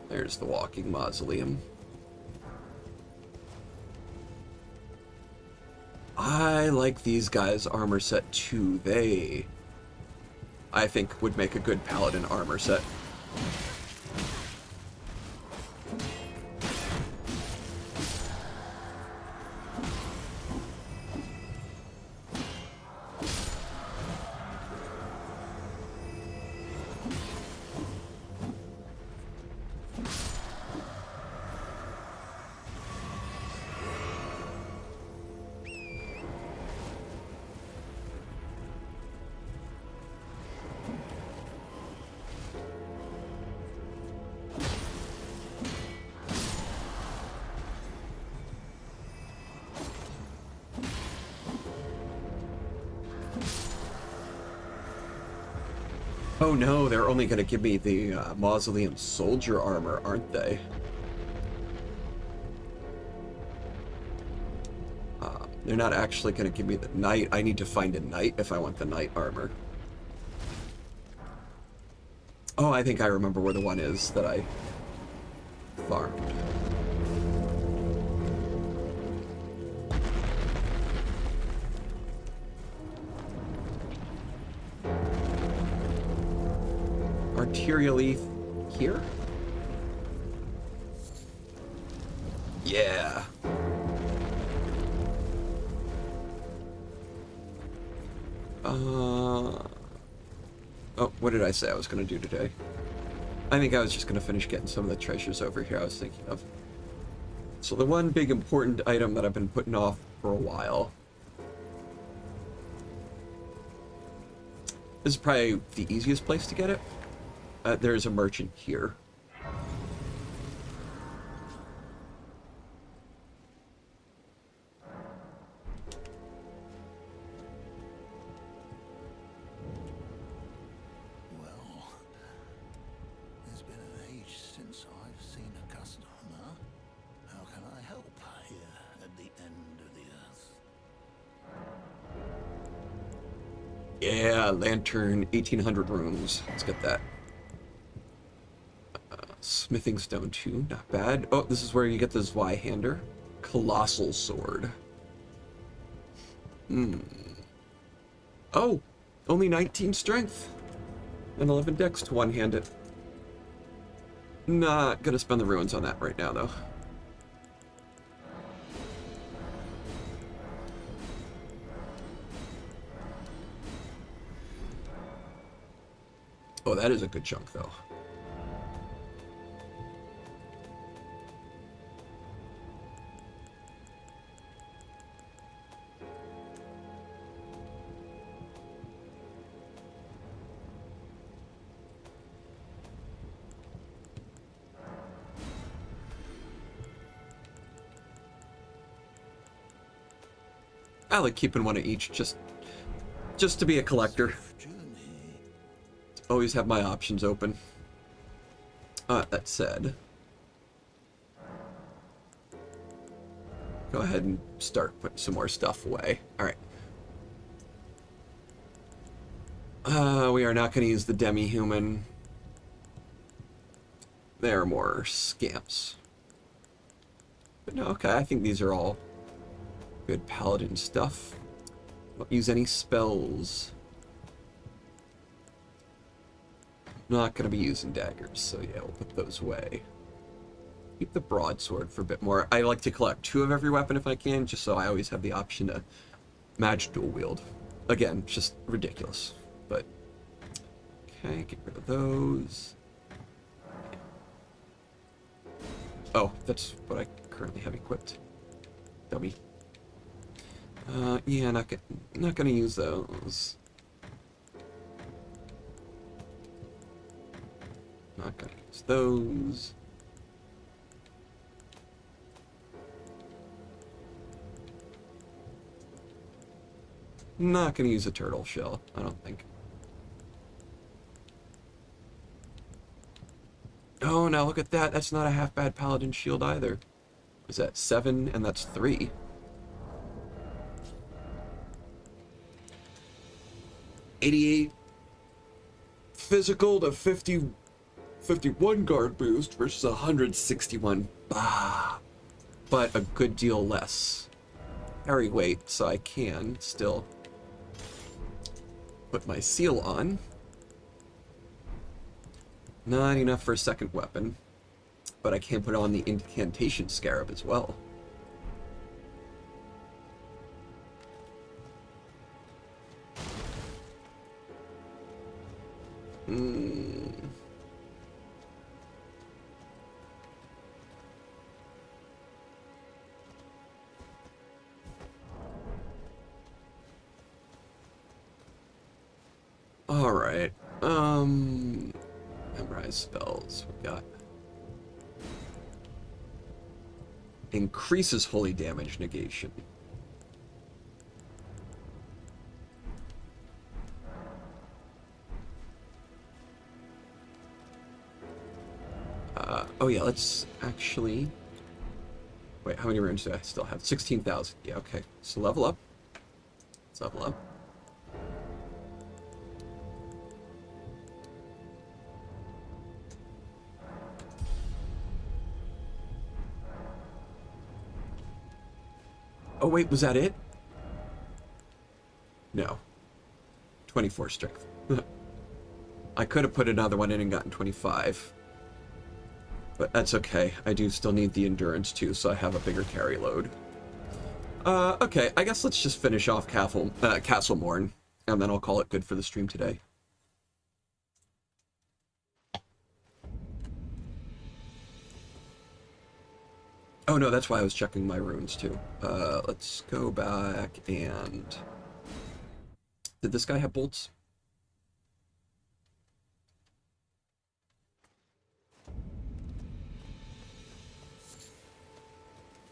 Speaker 1: There's the walking mausoleum. I like these guys' armor set too. They, I think, would make a good paladin armor set. Oh no, they're only going to give me the Mausoleum Soldier armor, aren't they? They're not actually going to give me the Knight. I need to find a Knight if I want the Knight armor. Oh, I think I remember where the one is that I farmed. arterially here? Yeah. Oh, what did I say I was going to do today? I think I was just going to finish getting some of the treasures over here I was thinking of. So the one big important item that I've been putting off for a while. This is probably the easiest place to get it. There's a merchant here.
Speaker 2: Well, it's been an age since I've seen a customer. How can I help here at the end of the earth?
Speaker 1: Yeah, lantern, 1800 rooms. Let's get that. Smithing stone 2, not bad. Oh, this is where you get the Zweihander. Colossal sword. Oh, only 19 strength. And 11 dex to one-hand it. Not gonna spend the ruins on that right now, though. Oh, that is a good chunk, though. I like keeping one of each, just to be a collector. Always have my options open. That said, go ahead and start putting some more stuff away. Alright. We are not going to use the demi-human. They're more scamps. But no, okay, I think these are all good paladin stuff. Don't use any spells. Not going to be using daggers, so yeah, we'll put those away. Keep the broadsword for a bit more. I like to collect 2 of every weapon if I can, just so I always have the option to match dual wield. Again, just ridiculous. But, okay, get rid of those. Oh, that's what I currently have equipped. Dummy. Yeah, not gonna use those. Not gonna use those. Not gonna use a turtle shell, I don't think. Oh, now look at that. That's not a half bad paladin shield either. Is that 7? And that's 3. $88 physical to 51 guard boost versus 161. Bah. But a good deal less carry weight, so I can still put my seal on. Not enough for a second weapon, but I can put on the incantation scarab as well. All right. Memorize spells. We got increases holy damage negation. Oh yeah, let's actually... Wait, how many runes do I still have? 16,000. Yeah, okay. So level up. Let's level up. Oh wait, was that it? No. 24 strength. I could have put another one in and gotten 25. But that's okay. I do still need the endurance too, so I have a bigger carry load. Okay, I guess let's just finish off Castlemorn, and then I'll call it good for the stream today. Oh no, that's why I was checking my runes too. Let's go back and... Did this guy have bolts?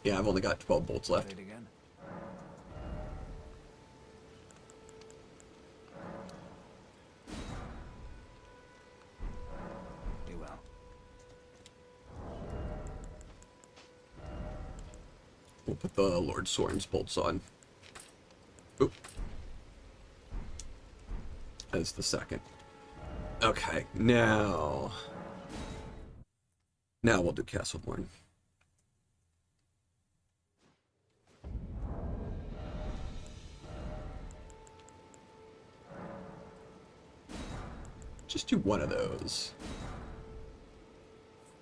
Speaker 1: Yeah, I've only got 12 bolts left.
Speaker 4: Trade again. Be well.
Speaker 1: We'll put the Lord Soren's bolts on. Oop. As the second. Okay, now we'll do Castlemorn. Just do one of those.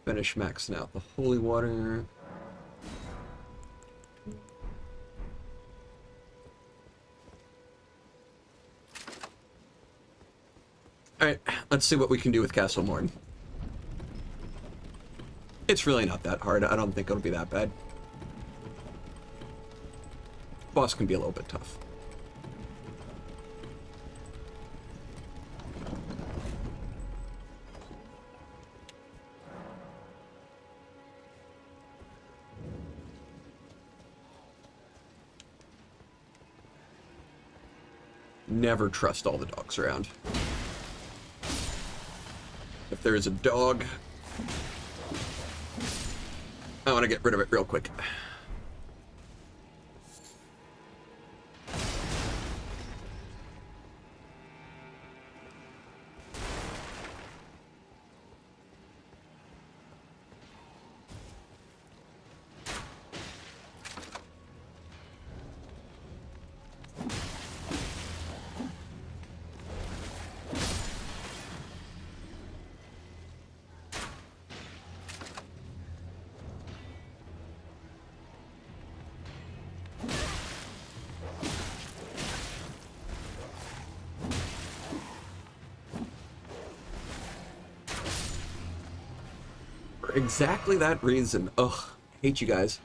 Speaker 1: Finish maxing out the holy water. Alright, let's see what we can do with Castlemorn. It's really not that hard. I don't think it'll be that bad. Boss can be a little bit tough. Never trust all the dogs around. If there is a dog, I want to get rid of it real quick. Exactly that reason. Ugh, I hate you guys.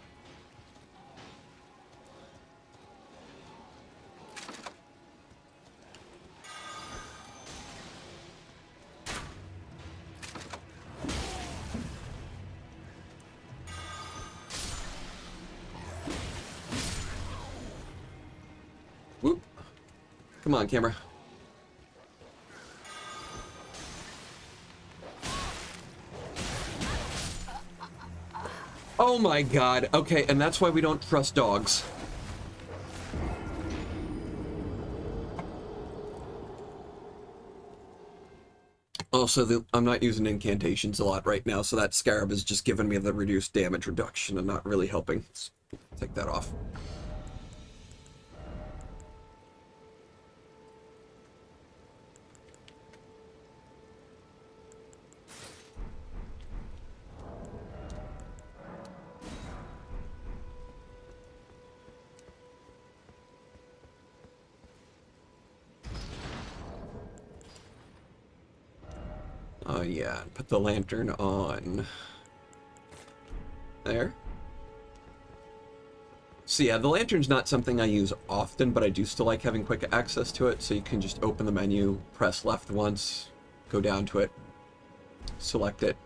Speaker 1: Whoop. Come on, camera. Oh my god. Okay, and that's why we don't trust dogs. Also, I'm not using incantations a lot right now, so that scarab is just giving me the reduced damage reduction and not really helping. Let's take that off. Oh yeah, put the lantern on. There. So yeah, the lantern's not something I use often, but I do still like having quick access to it, so you can just open the menu, press left once, go down to it, select it.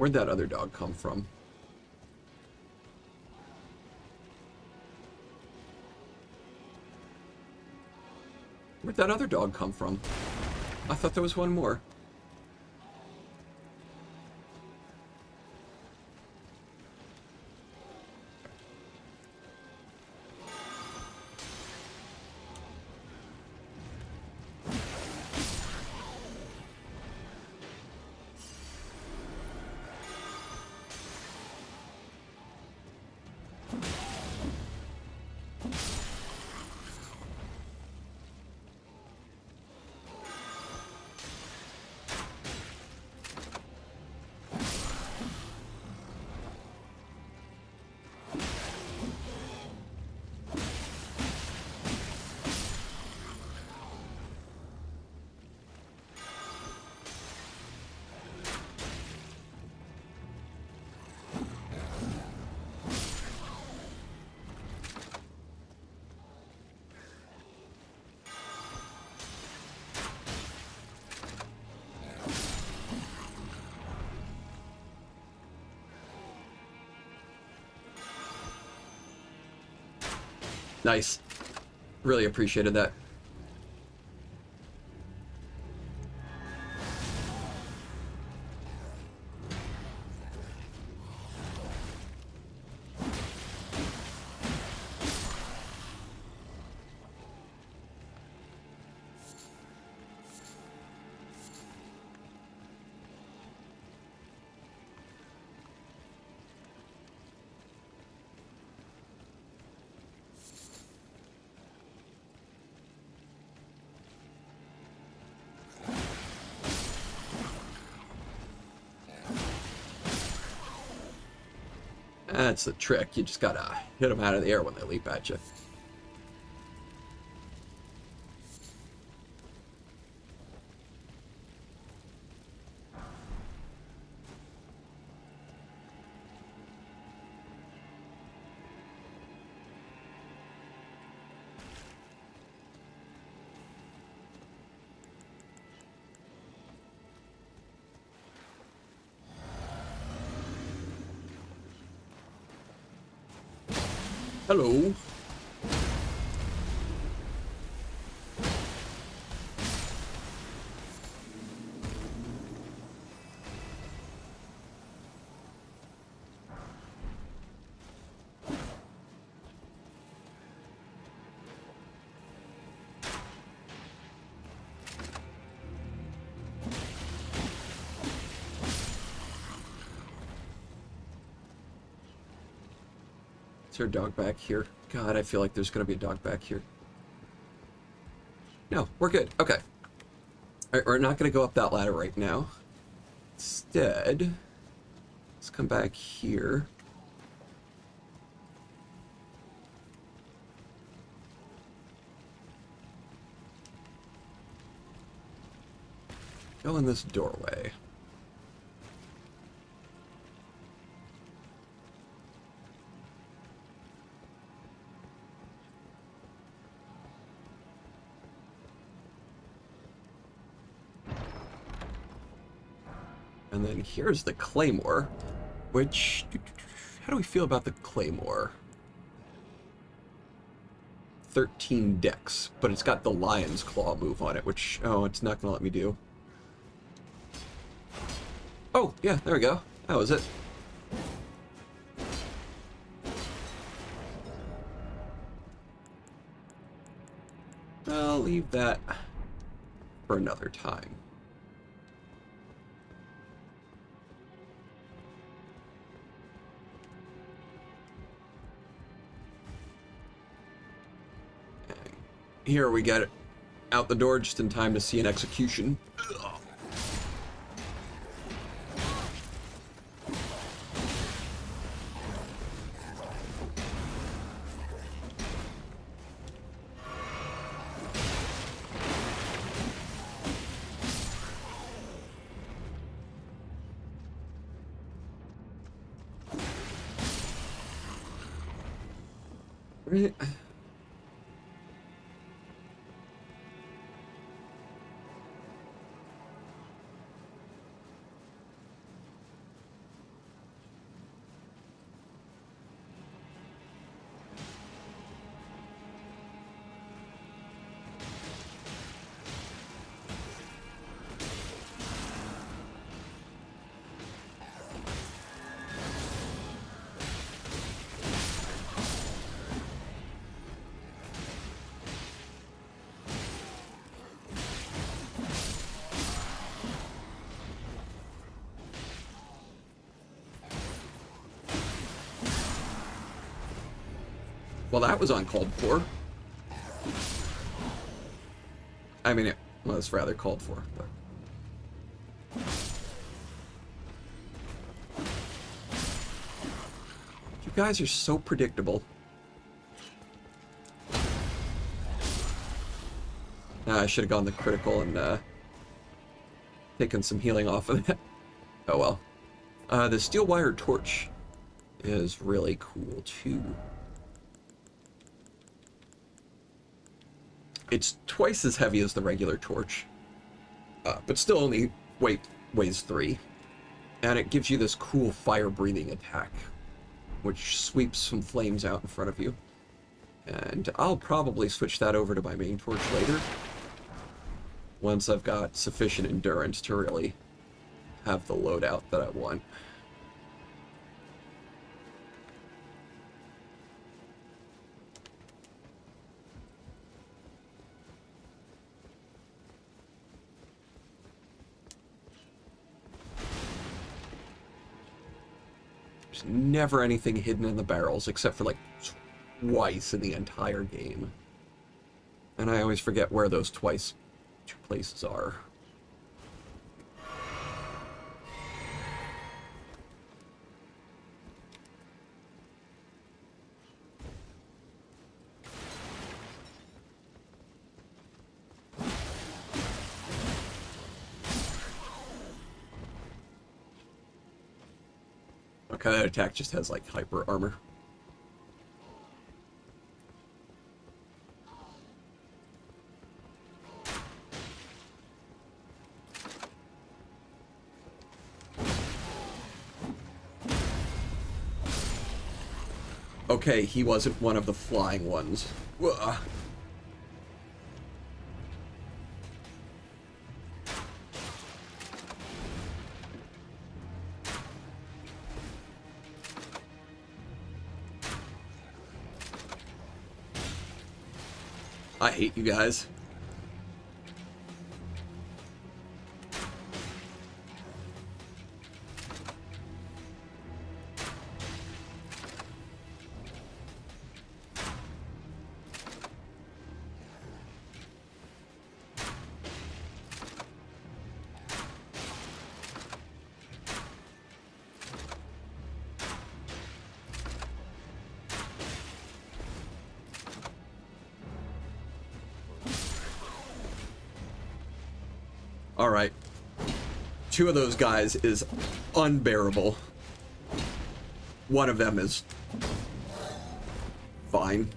Speaker 1: Where'd that other dog come from? Where'd that other dog come from? I thought there was one more. Nice. Really appreciated that. That's the trick. You just gotta hit them out of the air when they leap at you. Hello. Is there a dog back here? God, I feel like there's gonna be a dog back here. No, we're good. Okay. Alright, we're not gonna go up that ladder right now. Instead, let's come back here. Go in this doorway. And then here's the Claymore, which... How do we feel about the Claymore? 13 dex, but it's got the Lion's Claw move on it, which... Oh, it's not gonna let me do. Oh, yeah, there we go. That was it. I'll leave that for another time. Here we get it out the door just in time to see an execution. Ugh. Right. Well, that was uncalled for. I mean, it was rather called for, but... You guys are so predictable. I should have gone the critical and taken some healing off of that. Oh well. The steel wire torch is really cool too. It's twice as heavy as the regular torch, but still only weighs 3. And it gives you this cool fire-breathing attack, which sweeps some flames out in front of you. And I'll probably switch that over to my main torch later, once I've got sufficient endurance to really have the loadout that I want. There's never anything hidden in the barrels, except for like twice in the entire game. And I always forget where those two places are. Okay, that attack just has like hyper armor. Okay, he wasn't one of the flying ones. Ugh. I hate you guys. Alright. 2 of those guys is unbearable. One of them is fine.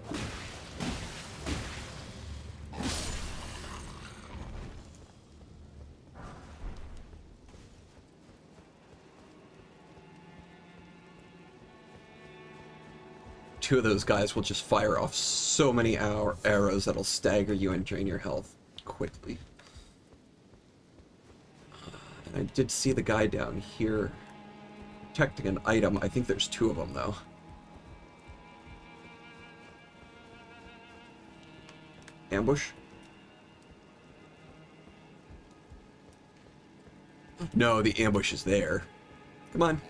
Speaker 1: Two of those guys will just fire off so many arrows that'll stagger you and drain your health quickly. I did see the guy down here protecting an item. I think there's 2 of them, though. Ambush? No, the ambush is there. Come on.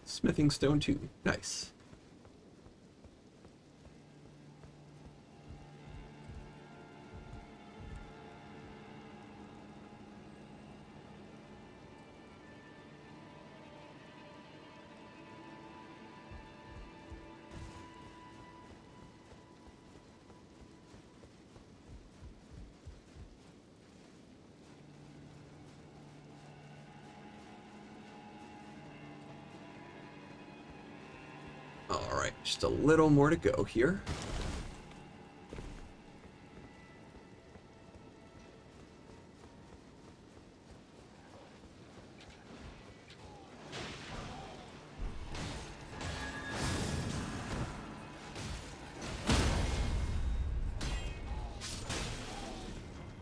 Speaker 1: Smithing stone 2. Nice. Alright, just a little more to go here.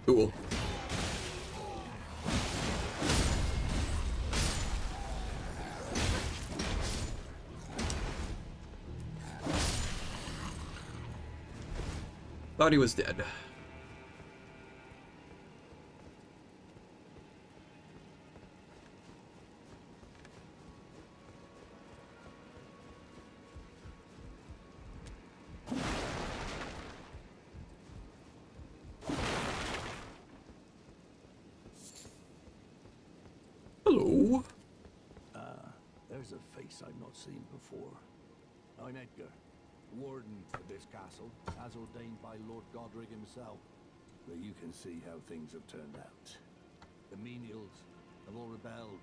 Speaker 1: Cool. Thought he was dead. Hello.
Speaker 6: There's a face I've not seen before. I'm Edgar, warden of this castle, as ordained by Lord Godric himself. But you can see how things have turned out. The menials have all rebelled.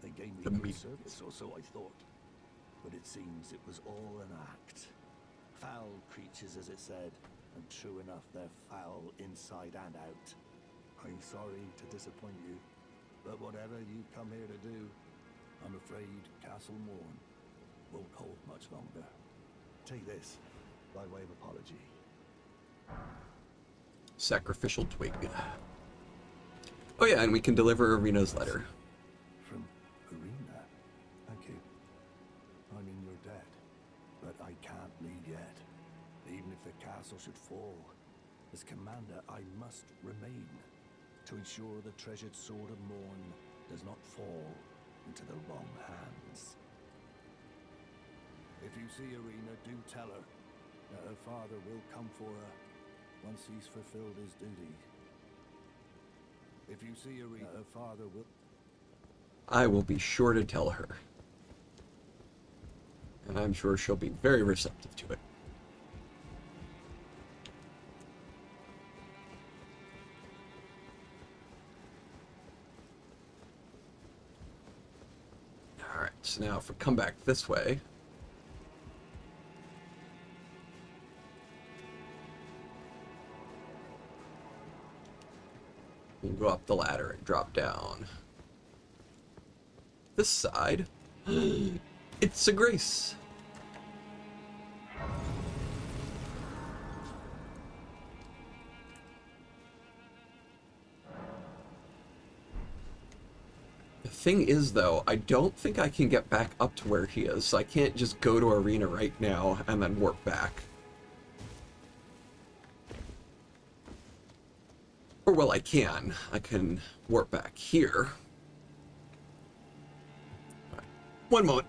Speaker 6: They gave me good service, or so I thought. But it seems it was all an act. Foul creatures, as it said, and true enough, they're foul inside and out. I'm sorry to disappoint you, but whatever you come here to do, I'm afraid Castle Morn won't hold much longer. Take this, by way of apology.
Speaker 1: Sacrificial twig. Oh yeah, and we can deliver Arena's letter.
Speaker 6: From Arena? Thank you. I mean, you're dead, but I can't leave yet. Even if the castle should fall, as commander, I must remain to ensure the treasured sword of Morn does not fall into the wrong hands. If you see Arena, do tell her that her father will come for her once he's fulfilled his duty. If you see Arena, her father will...
Speaker 1: I will be sure to tell her. And I'm sure she'll be very receptive to it. Alright, so now if we come back this way... we can go up the ladder and drop down. This side... it's a Grace! The thing is, though, I don't think I can get back up to where he is, so I can't just go to Arena right now and then warp back. Or, well, I can. I can warp back here. Right. One moment.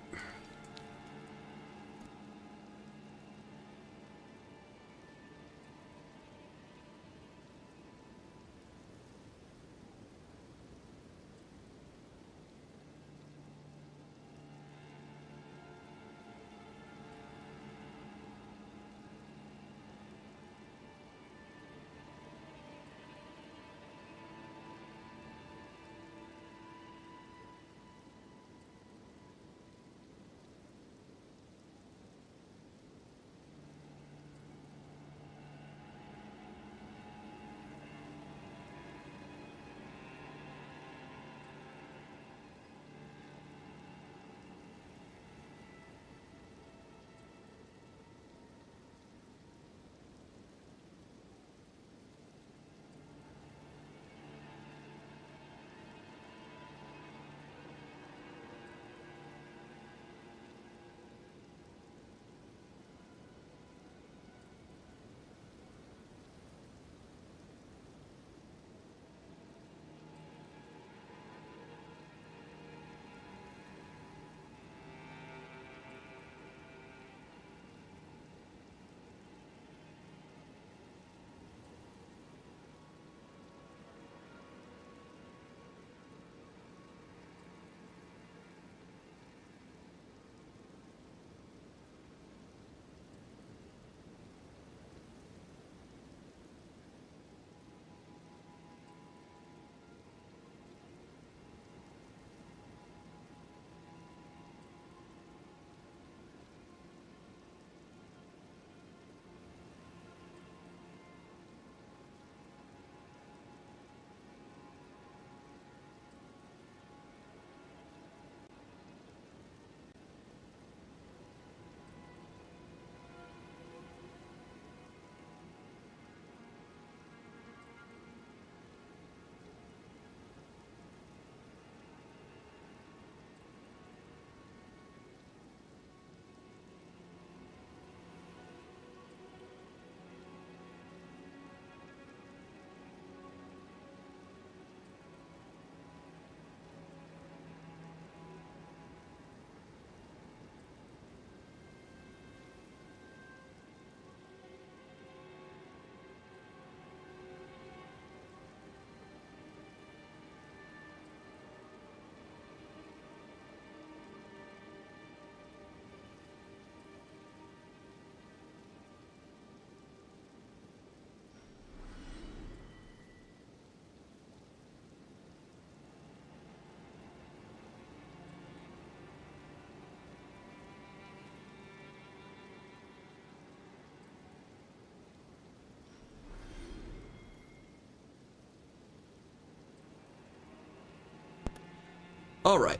Speaker 1: Alright.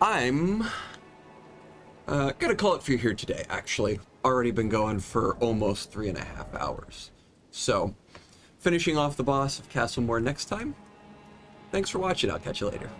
Speaker 1: I'm gonna call it for here today, actually. Already been going for almost 3.5 hours. So, finishing off the boss of Castlemore next time. Thanks for watching, I'll catch you later.